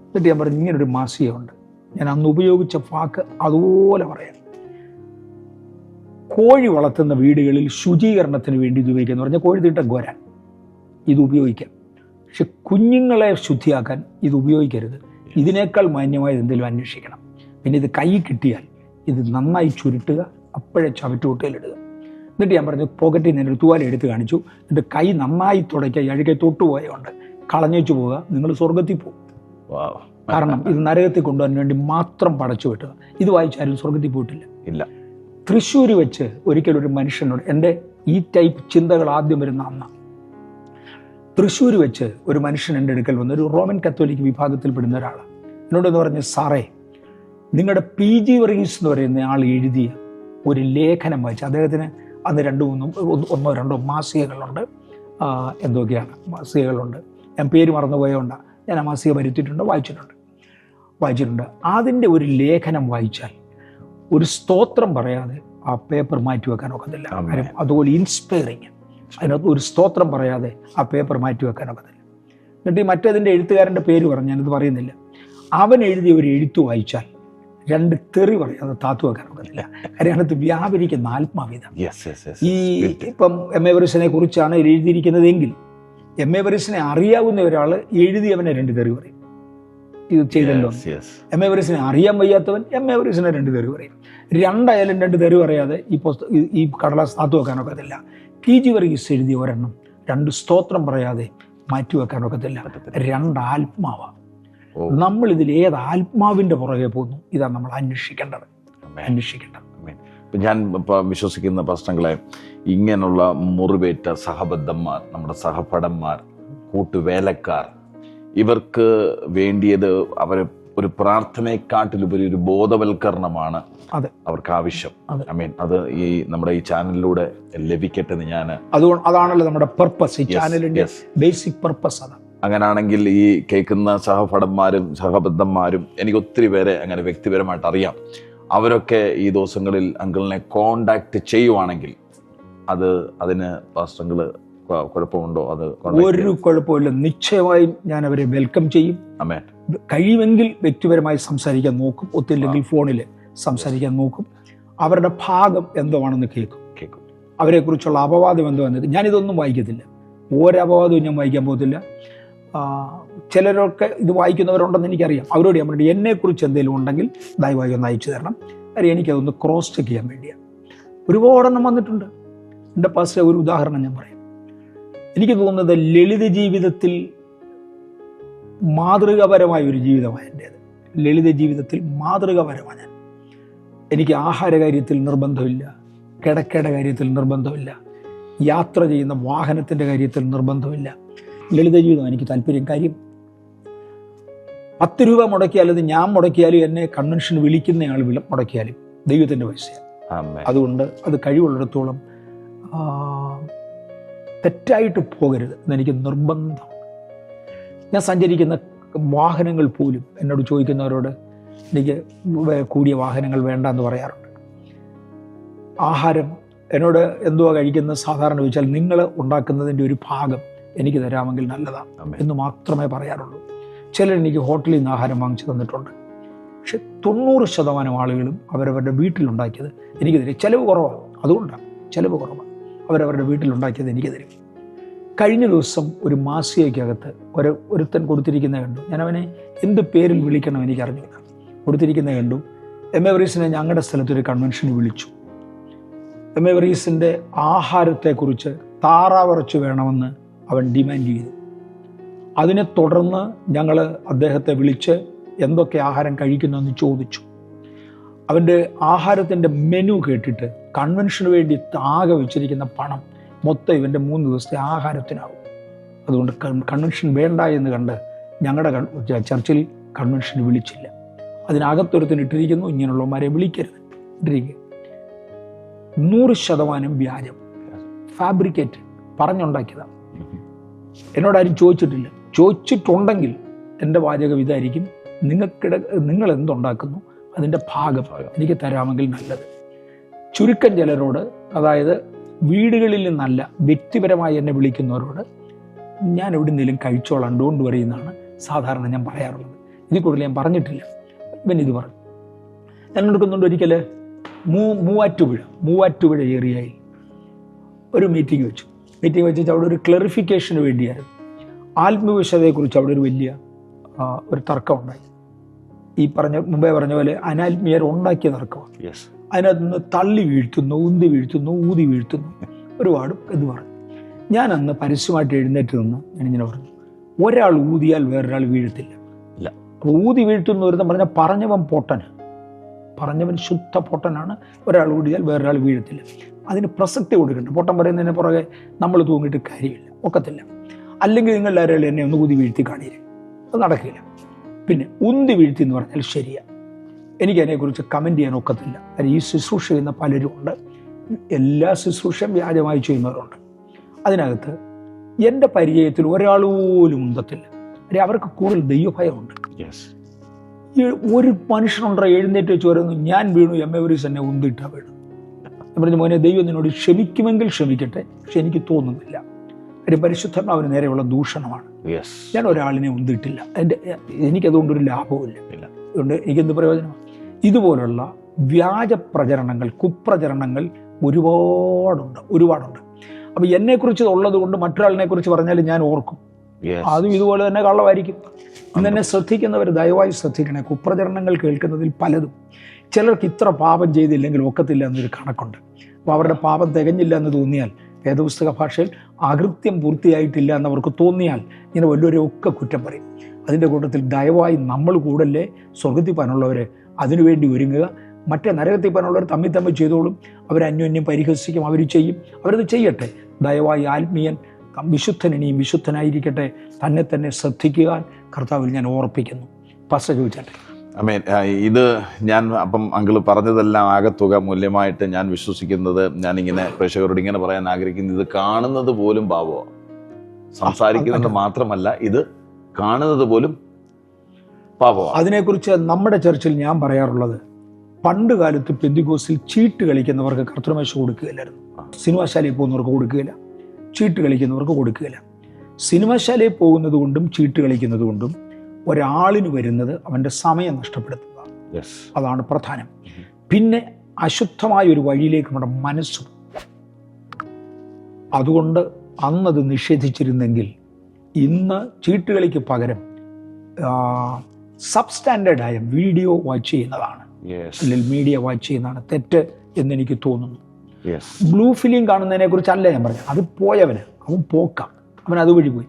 എന്നിട്ട് ഞാൻ പറഞ്ഞു, ഇങ്ങനൊരു മാസികയുണ്ട്. ഞാൻ അന്ന് ഉപയോഗിച്ച വാക്ക് അതുപോലെ പറയാം. കോഴി വളർത്തുന്ന വീടുകളിൽ ശുചീകരണത്തിന് വേണ്ടി ഇത് ഉപയോഗിക്കുക എന്ന് പറഞ്ഞാൽ കോഴിത്തീട്ടം കോരാൻ ഇത് ഉപയോഗിക്കാം. പക്ഷെ കുഞ്ഞുങ്ങളെ ശുദ്ധിയാക്കാൻ ഇത് ഉപയോഗിക്കരുത്. ഇതിനേക്കാൾ മാന്യമായത് എന്തെങ്കിലും അന്വേഷിക്കണം. പിന്നെ ഇത് കൈ കിട്ടിയാൽ ഇത് നന്നായി ചുരുട്ടുക, അപ്പോഴേ ചവറ്റുകൊട്ടയിലിടുക. എന്നിട്ട് ഞാൻ പറഞ്ഞു, പോക്കറ്റിൽ നിന്നൊരു തൂവാല എടുത്ത് കാണിച്ചു. എന്നിട്ട് കൈ നന്നായി തുടയ്ക്കുക, അഴുകെ തൊട്ടുപോയുണ്ട് കളഞ്ഞേച്ചു പോവുക, നിങ്ങൾ സ്വർഗത്തിൽ പോകും. കാരണം ഇത് നരകത്തിൽ കൊണ്ടുപോകാൻ വേണ്ടി മാത്രം പടച്ചു വിട്ടുക. ഇത് വായിച്ചാലും സ്വർഗത്തിൽ പോയിട്ടില്ല. ഇല്ല. തൃശ്ശൂർ വെച്ച് ഒരിക്കലൊരു മനുഷ്യനോട്, എൻ്റെ ഈ ടൈപ്പ് ചിന്തകൾ ആദ്യം വരുന്ന അന്ന, തൃശ്ശൂർ വെച്ച് ഒരു മനുഷ്യൻ എൻ്റെ അടുക്കൽ വന്ന്, ഒരു റോമൻ കത്തോലിക് വിഭാഗത്തിൽപ്പെടുന്ന ഒരാളാണ്. എന്നോടെന്ന് പറഞ്ഞ്, സാറേ, നിങ്ങളുടെ PG വർഗീസ് എന്ന് പറയുന്ന ആൾ എഴുതിയ ഒരു ലേഖനം വായിച്ചു. അദ്ദേഹത്തിന് അന്ന് 1-2 മാസികകളുണ്ട്, എന്തൊക്കെയാണ് മാസികകളുണ്ട്, ഞാൻ പേര് മറന്നുപോയതുകൊണ്ടാണ്. ഞാൻ ആ മാസിക വരുത്തിയിട്ടുണ്ട്, വായിച്ചിട്ടുണ്ട്. അതിൻ്റെ ഒരു ലേഖനം വായിച്ചാൽ ഒരു സ്തോത്രം പറയാതെ ആ പേപ്പർ മാറ്റി വെക്കാൻ ഒക്കത്തില്ല. കാര്യം അതുപോലെ ഇൻസ്പയറിങ്. അതിനകത്ത് ഒരു സ്തോത്രം പറയാതെ ആ പേപ്പർ മാറ്റി വെക്കാൻ ഒക്കത്തില്ല. എന്നിട്ട് ഈ മറ്റേതിൻ്റെ എഴുത്തുകാരൻ്റെ പേര് പറഞ്ഞു, ഞാനിത് പറയുന്നില്ല. അവൻ എഴുതിയ ഒരു എഴുത്ത് വായിച്ചാൽ 2 തെറി പറയാതെ താത്തു വെക്കാൻ ഒക്കത്തില്ല. കാര്യം അതിനകത്ത് വ്യാപരിക്കുന്ന ആത്മാവിധം. ഈ ഇപ്പം MA വറിസിനെ കുറിച്ചാണ് എഴുതിയിരിക്കുന്നതെങ്കിൽ MA വറിസിനെ അറിയാവുന്ന ഒരാൾ എഴുതിയവനെ 2 തെറി പറയും, ഇത് ചെയ്തല്ലോ. MA വറിസിനെ അറിയാൻ വയ്യാത്തവൻ MA വറിസിനെ 2 തെറി പറയും. 2 2 തെറി പറയാതെ ഈ കടലാസ് താത്തു വെക്കാനൊക്കത്തില്ല. PG വർഗീസ് എഴുതിയ ഒരെണ്ണം 2 സ്തോത്രം പറയാതെ മാറ്റി വെക്കാനൊക്കത്തില്ല. 2 ആത്മാവാണ്. നമ്മൾ ഇതിൽ ഏത് ആത്മാവിൻ്റെ പുറകെ പോകുന്നു, ഇതാണ് നമ്മൾ അന്വേഷിക്കേണ്ടത്. ഞാൻ വിശ്വസിക്കുന്ന പ്രശ്നങ്ങളെ, ഇങ്ങനെയുള്ള മുറിവേറ്റ സഹബദ്ധന്മാർ, നമ്മുടെ സഹപടന്മാർ, കൂട്ടുവേലക്കാർ, ഇവർക്ക് വേണ്ടിയത് അവർ ഒരു പ്രാർത്ഥനയെക്കാട്ടിലുപരി ഒരു ബോധവൽക്കരണമാണ് അവർക്ക് ആവശ്യം. അത് ഈ നമ്മുടെ ഈ ചാനലിലൂടെ ലഭിക്കട്ടെ എന്ന് ഞാൻ, അതാണല്ലോ നമ്മുടെ പർപ്പസ്, ഈ ചാനലിന്റെ ബേസിക് പർപ്പസ് അതാണ്. അങ്ങനാണെങ്കിൽ ഈ കേൾക്കുന്ന സഹപടന്മാരും സഹബദ്ധന്മാരും, എനിക്ക് ഒത്തിരി പേരെ അങ്ങനെ വ്യക്തിപരമായിട്ട് അറിയാം. അവരൊക്കെ ഈ ദിവസങ്ങളിൽ അങ്കിളിനെ കോണ്ടാക്ട് ചെയ്യുവാണെങ്കിൽ അതിന് പാസ്റ്റർ കുഴപ്പമുണ്ടോ? അത് ഒരു കുഴപ്പമില്ല. നിശ്ചയമായും ഞാൻ അവരെ വെൽക്കം ചെയ്യും. കഴിയുമെങ്കിൽ വ്യക്തിപരമായി സംസാരിക്കാൻ നോക്കും, ഒത്തില്ലെങ്കിൽ ഫോണിൽ സംസാരിക്കാൻ നോക്കും. അവരുടെ ഭാഗം എന്തുവാണെന്ന് കേൾക്കും. അവരെക്കുറിച്ചുള്ള അപവാദം എന്തുവാണെന്ന് ഞാനിതൊന്നും വായിക്കത്തില്ല. ഒരപവാദവും ഞാൻ വായിക്കാൻ പോകത്തില്ല. ചിലരൊക്കെ ഇത് വായിക്കുന്നവരുണ്ടെന്ന് എനിക്കറിയാം. അവരോട് ഞാൻ പറഞ്ഞു, എന്നെക്കുറിച്ച് എന്തെങ്കിലും ഉണ്ടെങ്കിൽ ദയവായി ഒന്ന് അയച്ചു തരണം. കാര്യം എനിക്കതൊന്ന് ക്രോസ് ചെക്ക് ചെയ്യാൻ വേണ്ടിയാണ്. ഒരുപാടെണ്ണം വന്നിട്ടുണ്ട്. എൻ്റെ പാസ്റ്റർ ഒരു ഉദാഹരണം ഞാൻ പറയാം. എനിക്ക് തോന്നുന്നത് ലളിത ജീവിതത്തിൽ മാതൃകാപരമായ ഒരു ജീവിതമാണ് എൻ്റേത്. ലളിത ജീവിതത്തിൽ മാതൃകാപരമാണ് ഞാൻ. എനിക്ക് ആഹാര കാര്യത്തിൽ നിർബന്ധമില്ല, കിടക്കയുടെ കാര്യത്തിൽ നിർബന്ധമില്ല, യാത്ര ചെയ്യുന്ന വാഹനത്തിൻ്റെ കാര്യത്തിൽ നിർബന്ധമില്ല. ലളിത ജീവിതം എനിക്ക് താല്പര്യം. കാര്യം 10 രൂപ മുടക്കിയാലും, അത് ഞാൻ മുടക്കിയാലും, എന്നെ കൺവെൻഷൻ വിളിക്കുന്നയാൾ മുടക്കിയാലും ദൈവത്തിൻ്റെ പൈസയാണ്. അതുകൊണ്ട് അത് കഴിവുള്ളിടത്തോളം തെറ്റായിട്ട് പോകരുത് എന്നെനിക്ക് നിർബന്ധം. ഞാൻ സഞ്ചരിക്കുന്ന വാഹനങ്ങൾ പോലും എന്നോട് ചോദിക്കുന്നവരോട് എനിക്ക് കൂടിയ വാഹനങ്ങൾ വേണ്ട എന്ന് പറയാറുണ്ട്. ആഹാരം എന്നോട് എന്തുവാ കഴിക്കുന്നത് സാധാരണ ചോദിച്ചാൽ, നിങ്ങൾ ഉണ്ടാക്കുന്നതിൻ്റെ ഒരു ഭാഗം എനിക്ക് തരാമെങ്കിൽ നല്ലതാണ് എന്ന് മാത്രമേ പറയാറുള്ളൂ. ചിലർ എനിക്ക് ഹോട്ടലിൽ നിന്ന് ആഹാരം വാങ്ങിച്ചു തന്നിട്ടുണ്ട്. പക്ഷെ 90% ആളുകളും അവരവരുടെ വീട്ടിലുണ്ടാക്കിയത് എനിക്ക് തരും. ചിലവ് കുറവാണ്, അതുകൊണ്ടാണ് ചിലവ് കുറവാണ്. അവരവരുടെ വീട്ടിലുണ്ടാക്കിയത് എനിക്ക് തരും. കഴിഞ്ഞ ദിവസം ഒരു മാസികയ്ക്കകത്ത് ഒരുത്തൻ കൊടുത്തിരിക്കുന്നത് കണ്ടു. ഞാൻ അവനെ എന്ത് പേരിൽ വിളിക്കണം എനിക്ക് അറിഞ്ഞില്ല. കൊടുത്തിരിക്കുന്നത് കണ്ടു, എമേവറീസിനെ ഞങ്ങളുടെ സ്ഥലത്തൊരു കൺവെൻഷന് വിളിച്ചു. എമേവറീസിൻ്റെ ആഹാരത്തെക്കുറിച്ച് താറാവിറച്ചി വേണമെന്ന് അവൻ ഡിമാൻഡ് ചെയ്തു. അതിനെ തുടർന്ന് ഞങ്ങൾ അദ്ദേഹത്തെ വിളിച്ച് എന്തൊക്കെ ആഹാരം കഴിക്കുന്നുവെന്ന് ചോദിച്ചു. അവൻ്റെ ആഹാരത്തിൻ്റെ മെനു കേട്ടിട്ട് കൺവെൻഷന് വേണ്ടി ആകെ വെച്ചിരിക്കുന്ന പണം മൊത്തം ഇവൻ്റെ 3 ദിവസത്തെ ആഹാരത്തിനാവും. അതുകൊണ്ട് കൺവെൻഷൻ വേണ്ട എന്ന് കണ്ട് ഞങ്ങളുടെ ചർച്ചിൽ കൺവെൻഷന് വിളിച്ചില്ല. അതിനകത്തൊരുത്തിന് ഇട്ടിരിക്കുന്നു, ഇങ്ങനെയുള്ളവന്മാരെ വിളിക്കരുത് ഇട്ടിരിക്കുക. 100% വ്യാജം, ഫാബ്രിക്കേറ്റ്, പറഞ്ഞുണ്ടാക്കിയതാണ്. എന്നോടാരും ചോദിച്ചിട്ടില്ല. ചോദിച്ചിട്ടുണ്ടെങ്കിൽ എൻ്റെ വാചകം ഇതായിരിക്കും: നിങ്ങൾ എന്തുണ്ടാക്കുന്നു അതിൻ്റെ ഭാഗം എനിക്ക് തരാമെങ്കിൽ നല്ലത്. ചുരുക്കം ചിലരോട്, അതായത് വീടുകളിൽ നിന്നല്ല വ്യക്തിപരമായി എന്നെ വിളിക്കുന്നവരോട് ഞാൻ എവിടുന്നേലും കഴിച്ചോളാം, ഡോണ്ട് വറി എന്നാണ് സാധാരണ ഞാൻ പറയാറുള്ളത്. ഇതിൽ കൂടുതൽ ഞാൻ പറഞ്ഞിട്ടില്ല. ഇവൻ ഇത് പറഞ്ഞു. ഞാൻ എടുക്കുന്നുണ്ട്. ഒരിക്കൽ മൂവാറ്റുപുഴ ഏരിയയിൽ ഒരു മീറ്റിംഗ് വെച്ചു. അവിടെ ഒരു ക്ലറിഫിക്കേഷന് വേണ്ടിയായിരുന്നു. ആത്മവിശ്വാസത്തെക്കുറിച്ച് അവിടെ ഒരു വലിയ ഒരു തർക്കം ഉണ്ടായി. ഈ മുമ്പേ പറഞ്ഞ പോലെ അനാത്മീയർ ഉണ്ടാക്കിയ തർക്കമാണ്. അതിനകത്ത് നിന്ന് തള്ളി വീഴ്ത്തുന്നു, ഉന്തി വീഴ്ത്തുന്നു, ഊതി വീഴ്ത്തുന്നു, ഒരുപാട് ഇത് പറഞ്ഞു. ഞാൻ അന്ന് പരസ്യമായിട്ട് എഴുന്നേറ്റ് നിന്ന് ഞാനിങ്ങനെ പറഞ്ഞു: ഒരാൾ ഊതിയാൽ വേറൊരാൾ വീഴത്തില്ല. അപ്പോൾ ഊതി വീഴ്ത്തുന്നു വരുന്ന പറഞ്ഞാൽ പറഞ്ഞവൻ ശുദ്ധ പൊട്ടനാണ്. ഒരാൾ ഊടിയാൽ വേറൊരാൾ വീഴത്തില്ല. അതിന് പ്രസക്തി കൊടുക്കണ്ട. പൊട്ടൻ പറയുന്നതിന് പുറകെ നമ്മൾ തൂങ്ങിയിട്ട് കാര്യമില്ല, ഒക്കത്തില്ല. അല്ലെങ്കിൽ നിങ്ങൾ എല്ലാവരും എന്നെ ഒന്ന് ഊതി വീഴ്ത്തി കാണിയില്ല, അത് നടക്കില്ല. പിന്നെ ഉന്തി വീഴ്ത്തി എന്ന് പറഞ്ഞാൽ ശരിയാണ്. എനിക്കതിനെക്കുറിച്ച് കമൻറ്റ് ചെയ്യാൻ ഒക്കത്തില്ല. അത് ഈ ശുശ്രൂഷ ചെയ്യുന്ന പലരും ഉണ്ട്. എല്ലാ ശുശ്രൂഷയും വ്യാജമായി ചെയ്യുന്നവരുണ്ട്. അതിനകത്ത് എൻ്റെ പരിചയത്തിൽ ഒരാൾ പോലും ഉന്തത്തില്ല. അവർക്ക് കൂടുതൽ ദൈവഭയമുണ്ട്. ഒരു മനുഷ്യനുണ്ടോ എഴുന്നേറ്റ് വെച്ച് പറയുന്നു: ഞാൻ വീണു, എമേവറീസ് എന്നെ ഉന്തിട്ടാ വീണു. ഞാൻ പറഞ്ഞു: മോനെ, ദൈവം നിന്നോട് ക്ഷമിക്കുമെങ്കിൽ ക്ഷമിക്കട്ടെ, പക്ഷെ എനിക്ക് തോന്നുന്നില്ല. ഒരു പരിശുദ്ധാത്മാവിന് നേരെയുള്ള ദൂഷണമാണ്. ഞാൻ ഒരാളിനെ ഉന്തിട്ടില്ല. എനിക്കതുകൊണ്ടൊരു ലാഭവുമില്ല. അതുകൊണ്ട് എനിക്കെന്ത് പ്രയോജനമാണ്? ഇതുപോലുള്ള വ്യാജ പ്രചരണങ്ങൾ, കുപ്രചരണങ്ങൾ ഒരുപാടുണ്ട്. അപ്പം എന്നെക്കുറിച്ച് ഉള്ളത് കൊണ്ട് മറ്റൊരാളിനെ കുറിച്ച് പറഞ്ഞാൽ ഞാൻ ഓർക്കും. അതും ഇതുപോലെ തന്നെ കള്ളമായിരിക്കും. ഇന്നെ ശ്രദ്ധിക്കുന്നവർ ദയവായി ശ്രദ്ധിക്കണേ. കുപ്രചരണങ്ങൾ കേൾക്കുന്നതിൽ പലതും ചിലർക്ക് ഇത്ര പാപം ചെയ്തില്ലെങ്കിൽ ഒക്കത്തില്ല എന്നൊരു കണക്കുണ്ട്. അപ്പോൾ അവരുടെ പാപം തികഞ്ഞില്ല എന്ന് തോന്നിയാൽ, വേദപുസ്തക ഭാഷയിൽ അകൃത്യം പൂർത്തിയായിട്ടില്ല എന്നവർക്ക് തോന്നിയാൽ ഇങ്ങനെ വല്ലവരെയൊക്കെ കുറ്റം പറയും. അതിൻ്റെ കൂട്ടത്തിൽ ദയവായി നമ്മൾ കൂടല്ലേ സ്വർഗത്തിൽ പോകാനുള്ളവരെ അതിനുവേണ്ടി ഒരുങ്ങുക. മറ്റേ നരകത്തിൽ പോകാനുള്ളവർ തമ്മിൽ ചെയ്തോളും. അവർ അന്യോന്യം പരിഹസിക്കും, അവർ ചെയ്യും, അവരത് ചെയ്യട്ടെ. ദയവായി ആത്മീയൻ വിശുദ്ധൻ ഇനിയും വിശുദ്ധനായിരിക്കട്ടെ. തന്നെ ശ്രദ്ധിക്കുക. കർത്താവിൽ ഞാൻ ഓർപ്പിക്കുന്നു. പാസ്റ്റർ ചോദിച്ചാട്ടെ. ആമേൻ. ഇത് ഞാൻ അപ്പം അങ്കിൾ പറഞ്ഞതെല്ലാം ആകത്തുക മൂല്യമായിട്ട് ഞാൻ വിശ്വസിക്കുന്നത്, ഞാനിങ്ങനെ പ്രേക്ഷകരോട് ഇങ്ങനെ പറയാൻ ആഗ്രഹിക്കുന്നത്, ഇത് കാണുന്നത് പോലും പാപമാണ്. സംസാരിക്കുന്നത് മാത്രമല്ല, ഇത് കാണുന്നത് പോലും പാപമാണ്. അതിനെക്കുറിച്ച് നമ്മുടെ ചർച്ചിൽ ഞാൻ പറയാറുള്ളത്, പണ്ട് കാലത്ത് പെന്തിക്കോസ്തിൽ ചീട്ട് കളിക്കുന്നവർക്ക് കർത്തൃമേശ കൊടുക്കുകയില്ലായിരുന്നു. സിനിമാശാലയിൽ പോകുന്നവർക്ക് കൊടുക്കുകയില്ല, ചീട്ട് കളിക്കുന്നവർക്ക് കൊടുക്കുകയില്ല. സിനിമാശാലയിൽ പോകുന്നത് കൊണ്ടും ചീട്ട് കളിക്കുന്നത് കൊണ്ടും ഒരാളിന് വരുന്നത് അവൻ്റെ സമയം നഷ്ടപ്പെടുത്തുക. അതാണ് പ്രധാനം. പിന്നെ അശുദ്ധമായ ഒരു വഴിയിലേക്ക് നമ്മുടെ മനസ്സും. അതുകൊണ്ട് അന്നത് നിഷേധിച്ചിരുന്നെങ്കിൽ ഇന്ന് ചീട്ടുകളിക്ക് പകരം സബ്സ്റ്റാൻഡേർഡായ വീഡിയോ വാച്ച് ചെയ്യുന്നതാണ്, അല്ലെങ്കിൽ മീഡിയ വാച്ച് ചെയ്യുന്നതാണ് തെറ്റ് എന്നെനിക്ക് തോന്നുന്നു. ബ്ലൂ ഫിലിം കാണുന്നതിനെ കുറിച്ചല്ല ഞാൻ പറഞ്ഞത്. അത് അവൻ പോക്കാം, അവൻ അതുവഴി പോയി.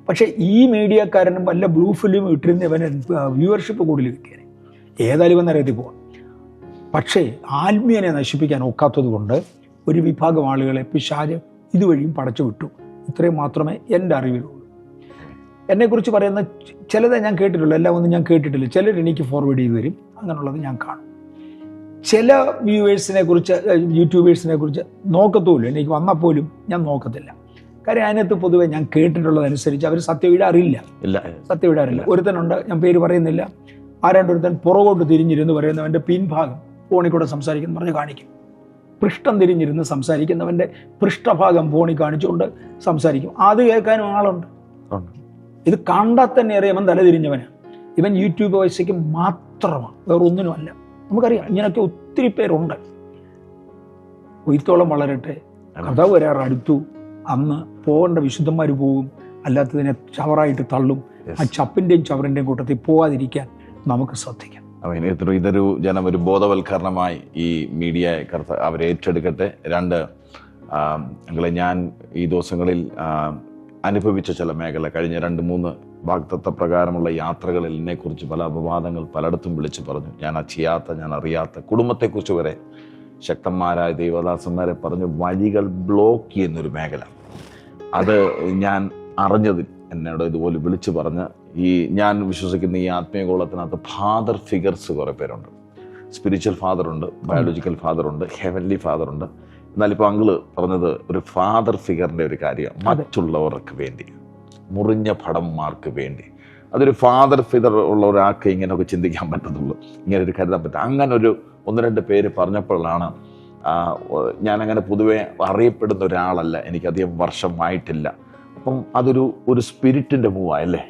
പക്ഷേ ഈ മീഡിയക്കാരനും വല്ല ബ്ലൂ ഫിലിം ഇട്ടിരുന്നവന് വ്യൂവർഷിപ്പ് കൂടുതൽ കിട്ടിയത്. ഏതായാലും ഇവൻ നരകത്തിൽ പോവാം. പക്ഷേ ആത്മീയനെ നശിപ്പിക്കാൻ ഒക്കാത്തത് കൊണ്ട് ഒരു വിഭാഗം ആളുകളെ പിശാച് ഇതുവഴിയും പടച്ചു വിട്ടു. ഇത്രയും മാത്രമേ എൻ്റെ അറിവിലുള്ളൂ. എന്നെക്കുറിച്ച് പറയുന്ന ചിലതേ ഞാൻ കേട്ടിട്ടുള്ളൂ, എല്ലാം ഒന്നും ഞാൻ കേട്ടിട്ടില്ല. ചിലർ എനിക്ക് ഫോർവേഡ് ചെയ്ത് തരും, അങ്ങനെയുള്ളത് ഞാൻ കാണും. ചില യൂട്യൂബേഴ്സിനെ കുറിച്ച് നോക്കത്തുമില്ല. എനിക്ക് വന്നാൽ പോലും ഞാൻ നോക്കത്തില്ല. കാര്യം അതിനകത്ത് പൊതുവെ ഞാൻ കേട്ടിട്ടുള്ളതനുസരിച്ച് അവർ സത്യം ഇടാറില്ല. ഒരുത്തനുണ്ട്, ഞാൻ പേര് പറയുന്നില്ല, ഒരുത്തൻ പുറകോട്ട് തിരിഞ്ഞിരുന്ന് പറയുന്നവൻ്റെ പിൻഭാഗം ഫോണിൽ കൂടെ സംസാരിക്കുന്നു പറഞ്ഞ് കാണിക്കും. പൃഷ്ഠം തിരിഞ്ഞിരുന്ന് സംസാരിക്കുന്നവൻ്റെ പൃഷ്ഠഭാഗം ഫോണിൽ കാണിച്ചുകൊണ്ട് സംസാരിക്കും. അത് കേൾക്കാനും ആളുണ്ട്. ഇത് കണ്ടാൽ തന്നെ അറിയാം ഇവൻ തലതിരിഞ്ഞവനാണ്. ഇവൻ യൂട്യൂബ് പൈസയ്ക്ക് മാത്രമാണ്, വേറൊന്നിനുമല്ല. നമുക്കറിയാം ഇങ്ങനെയൊക്കെ ഒത്തിരി പേരുണ്ട്. കൊയ്ത്തോളം വളരട്ടെ, കഥ വരാറടുത്തു. അന്ന് പോകേണ്ട വിശുദ്ധന്മാർ പോകും, അല്ലാത്തതിനെ ചവറായിട്ട് തള്ളും. ആ ചപ്പിൻ്റെയും ചവറിൻ്റെയും കൂട്ടത്തിൽ പോകാതിരിക്കാൻ നമുക്ക് ശ്രദ്ധിക്കാം. ഇതൊരു ജനം ഒരു ബോധവൽക്കരണമായി ഈ മീഡിയ അവരെ ഏറ്റെടുക്കട്ടെ. രണ്ട്, ഞങ്ങളെ ഞാൻ ഈ ദിവസങ്ങളിൽ അനുഭവിച്ച ചില മേഖല, കഴിഞ്ഞ 2-3 വാഗ്ദത്ത പ്രകാരമുള്ള യാത്രകളിൽ എന്നെക്കുറിച്ച് പല അപവാദങ്ങൾ പലയിടത്തും വിളിച്ചു പറഞ്ഞു. ഞാൻ ചെയ്യാത്ത, ഞാൻ അറിയാത്ത കുടുംബത്തെക്കുറിച്ച് വരെ ശക്തന്മാരായ ദൈവദാസന്മാരെ പറഞ്ഞു വഴികൾ ബ്ലോക്ക് ചെയ്യുന്നൊരു മേഖല. അത് ഞാൻ അറിഞ്ഞതിൽ എന്നോട് ഇതുപോലെ വിളിച്ചു പറഞ്ഞ് ഞാൻ വിശ്വസിക്കുന്ന ഈ ആത്മീയഗോളത്തിനകത്ത് ഫാദർ ഫിഗർസ് കുറേ പേരുണ്ട്. സ്പിരിച്വൽ ഫാദറുണ്ട്, ബയോളജിക്കൽ ഫാദറുണ്ട്, ഹെവൻലി ഫാദറുണ്ട്. എന്നാലിപ്പോൾ അങ്കിള് പറഞ്ഞത് ഒരു ഫാദർ ഫിഗറിൻ്റെ ഒരു കാര്യം, മറ്റുള്ളവർക്ക് വേണ്ടി, മുറിഞ്ഞ ഭടന്മാർക്ക് വേണ്ടി. അതൊരു ഫാദർ ഫിഗർ ഉള്ള ഒരാൾക്ക് ഇങ്ങനെയൊക്കെ ചിന്തിക്കാൻ പറ്റത്തുള്ളൂ, ഇങ്ങനെ ഒരു കരുതാൻ പറ്റും. അങ്ങനെ ഒരു 1-2 പേര് പറഞ്ഞപ്പോഴാണ് ഞാനങ്ങനെ പൊതുവെ അറിയപ്പെടുന്ന ഒരാളല്ല, എനിക്കധികം വർഷമായിട്ടില്ല. അപ്പം അതൊരു സ്പിരിറ്റിൻ്റെ മൂവായല്ലേ?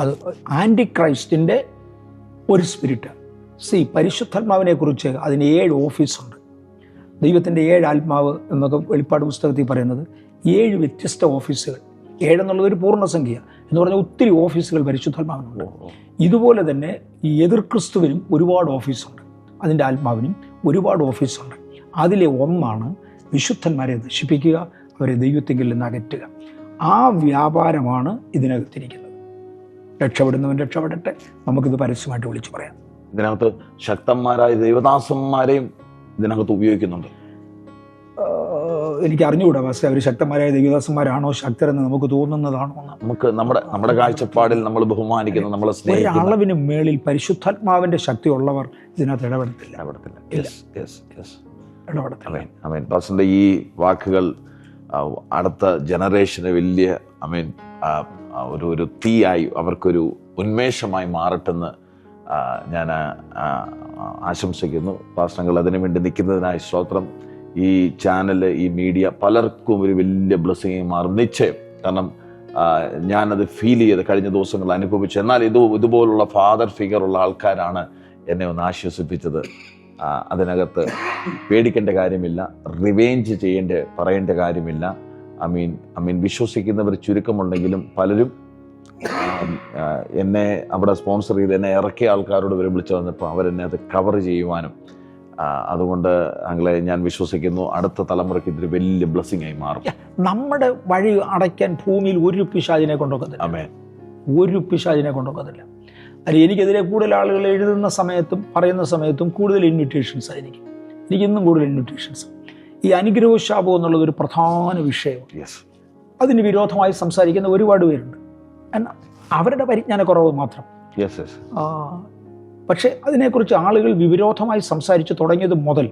അത് ആൻറ്റി ക്രൈസ്റ്റിൻ്റെ ഒരു സ്പിരിറ്റ്. പരിശുദ്ധാത്മാവിനെ കുറിച്ച് അതിന് 7 ഓഫീസുണ്ട്. ദൈവത്തിൻ്റെ 7 ആത്മാവ് എന്നൊക്കെ വെളിപ്പാട് പുസ്തകത്തിൽ പറയുന്നത് 7 വ്യത്യസ്ത ഓഫീസുകൾ. 7 എന്നുള്ളത് ഒരു പൂർണ്ണസംഖ്യ എന്ന് പറഞ്ഞാൽ ഒത്തിരി ഓഫീസുകൾ പരിശുദ്ധാത്മാവിനുണ്ട്. ഇതുപോലെ തന്നെ ഈ എതിർ ക്രിസ്തുവിനും ഒരുപാട് ഓഫീസുണ്ട്, അതിൻ്റെ ആത്മാവിനും ഒരുപാട് ഓഫീസുണ്ട്. അതിലെ ഒന്നാണ് വിശുദ്ധന്മാരെ നശിപ്പിക്കുക, അവരെ ദൈവത്തെങ്കിൽ നിന്ന് അകറ്റുക. ആ വ്യാപാരമാണ് ഇതിനകത്തിരിക്കുന്നത്. രക്ഷപ്പെടുന്നവൻ രക്ഷപ്പെടട്ടെ, നമുക്കിത് പരസ്യമായിട്ട് വിളിച്ചു പറയാം. ഇതിനകത്ത് ശക്തന്മാരായ ദൈവദാസന്മാരെയും ഇതിനകത്ത് ഉപയോഗിക്കുന്നുണ്ട്. എനിക്ക് അറിഞ്ഞുകൂടാ പക്ഷേ അവർ ശക്തന്മാരായ ദൈവദാസന്മാരാണോ ശക്തരെന്ന് നമുക്ക് തോന്നുന്നതാണോ എന്ന്. നമുക്ക് നമ്മുടെ കാഴ്ചപ്പാടിൽ നമ്മൾ ബഹുമാനിക്കുന്ന, നമ്മളെ സ്നേഹിക്കുന്ന അളവിന് മേളിൽ പരിശുദ്ധാത്മാവിന്റെ ശക്തി ഉള്ളവർ ഇതിനകത്ത് ഇടപെടത്തില്ല. പാസ്റ്ററിന്റെ ഈ വാക്കുകൾ അടുത്ത ജനറേഷന് വലിയ ഒരു തീയായി, അവർക്കൊരു ഉന്മേഷമായി മാറട്ടെന്ന് ഞാൻ ആശംസിക്കുന്നു. പാസ്റ്റർ അതിനു വേണ്ടി നിൽക്കുന്നതിനായി സ്തോത്രം. ഈ ചാനൽ, ഈ മീഡിയ പലർക്കും ഒരു വലിയ ബ്ലെസ്സിങ് മാറും നിശ്ചയം. കാരണം ഞാനത് ഫീൽ ചെയ്ത് കഴിഞ്ഞ ദിവസങ്ങൾ അനുഭവിച്ചു. എന്നാൽ ഇതുപോലുള്ള ഫാദർ ഫിഗറുള്ള ആൾക്കാരാണ് എന്നെ ഒന്ന് ആശ്വസിപ്പിച്ചത്. അതിനകത്ത് പേടിക്കേണ്ട കാര്യമില്ല, റിവെഞ്ച് പറയേണ്ട കാര്യമില്ല. വിശ്വസിക്കുന്നവർ ചുരുക്കമുണ്ടെങ്കിലും പലരും എന്നെ അവിടെ സ്പോൺസർ ചെയ്ത് എന്നെ ഇറക്കിയ ആൾക്കാരോട് ഇവരെ വിളിച്ചു വന്നപ്പോൾ അവരെന്നെ അത് കവർ ചെയ്യുവാനും, അതുകൊണ്ട് അങ്ങളെ ഞാൻ വിശ്വസിക്കുന്നു അടുത്ത തലമുറയ്ക്ക് ഇതൊരു വലിയ ബ്ലെസ്സിങ് ആയി മാറും. നമ്മുടെ വഴി അടയ്ക്കാൻ ഭൂമിയിൽ ഒരു പിശാചിനെ കൊണ്ടൊക്കത്തില്ല. ഒരു പിശാചിനെ കൊണ്ടൊക്കത്തില്ല. അല്ല, എനിക്കെതിരെ കൂടുതൽ ആളുകൾ എഴുതുന്ന സമയത്തും പറയുന്ന സമയത്തും കൂടുതൽ ഇൻവിറ്റേഷൻസ് ആയിരിക്കും. എനിക്കിന്നും കൂടുതൽ ഇൻവിറ്റേഷൻസ്. ഈ അനുഗ്രഹ ശാപം എന്നുള്ളത് ഒരു പ്രധാന വിഷയമാണ്. അതിന് വിരോധമായി സംസാരിക്കുന്ന ഒരുപാട് പേരുണ്ട്. എന്നാൽ അവരുടെ പരിജ്ഞാനക്കുറവ് മാത്രം. പക്ഷെ അതിനെക്കുറിച്ച് ആളുകൾ വിരോധമായി സംസാരിച്ച് തുടങ്ങിയത് മുതൽ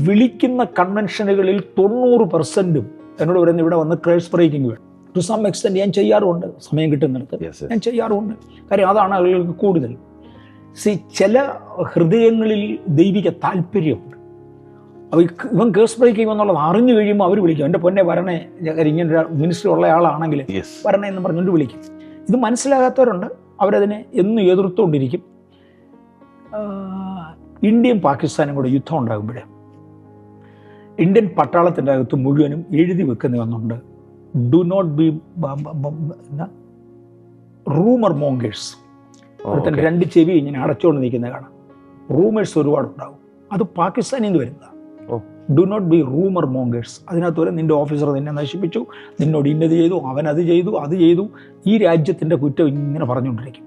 വിളിക്കുന്ന കൺവെൻഷനുകളിൽ 90% എന്നോട് പറയുന്നത് ഇവിടെ വന്ന് ക്രേസ് ബ്രേക്കിംഗ് വേണം. ടു സം എക്സ്റ്റെൻറ്റ് ഞാൻ ചെയ്യാറുമുണ്ട്, സമയം കിട്ടുന്നിടത്ത് ഞാൻ ചെയ്യാറുമുണ്ട്. കാര്യം അതാണ് ആളുകൾക്ക് കൂടുതൽ. ചില ഹൃദയങ്ങളിൽ ദൈവിക താല്പര്യമുണ്ട്. ഇവൻ കേസ് ബ്രേക്ക് ചെയ്യുമെന്നുള്ളത് അറിഞ്ഞു കഴിയുമ്പോൾ അവർ വിളിക്കും, എൻ്റെ പൊന്നെ വരണേ, ഇങ്ങനെ മിനിസ്റ്റർ ഉള്ള ആളാണെങ്കിൽ വരണേ എന്ന് പറഞ്ഞുകൊണ്ട് വിളിക്കും. ഇത് മനസ്സിലാകാത്തവരുണ്ട്, അവരതിനെ എന്നും എതിർത്തുകൊണ്ടിരിക്കും. ഇന്ത്യയും പാകിസ്ഥാനും കൂടെ യുദ്ധം ഉണ്ടാകുമ്പോഴേ ഇന്ത്യൻ പട്ടാളത്തിൻ്റെ അകത്ത് മുഴുവനും എഴുതി വെക്കുന്ന ഒന്നുണ്ട്, do not be rumour mongers. ഒരുത്തൻ 2 ചെവി ഇങ്ങനെ അടച്ചുകൊണ്ട് നിൽക്കുന്നത് കാണാം. റൂമേഴ്സ് ഒരുപാടുണ്ടാകും. അത് പാകിസ്ഥാനിൽ നിന്ന് വരുന്നതാണ്. Do not be rumour mongers. അതിനകത്ത് വരെ നിൻ്റെ ഓഫീസർ നിന്നെ നശിപ്പിച്ചു, നിന്നോട് ഇന്നത് ചെയ്തു, അവൻ അത് ചെയ്തു. ഈ രാജ്യത്തിൻ്റെ കുറ്റം ഇങ്ങനെ പറഞ്ഞുകൊണ്ടിരിക്കും.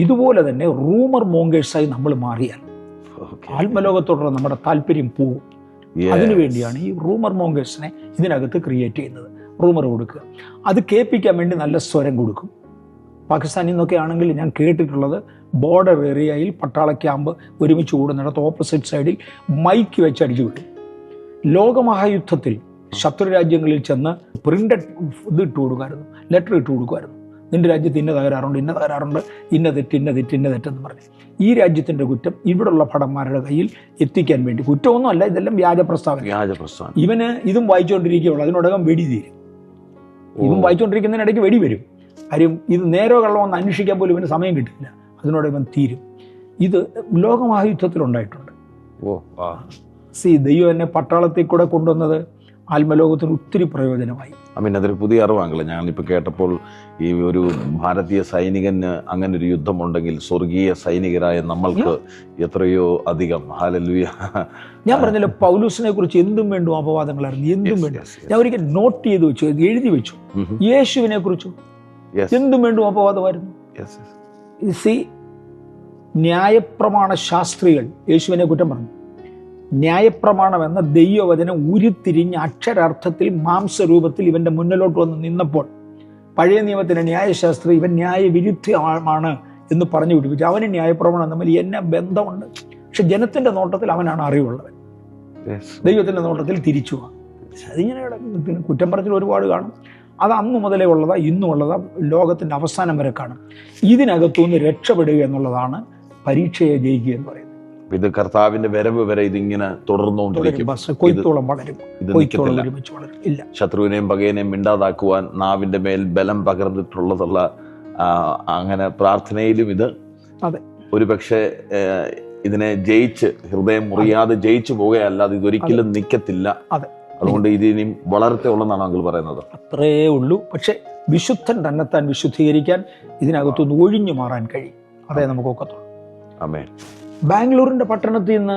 ഇതുപോലെ തന്നെ റൂമർ മോങ്കേഴ്സായി നമ്മൾ മാറിയാൽ ആത്മലോകത്തോടുള്ള നമ്മുടെ താല്പര്യം പോകും. അതിനുവേണ്ടിയാണ് ഈ റൂമർ മോങ്കേഴ്സിനെ ഇതിനകത്ത് ക്രിയേറ്റ് ചെയ്യുന്നത്. റൂമർ കൊടുക്കുക, അത് കേൾപ്പിക്കാൻ വേണ്ടി നല്ല സ്വരം കൊടുക്കും. പാകിസ്ഥാനിൽ നിന്നൊക്കെ ആണെങ്കിൽ ഞാൻ കേട്ടിട്ടുള്ളത്, ബോർഡർ ഏരിയയിൽ പട്ടാള ക്യാമ്പ് ഒരുമിച്ച് കൂടുന്നിടത്ത് ഓപ്പോസിറ്റ് സൈഡിൽ മൈക്ക് വെച്ച് അടിച്ചു വിട്ടു. ലോകമഹായുദ്ധത്തിൽ ശത്രു രാജ്യങ്ങളിൽ ചെന്ന് പ്രിന്റഡ് ഇത് ഇട്ട് കൊടുക്കുമായിരുന്നു, ലെറ്റർ ഇട്ട് കൊടുക്കുമായിരുന്നു. നിൻ്റെ രാജ്യത്ത് ഇന്ന തകരാറുണ്ട്, ഇന്ന തെറ്റെന്ന് പറഞ്ഞ് ഈ രാജ്യത്തിൻ്റെ കുറ്റം ഇവിടുള്ള ഭടന്മാരുടെ കയ്യിൽ എത്തിക്കാൻ വേണ്ടി. കുറ്റമൊന്നും അല്ല, ഇതെല്ലാം വ്യാജ പ്രസ്താവന. ഇവന് ഇതും വായിച്ചുകൊണ്ടിരിക്കുകയുള്ളൂ, അതിനോടകം വെടി തീരും. ഇവൻ വായിച്ചുകൊണ്ടിരിക്കുന്നതിനിടയ്ക്ക് വെടി വരും. കാര്യം ഇത് നേരോ കള്ളമെന്ന് അന്വേഷിക്കാൻ പോലും ഇവന് സമയം കിട്ടില്ല, അതിനോട് ഇവൻ തീരും. ഇത് ലോകമഹായുദ്ധത്തിലുണ്ടായിട്ടുണ്ട്. ദൈവം എന്നെ പട്ടാളത്തിൽ കൂടെ കൊണ്ടുവന്നത് ആത്മലോകത്തിന് ഒത്തിരി പ്രയോജനമായി. അതൊരു പുതിയ അറിവാണല്ലോ. ഞാനിപ്പോൾ കേട്ടപ്പോൾ ഈ ഒരു ഭാരതീയ സൈനികന് അങ്ങനെ ഒരു യുദ്ധമുണ്ടെങ്കിൽ സ്വർഗീയ സൈനികരായ നമ്മൾക്ക് എത്രയോ അധികം. ഹല്ലേലൂയ. ഞാൻ പറഞ്ഞല്ലോ, പൗലൂസിനെ കുറിച്ച് എന്തും വേണ്ടും അപവാദങ്ങളായിരുന്നു, എന്തും വേണ്ടും. ഞാൻ ഒരിക്കൽ നോട്ട് ചെയ്ത് വെച്ചു, എഴുതി വെച്ചു. യേശുവിനെ കുറിച്ചും എന്തും വേണ്ടും അപവാദമായിരുന്നു. ന്യായപ്രമാണ ശാസ്ത്രികൾ യേശുവിനെ കുറ്റം പറഞ്ഞു. ന്യായപ്രമാണം എന്ന ദൈവവചനം ഉരുത്തിരിഞ്ഞ് അക്ഷരാർത്ഥത്തിൽ മാംസരൂപത്തിൽ ഇവന്റെ മുന്നിലോട്ട് വന്ന് നിന്നപ്പോൾ പഴയ നിയമത്തിന്റെ ന്യായശാസ്ത്രി ഇവൻ ന്യായവിരുദ്ധമാണ് എന്ന് പറഞ്ഞു പിടിപ്പിച്ചു. അവന് ന്യായപ്രമാണം തമ്മിൽ എന്നെ ബന്ധമുണ്ട്. പക്ഷെ ജനത്തിന്റെ നോട്ടത്തിൽ അവനാണ് അറിവുള്ളവൻ, ദൈവത്തിന്റെ നോട്ടത്തിൽ തിരിച്ചു. അതിങ്ങനെ പിന്നെ കുറ്റം പറച്ചിൽ ഒരുപാട് കാണും. അത് അന്നു മുതലേ ഉള്ളതാ, ഇന്നും ഉള്ളതാ, ലോകത്തിന്റെ അവസാനം വരെ കാണും. ഇതിനകത്തുനിന്ന് രക്ഷപ്പെടുക എന്നുള്ളതാണ് പരീക്ഷയെ ജയിക്കുക എന്ന് പറയുന്നത്. ഇത് കർത്താവിന്റെ വരവ് വരെ ഇതിങ്ങനെ തുടർന്നുകൊണ്ടിരിക്കും. കൊയ്ത്തോളം വളരും, കൊയ്ത്തോളം ഒരുമിച്ച് വളരും. ഇല്ല, ശത്രുവിനെയും പകയനെയും മിണ്ടാതാക്കുവാൻ നാവിന്റെ മേൽ ബലം പകർന്നിട്ടുള്ളതുള്ള അങ്ങനെ പ്രാർത്ഥനയിലും ഇത് ഒരു പക്ഷേ ഇതിനെ ജയിച്ച് ഹൃദയം മുറിയാതെ ജയിച്ചു പോകുകയല്ലാതെ ഇതൊരിക്കലും നിൽക്കത്തില്ല. അതുകൊണ്ട് ഇതിനും വളരത്തെ ഉള്ളതാണ് അങ്കിൾ പറയുന്നത്. അത്രേ ഉള്ളൂ. പക്ഷെ വിശുദ്ധൻ തന്നെത്താൻ വിശുദ്ധീകരിക്കാൻ ഇതിനകത്തൊന്ന് ഒഴിഞ്ഞു മാറാൻ കഴിയും. അതേ നമുക്ക് ഒക്കത്തുള്ളൂ. ആമേൻ. ബാംഗ്ലൂരിന്റെ പട്ടണത്തിൽ നിന്ന്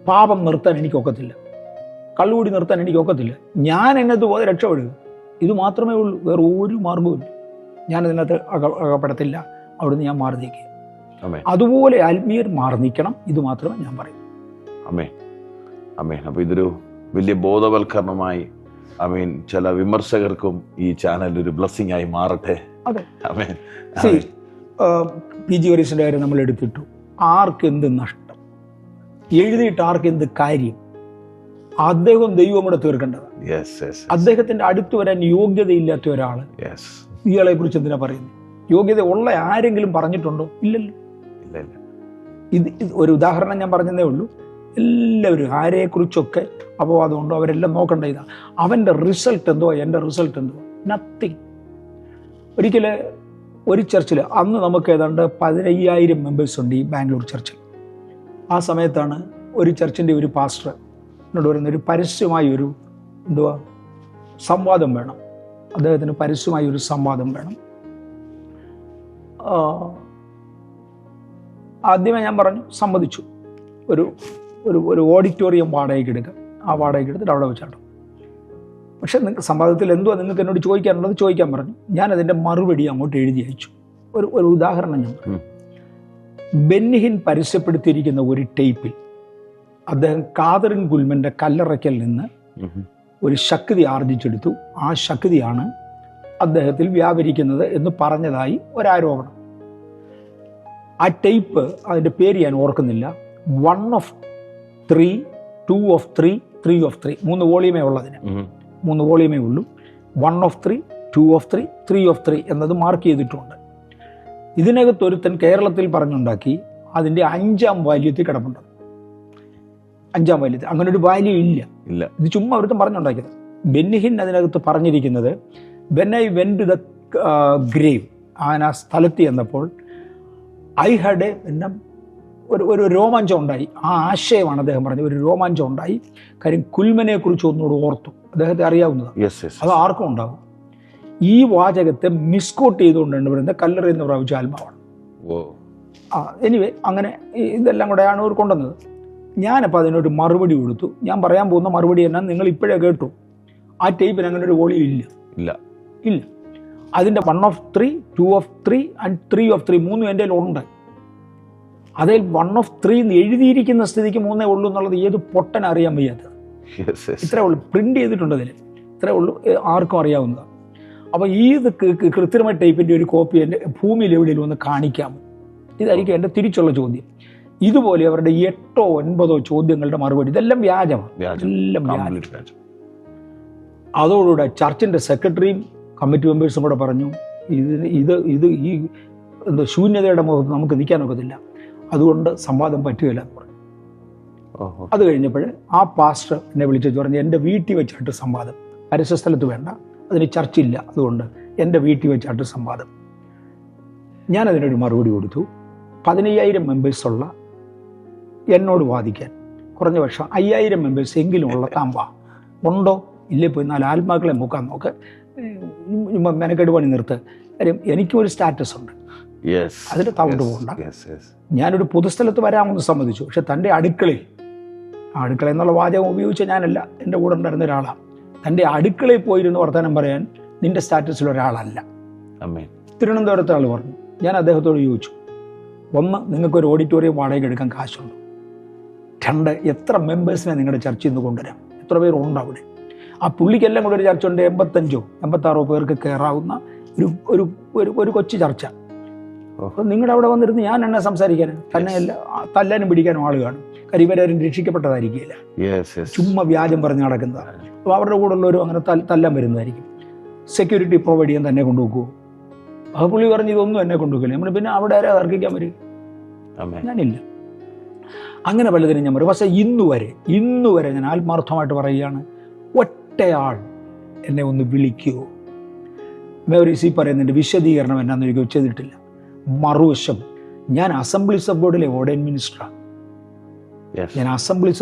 പാപം നിർത്താൻ എനിക്കൊക്കത്തില്ല, കള്ളുകൂടി നിർത്താൻ എനിക്കൊക്കത്തില്ല. ഞാൻ എന്നതുപോലെ പോലെ രക്ഷപ്പെടുക, ഇത് മാത്രമേ ഉള്ളൂ. വേറെ ഒരു മാർഗവുമില്ല. ഞാനതിനകത്ത് അകപ്പെടത്തില്ല. അവിടുന്ന് ഞാൻ മാറി നിൽക്കുക. അതുപോലെ ആത്മീയർ മാറി നിൽക്കണം. ഇത് മാത്രമേ ഞാൻ പറയൂ. അമേൻ, അമേൻ. അപ്പൊ ഇതൊരു വലിയ ബോധവൽക്കരണമായി ചില വിമർശകർക്കും ഈ ചാനൽ ഒരു ബ്ലെസ്സിംഗ് ആയി മാറട്ടെ. അതെ, പി ജി വരീസിന്റെ കാര്യം നമ്മൾ എടുത്തിട്ടു. ആർക്കെന്ത് നഷ്ടം, എഴുതിയിട്ട് ആർക്കെന്ത് കാര്യം? അദ്ദേഹം ദൈവം കൂടെ തീർക്കേണ്ടതാണ്. അദ്ദേഹത്തിന്റെ അടുത്ത് വരാൻ യോഗ്യതയില്ലാത്ത ഒരാള് ഇയാളെ കുറിച്ച് എന്തിനാ പറയുന്നത്? യോഗ്യത ഉള്ള ആരെങ്കിലും പറഞ്ഞിട്ടുണ്ടോ? ഇല്ലല്ലോ. ഇത് ഒരു ഉദാഹരണം ഞാൻ പറഞ്ഞതേ ഉള്ളൂ. എല്ലാവരും ആരെക്കുറിച്ചൊക്കെ അപവാദമുണ്ടോ അവരെല്ലാം നോക്കേണ്ട ഇതാണ്. അവൻ്റെ റിസൾട്ട് എന്തോ, എൻ്റെ റിസൾട്ട് എന്തോ? നത്തിങ്. ഒരിക്കൽ ഒരു ചർച്ചിൽ അന്ന് നമുക്ക് ഏതാണ്ട് 15,000 മെമ്പേഴ്സ് ഉണ്ട് ഈ ബാംഗ്ലൂർ ചർച്ചിൽ. ആ സമയത്താണ് ഒരു ചർച്ചിൻ്റെ ഒരു പാസ്റ്റർ എന്നോട് പറയുന്ന ഒരു പരസ്യമായി ഒരു സംവാദം വേണം, അദ്ദേഹത്തിന് പരസ്യമായി ഒരു സംവാദം വേണം. ആദ്യമേ ഞാൻ പറഞ്ഞു സമ്മതിച്ചു. ഒരു ഒരു ഓഡിറ്റോറിയം വാടകയ്ക്ക് എടുക്കാം. ആ വാടകയ്ക്ക് എടുത്തിട്ട് അവിടെ വെച്ചാട്ടോ. പക്ഷെ സംവാദത്തിൽ എന്തുവാ നിങ്ങൾക്ക് എന്നോട് ചോദിക്കാനുള്ളത് ചോദിക്കാൻ പറഞ്ഞു. ഞാനതിൻ്റെ മറുപടി അങ്ങോട്ട് എഴുതി അയച്ചു. ഒരു ഉദാഹരണം ഞാൻ പറഞ്ഞു. ബെന്നിഹിൻ പരസ്യപ്പെടുത്തിയിരിക്കുന്ന ഒരു ടേപ്പിൽ അദ്ദേഹം കാതറിൻ ഗുൽമന്റെ കല്ലറയ്ക്കൽ നിന്ന് ഒരു ശക്തി ആർജിച്ചെടുത്തു. ആ ശക്തിയാണ് അദ്ദേഹത്തിൽ വ്യാപരിക്കുന്നത് എന്ന് പറഞ്ഞതായി ഒരാരോപണം. ആ ടേപ്പ്, അതിൻ്റെ പേര് ഞാൻ ഓർക്കുന്നില്ല, 1 of 3, 2 of 3, 3 of 3, 3 വോളിയമേ ഉള്ളതിന്, 3 വോളിയമേ ഉള്ളൂ. 1 of 3, 2 of 3, 3 of 3 എന്നത് മാർക്ക് ചെയ്തിട്ടുണ്ട്. ഇതിനകത്ത് ഒരുത്തൻ കേരളത്തിൽ പറഞ്ഞുണ്ടാക്കി അതിൻ്റെ 5ാം വാല്യത്തിൽ കിടപ്പുണ്ട്. 5ാം വാല്യത്തിൽ അങ്ങനെ ഒരു വാല്യൂ ഇല്ല. ഇത് ചുമ്മാ ഒരുത്തൻ പറഞ്ഞുണ്ടാക്കിയത്. ബെന്നിഹിൻ അതിനകത്ത് പറഞ്ഞിരിക്കുന്നത്, when I went to the grave, ആ സ്ഥലത്ത് ചെന്നപ്പോൾ ഐ ഹാഡ് ഒരു രോമാഞ്ചം ഉണ്ടായി. ആ ആശയമാണ് അദ്ദേഹം പറഞ്ഞത്. ഒരു രോമാഞ്ചം ഉണ്ടായി. കാര്യം കുൽമനെ കുറിച്ച് ഒന്നുകൂടെ ഓർത്തു. അദ്ദേഹത്തെ അറിയാവുന്നതാണ്. അത് ആർക്കും ഉണ്ടാകും. ഈ വാചകത്തെ മിസ്കോട്ട് ചെയ്തുകൊണ്ടാണ് പറയുന്നത് കല്ലറയെന്ന് പ്രാപിച്ച ആത്മാവാണ്. എനിവേ അങ്ങനെ ഇതെല്ലാം കൂടെയാണ് അവർ കൊണ്ടുവന്നത്. ഞാനപ്പോൾ അതിനൊരു മറുപടി കൊടുത്തു. ഞാൻ പറയാൻ പോകുന്ന മറുപടി എന്നാ നിങ്ങൾ ഇപ്പോഴേ കേട്ടു. ആ ടേപ്പിന് അങ്ങനെ ഒരു വോളിയം ഇല്ല. അതിൻ്റെ 1 of 3, 2 of 3 and 3 of 3 3 എൻ്റെ ഉണ്ട്. അതിൽ 1 of 3 എന്ന് എഴുതിയിരിക്കുന്ന സ്ഥിതിക്ക് 3 ഉള്ളൂ എന്നുള്ളത് ഏത് പൊട്ടൻ അറിയാൻ വയ്യാത്തത്. ഇത്രേ ഉള്ളൂ. പ്രിന്റ് ചെയ്തിട്ടുണ്ട് അതിൽ. ഇത്രേ ഉള്ളൂ, ആർക്കും അറിയാവുന്നതാണ്. അപ്പോൾ ഈ കൃത്രിമ ടൈപ്പിൻ്റെ ഒരു കോപ്പി എൻ്റെ ഭൂമിയിൽ എവിടെയെങ്കിലും ഒന്ന് കാണിക്കാമോ? ഇതായിരിക്കും എൻ്റെ തിരിച്ചുള്ള ചോദ്യം. ഇതുപോലെ അവരുടെ 8 or 9 ചോദ്യങ്ങളുടെ മറുപടി ഇതെല്ലാം വ്യാജമാണ്. എല്ലാം വ്യാജം. അതോടുകൂടെ ചർച്ചിൻ്റെ സെക്രട്ടറിയും കമ്മിറ്റി മെമ്പേഴ്സും കൂടെ പറഞ്ഞു, ഇത് ഈ ശൂന്യതയുടെ മുഖത്ത് നമുക്ക് നിൽക്കാനൊക്കത്തില്ല, അതുകൊണ്ട് സംവാദം പറ്റുകയില്ല എന്ന് പറഞ്ഞു. അത് കഴിഞ്ഞപ്പോൾ ആ പാസ്റ്റർ എന്നെ വിളിച്ചു പറഞ്ഞു, എൻ്റെ വീട്ടിൽ വെച്ചായിട്ട് സംവാദം, പരസ്യ സ്ഥലത്ത് വേണ്ട, അതിന് ചർച്ചില്ല, അതുകൊണ്ട് എൻ്റെ വീട്ടിൽ വെച്ചായിട്ട് സംവാദം. ഞാനതിനൊരു മറുപടി കൊടുത്തു. 15,000 മെമ്പേഴ്സുള്ള എന്നോട് വാദിക്കാൻ കുറഞ്ഞ പക്ഷം 5,000 മെമ്പേഴ്സ് എങ്കിലും ഉള്ള താൻ വാ, ഉണ്ടോ? ഇല്ലേ? പോയി 4 ആത്മാക്കളെ നോക്കാൻ നോക്ക്, മെനക്കെട്ട് പണി നിർത്ത്. കാര്യം എനിക്കും ഒരു സ്റ്റാറ്റസ് ഉണ്ട്, അതിൻ്റെ താവോട്ട് പോകണ്ട. ഞാനൊരു പൊതുസ്ഥലത്ത് വരാമെന്ന് സമ്മതിച്ചു, പക്ഷെ തൻ്റെ അടുക്കളയിൽ, അടുക്കള എന്നുള്ള വാചകം ഉപയോഗിച്ച ഞാനല്ല, എൻ്റെ കൂടെ ഉണ്ടായിരുന്ന ഒരാളാണ്. തൻ്റെ അടുക്കളയിൽ പോയിരുന്ന് വർത്തമാനം പറയാൻ നിൻ്റെ സ്റ്റാറ്റസിൽ ഒരാളല്ല. തിരുവനന്തപുരത്തെ ആൾ പറഞ്ഞു. ഞാൻ അദ്ദേഹത്തോട് ചോദിച്ചു, 1, നിങ്ങൾക്കൊരു ഓഡിറ്റോറിയം വാടകയ്ക്ക് എടുക്കാൻ കാശുണ്ട്? 2, എത്ര മെമ്പേഴ്സിനെ നിങ്ങളുടെ ചർച്ചയിൽ നിന്ന് കൊണ്ടുവരാം? എത്ര പേരുണ്ട് അവിടെ? ആ പുള്ളിക്കെല്ലാം കൂടെ ഒരു ചർച്ച ഉണ്ട്, 85 86 പേർക്ക് കയറാവുന്ന ഒരു കൊച്ചു ചർച്ച. അപ്പോൾ നിങ്ങളുടെ അവിടെ വന്നിരുന്ന് ഞാൻ എന്നെ സംസാരിക്കാൻ തന്നെയല്ല, തല്ലാനും പിടിക്കാനും ആൾ കാണും. കരിവരാരും രക്ഷിക്കപ്പെട്ടതായിരിക്കില്ല, ചുമ്മാ വ്യാജം പറഞ്ഞ് നടക്കുന്നതാണ്. അപ്പോൾ അവരുടെ കൂടെ ഉള്ളവരും അങ്ങനെ തല്ലാൻ വരുന്നതായിരിക്കും. സെക്യൂരിറ്റി പ്രൊവൈഡ് ചെയ്യാൻ തന്നെ കൊണ്ടുപോകുമോ? ആ പുള്ളി പറഞ്ഞ് ഇതൊന്നും എന്നെ കൊണ്ടുപോകില്ല. നമ്മൾ പിന്നെ അവിടെ ആരാ തർക്കിക്കാൻ വരും? ഞാനില്ല. അങ്ങനെ പലതിനും ഞാൻ പറയും. പക്ഷേ ഇന്നു വരെ ഞാൻ ആത്മാർത്ഥമായിട്ട് പറയുകയാണ്, ഒറ്റയാൾ എന്നെ ഒന്ന് വിളിക്കുമോ? മേരീസി പറയുന്നതിൻ്റെ വിശദീകരണം എന്നാന്ന് എനിക്ക് ചെയ്തിട്ടില്ല. മറുവശം, ഞാൻ അസംബ്ലീസ് ഓഫ് ഗോഡിലെ ഓർഡൈൻ മിനിസ്റ്ററാണ്.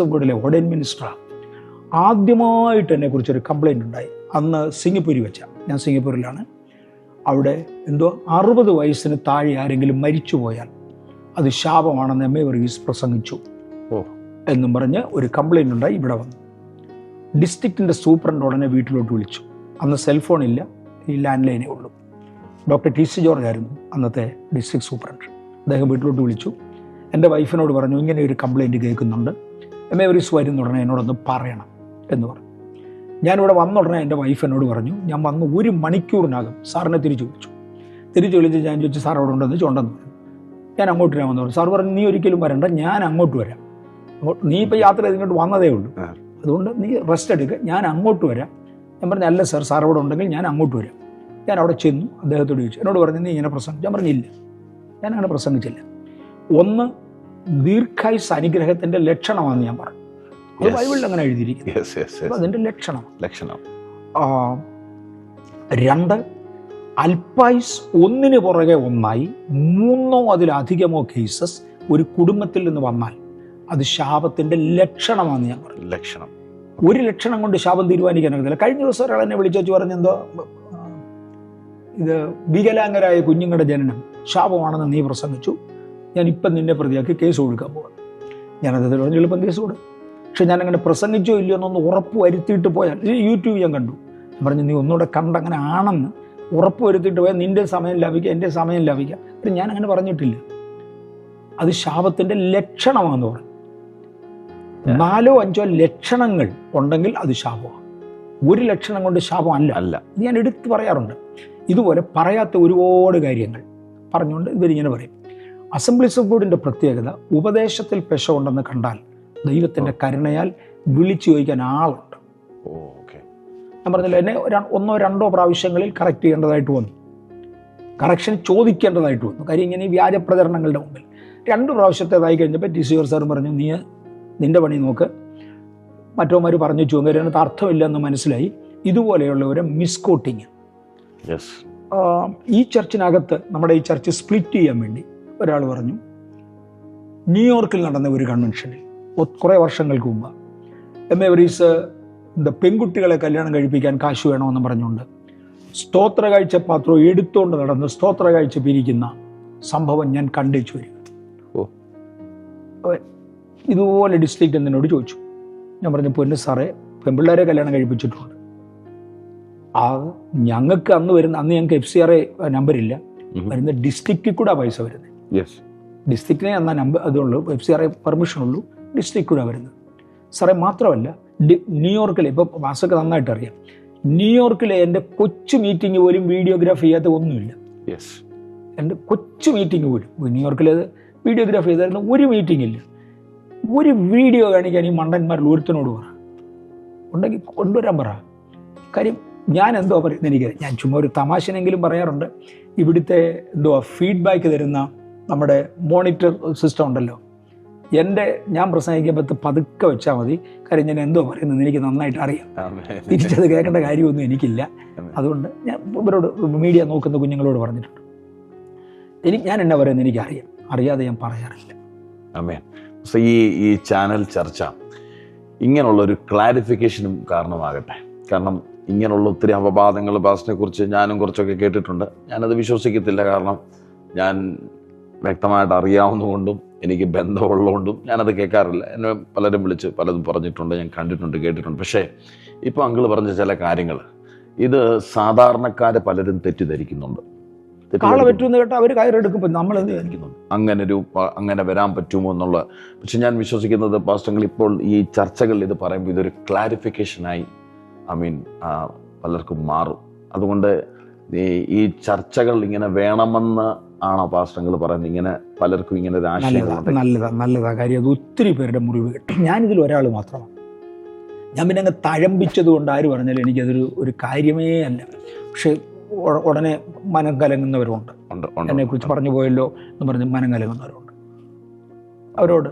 ആദ്യമായിട്ട് എന്നെക്കുറിച്ചൊരു കംപ്ലൈൻറ്റ് ഉണ്ടായി. അന്ന് സിംഗപ്പൂരിൽ വെച്ചാൽ, ഞാൻ സിംഗപ്പൂരിലാണ്. അവിടെ എന്തോ 60 വയസ്സിന് താഴെ ആരെങ്കിലും മരിച്ചു പോയാൽ അത് ശാപമാണെന്ന് എം.എ. വർഗീസ് പ്രസംഗിച്ചു എന്നും പറഞ്ഞ് ഒരു കംപ്ലൈൻറ്റ് ഉണ്ടായി. ഇവിടെ വന്നു ഡിസ്ട്രിക്റ്റിൻ്റെ സൂപ്രണ്ട് ഉടനെ വീട്ടിലോട്ട് വിളിച്ചു. അന്ന് സെൽഫോൺ ഇല്ല, ഈ ലാൻഡ് ലൈനേ ഉള്ളൂ. ഡോക്ടർ ടി സി ജോർജ് ആയിരുന്നു അന്നത്തെ ഡിസ്ട്രിക്ട് സൂപ്രണ്ട്. അദ്ദേഹം വീട്ടിലോട്ട് വിളിച്ചു. എൻ്റെ വൈഫിനോട് പറഞ്ഞു, ഇങ്ങനെ ഒരു കംപ്ലൈൻറ്റ് കേൾക്കുന്നുണ്ട്, എം.എ. വർഗീസ് വരുന്ന ഉടനെ എന്നോടൊന്ന് പറയണം എന്ന് പറഞ്ഞു. ഞാനിവിടെ വന്ന ഉടനെ എൻ്റെ വൈഫ് എന്നോട് പറഞ്ഞു, ഞാൻ വന്ന് 1 മണിക്കൂറിനകം സാറിനെ തിരിച്ചു വിളിച്ച് ഞാൻ ചോദിച്ചു, സാർ അവിടെ ഉണ്ടെന്ന് ചോണ്ടെന്ന് പറഞ്ഞു. ഞാൻ അങ്ങോട്ട് വരാമെന്ന് പറഞ്ഞു. സാർ പറഞ്ഞു, നീ ഒരിക്കലും വരണ്ട, ഞാൻ അങ്ങോട്ട് വരാം. നീ ഇപ്പോൾ യാത്ര ചെയ്ത് ഇങ്ങോട്ട് വന്നതേ ഉള്ളൂ, അതുകൊണ്ട് നീ റെസ്റ്റ് എടുക്കുക, ഞാൻ അങ്ങോട്ട് വരാം. ഞാൻ പറഞ്ഞു, അല്ല സാർ അവിടെ ഉണ്ടെങ്കിൽ ഞാൻ അങ്ങോട്ട് വരാം. ഞാൻ അവിടെ ചെന്നു, അദ്ദേഹത്തോട് ചോദിച്ചു. എന്നോട് പറഞ്ഞു, നീ ഇങ്ങനെ പ്രസംഗിച്ചു? ഞാൻ പറഞ്ഞില്ല, ഞാൻ അങ്ങനെ പ്രസംഗിച്ചില്ല. 1, ദീർഘായുസ് അനുഗ്രഹത്തിൻ്റെ ലക്ഷണമാണെന്ന് ഞാൻ പറഞ്ഞു. അത് ബൈബിളിൽ അങ്ങനെ എഴുതിയിരിക്കുന്നു, അതിൻ്റെ ലക്ഷണം. 2, അൽപായുസ് ഒന്നിന് പുറകെ ഒന്നായി 3 അതിലധികമോ കേസസ് ഒരു കുടുംബത്തിൽ നിന്ന് വന്നാൽ അത് ശാപത്തിൻ്റെ ലക്ഷണമാണെന്ന് ഞാൻ പറഞ്ഞു. ലക്ഷണം, ഒരു ലക്ഷണം കൊണ്ട് ശാപം തീരുമാനിക്കാനാകത്തില്ല. കഴിഞ്ഞ ദിവസം ഒരാൾ എന്നെ വിളിച്ചു പറഞ്ഞെന്തോ, ഇത് വികലാംഗരായ കുഞ്ഞുങ്ങളുടെ ജനനം ശാപമാണെന്ന് നീ പ്രസംഗിച്ചു, ഞാനിപ്പം നിന്നെ പ്രതിയാക്കി കേസ് കൊടുക്കാൻ പോകാം. ഞാനത് പറഞ്ഞു, എളുപ്പം കേസ് കൊടുക്കും. പക്ഷെ ഞാനങ്ങനെ പ്രസംഗിച്ചോ ഇല്ലയോ എന്നൊന്ന് ഉറപ്പ് വരുത്തിയിട്ട് പോയാൽ, യൂട്യൂബ് ഞാൻ കണ്ടു, ഞാൻ പറഞ്ഞു, നീ ഒന്നുകൂടെ കണ്ടങ്ങനെ ആണെന്ന് ഉറപ്പ് വരുത്തിയിട്ട് പോയാൽ നിൻ്റെ സമയം ലാഭിക്കുക, എൻ്റെ സമയം ലാഭിക്കുക. അപ്പം ഞാൻ അങ്ങനെ പറഞ്ഞിട്ടില്ല. അത് ശാപത്തിൻ്റെ ലക്ഷണമാണെന്ന് പറഞ്ഞു. 4 or 5 ലക്ഷണങ്ങൾ ഉണ്ടെങ്കിൽ അത് ശാപമാണ്. ഒരു ലക്ഷണം കൊണ്ട് ശാപം അല്ല. ഞാൻ എടുത്ത് പറയാറുണ്ട്. ഇതുപോലെ പറയാത്ത ഒരുപാട് കാര്യങ്ങൾ പറഞ്ഞുകൊണ്ട് ഇവരിങ്ങനെ പറയും. അസംബ്ലീസ് ഓഫ് ഗോഡിൻ്റെ പ്രത്യേകത, ഉപദേശത്തിൽ പെശകുണ്ടെന്ന് കണ്ടാൽ ദൈവത്തിൻ്റെ കരുണയാൽ വിളിച്ചു ചോദിക്കാൻ ആളുണ്ട്. ഞാൻ പറഞ്ഞില്ല, എന്നെ 1 or 2 പ്രാവശ്യങ്ങളിൽ കറക്റ്റ് ചെയ്യേണ്ടതായിട്ട് വന്നു, കറക്ഷൻ ചോദിക്കേണ്ടതായിട്ട് വന്നു. കാര്യം ഇങ്ങനെ ഈ വ്യാജ പ്രചരണങ്ങളുടെ മുമ്പിൽ 2 പ്രാവശ്യത്തേതായി കഴിഞ്ഞപ്പോൾ ടി സി ജോർജ് സാർ പറഞ്ഞു, നീ നിൻ്റെ പണി നോക്ക്, മറ്റോമാർ പറഞ്ഞു ചോദിക്കും, അതിനകത്ത് അർത്ഥമില്ലെന്ന് മനസ്സിലായി. ഇതുപോലെയുള്ള ഒരു മിസ്കോട്ടിങ് ഈ ചർച്ചിനകത്ത്, നമ്മുടെ ഈ ചർച്ച് സ്പ്ലിറ്റ് ചെയ്യാൻ വേണ്ടി ഒരാൾ പറഞ്ഞു, ന്യൂയോർക്കിൽ നടന്ന ഒരു കൺവെൻഷനിൽ കുറേ വർഷങ്ങൾക്ക് മുമ്പ് എം.എ. വർഗീസ് പെൺകുട്ടികളെ കല്യാണം കഴിപ്പിക്കാൻ കാശ് വേണമെന്ന് പറഞ്ഞുകൊണ്ട് സ്തോത്ര കാഴ്ച പാത്രം എടുത്തുകൊണ്ട് നടന്ന് സ്തോത്ര കാഴ്ച പിരിക്കുന്ന സംഭവം ഞാൻ കണ്ടേച്ചു വരിക. ഇതുപോലെ ഡിസ്ട്രിക്റ്റ് എന്നോട് ചോദിച്ചു. ഞാൻ പറഞ്ഞു, പൊന്നു സാറേ, പെൺപിള്ളേരെ കല്യാണം കഴിപ്പിച്ചിട്ടുണ്ട്. ഞങ്ങൾക്ക് അന്ന് ഞങ്ങൾക്ക് FCRA നമ്പറില്ല, വരുന്ന ഡിസ്ട്രിക്റ്റിൽ കൂടെ പൈസ വരുന്നത്. ഡിസ്ട്രിക്റ്റിനെ എന്നാ നമ്പർ അതുള്ളൂ, FCRA പെർമിഷൻ ഉള്ളൂ, ഡിസ്ട്രിക്റ്റ് കൂടെ വരുന്നത്. സാറേ മാത്രമല്ല, ന്യൂയോർക്കിലെ, ഇപ്പോൾ വാസൊക്കെ നന്നായിട്ട് അറിയാം, ന്യൂയോർക്കിലെ എൻ്റെ കൊച്ചു മീറ്റിംഗ് പോലും വീഡിയോഗ്രാഫി ചെയ്യാത്ത ഒന്നുമില്ല. എൻ്റെ കൊച്ചു മീറ്റിംഗ് പോലും ന്യൂയോർക്കിലേത് വീഡിയോഗ്രാഫി ചെയ്തായിരുന്നു. ഒരു മീറ്റിംഗില്ല, ഒരു വീഡിയോ കാണിക്കാൻ ഈ മണ്ടന്മാരിൽ ഒരുത്തനോട് പറ, ഉണ്ടെങ്കിൽ കൊണ്ടുവരാൻ പറ. കാര്യം ഞാൻ എന്തോ പറയുന്നത് എനിക്കറിയാം. ഞാൻ ചുമ്മാ ഒരു തമാശനെങ്കിലും പറയാറുണ്ട്. ഇവിടുത്തെ ഫീഡ്ബാക്ക് തരുന്ന നമ്മുടെ മോണിറ്റർ സിസ്റ്റം ഉണ്ടല്ലോ, ഞാൻ പ്രസംഗിക്കുമ്പോൾ പതുക്കെ വെച്ചാൽ മതി. കാര്യം ഞാൻ എന്തോ പറയുന്നത് എനിക്ക് നന്നായിട്ട് അറിയാം, തിരിച്ചത് കേൾക്കേണ്ട കാര്യമൊന്നും എനിക്കില്ല. അതുകൊണ്ട് ഞാൻ ഇവരോട്, മീഡിയ നോക്കുന്ന കുഞ്ഞുങ്ങളോട് പറഞ്ഞിട്ടുണ്ട്, ഞാൻ എന്നാ പറയുന്നത് എനിക്കറിയാം, അറിയാതെ ഞാൻ പറയാറില്ല. ഈ ചാനൽ ചർച്ച ഇങ്ങനെയുള്ളൊരു ക്ലാരിഫിക്കേഷനും കാരണമാകട്ടെ. കാരണം ഇങ്ങനെയുള്ള ഒത്തിരി അപവാദങ്ങൾ പാസ്റ്ററിനെ കുറിച്ച് ഞാനും കുറച്ചൊക്കെ കേട്ടിട്ടുണ്ട്. ഞാനത് വിശ്വസിക്കത്തില്ല. കാരണം ഞാൻ വ്യക്തമായിട്ട് അറിയാവുന്നതുകൊണ്ടും എനിക്ക് ബന്ധമുള്ളതുകൊണ്ടും ഞാനത് കേൾക്കാറില്ല. എന്നെ പലരും വിളിച്ച് പലതും പറഞ്ഞിട്ടുണ്ട്, ഞാൻ കണ്ടിട്ടുണ്ട്, കേട്ടിട്ടുണ്ട്. പക്ഷേ ഇപ്പോൾ അങ്കിൾ പറഞ്ഞ ചില കാര്യങ്ങൾ ഇത് സാധാരണക്കാരെ പലരും തെറ്റിദ്ധരിക്കുന്നുണ്ട്. കാള പറ്റുമെന്ന് കേട്ടാൽ അവർ കയറെടുക്കുമ്പോൾ നമ്മളെന്ത് വിചാരിക്കുന്നുണ്ട്, അങ്ങനെ വരാൻ പറ്റുമോ എന്നുള്ള. പക്ഷെ ഞാൻ വിശ്വസിക്കുന്നത് പാസ്റ്റർ ഇപ്പോൾ ഈ ചർച്ചകളിൽ ഇത് പറയുമ്പോൾ ഇതൊരു ക്ലാരിഫിക്കേഷനായി പലർക്കും മാറും. അതുകൊണ്ട് ഈ ചർച്ചകൾ ഇങ്ങനെ വേണമെന്ന് ആണോ പാസ്റ്റർ പറയുന്നത്? ഇങ്ങനെ പലർക്കും ഇങ്ങനെ ഒരു ആശയം നല്ലതാ കാര്യം. അത് ഒത്തിരി പേരുടെ മുറിവ് കിട്ടി. ഞാനിതിൽ ഒരാൾ മാത്രമാണ്. ഞാൻ പിന്നെ അങ്ങ് തഴമ്പിച്ചത് കൊണ്ട് ആര് പറഞ്ഞാലും എനിക്കതൊരു കാര്യമേ അല്ല. പക്ഷെ ഉടനെ മനം കലങ്ങുന്നവരുണ്ട്. എന്നെക്കുറിച്ച് പറഞ്ഞു പോയല്ലോ എന്ന് പറഞ്ഞ് മനം കലങ്ങുന്നവരുണ്ട്. അവരോട്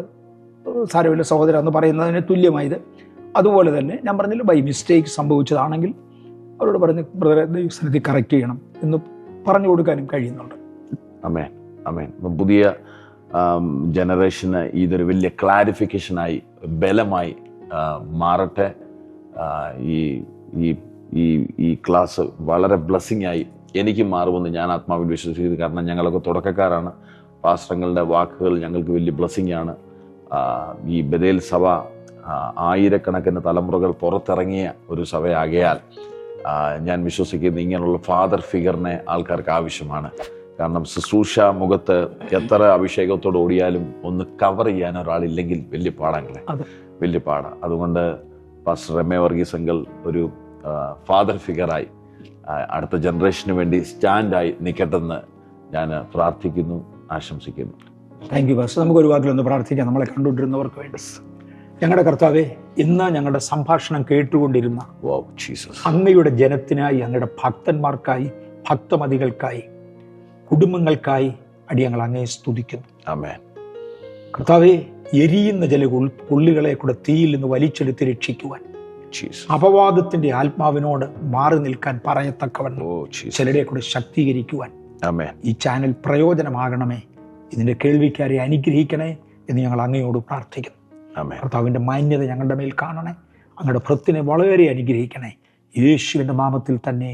സാരമില്ല സഹോദര എന്ന് പറയുന്നതിന് തുല്യമായത്. അതുപോലെ തന്നെ ഞാൻ പറഞ്ഞില്ല, ബൈ മിസ്റ്റേക്ക് സംഭവിച്ചതാണെങ്കിൽ അവരോട് പറഞ്ഞ് ബ്രദറെ ദൈവസന്നിധി കറക്റ്റ് ചെയ്യണം എന്ന് പറഞ്ഞു കൊടുക്കാനും കഴിയുന്നുണ്ട്. ആമേൻ, ആമേൻ. പുതിയ ജനറേഷന് ഇതൊരു വലിയ ക്ലാരിഫിക്കേഷനായി ബലമായി മാറട്ടെ. ഈ ക്ലാസ് വളരെ ബ്ലെസ്സിങ് ആയി എനിക്ക് മാറുമെന്ന് ഞാൻ ആത്മാവിൽ വിശ്വസിക്കുന്നു. കാരണം ഞങ്ങളൊക്കെ തുടക്കക്കാരാണ്. പാസ്റ്ററുകളുടെ വാക്കുകൾ ഞങ്ങൾക്ക് വലിയ ബ്ലെസ്സിങ് ആണ്. ഈ ബഥേൽ സഭ ആയിരക്കണക്കിന് തലമുറകൾ പുറത്തിറങ്ങിയ ഒരു സഭയാകയാൽ ഞാൻ വിശ്വസിക്കുന്നു ഇങ്ങനെയുള്ള ഫാദർ ഫിഗറിനെ ആൾക്കാർക്ക് ആവശ്യമാണ്. കാരണം ശുശ്രൂഷ മുഖത്ത് എത്ര അഭിഷേകത്തോട് ഓടിയാലും ഒന്ന് കവർ ചെയ്യാൻ ഒരാളില്ലെങ്കിൽ വലിയ പാടാങ്ങളെ, വലിയ പാടാണ്. അതുകൊണ്ട് pastor M A Varghese uncle ഒരു ഫാദർ ഫിഗറായി അടുത്ത ജനറേഷന് വേണ്ടി സ്റ്റാൻഡായി നിൽക്കട്ടെന്ന് ഞാൻ പ്രാർത്ഥിക്കുന്നു, ആശംസിക്കുന്നു. Thank you pastor. നമുക്കൊരു വാക്കിലൊന്ന് പ്രാർത്ഥിക്കാം നമ്മളെ കണ്ടുകൊണ്ടിരുന്നവർക്ക് വേണ്ടി. ഞങ്ങളുടെ കർത്താവേ, ഇന്ന് ഞങ്ങളുടെ സംഭാഷണം കേട്ടുകൊണ്ടിരുന്ന അങ്ങയുടെ ജനത്തിനായി, അങ്ങയുടെ ഭക്തന്മാർക്കായി, ഭക്തമതികൾക്കായി, കുടുംബങ്ങൾക്കായി അടിയങ്ങൾ അങ്ങയെ സ്തുതിക്കുന്നു. ആമേൻ. കർത്താവേ, എരിയുന്ന ചില പുള്ളികളെ കൂടെ തീയിൽ നിന്ന് വലിച്ചെടുത്ത് രക്ഷിക്കുവാൻ, അപവാദത്തിന്റെ ആത്മാവിനോട് മാറി നിൽക്കാൻ പറയത്തക്കവണ്ണം ചിലരെ കൂടെ ശക്തീകരിക്കുവാൻ ഈ ചാനൽ പ്രയോജനമാകണമേ. ഇതിന്റെ കേൾവിക്കാരെ അനുഗ്രഹിക്കണേ എന്ന് ഞങ്ങൾ അങ്ങയോട് പ്രാർത്ഥിക്കുന്നു. കർത്താവിന്റെ മാന്യത ഞങ്ങളുടെ മേൽ കാണണേ. അങ്ങയുടെ ഭൃത്തിനെ വളരെ അനുഗ്രഹിക്കണേ. യേശുവിന്റെ നാമത്തിൽ തന്നെ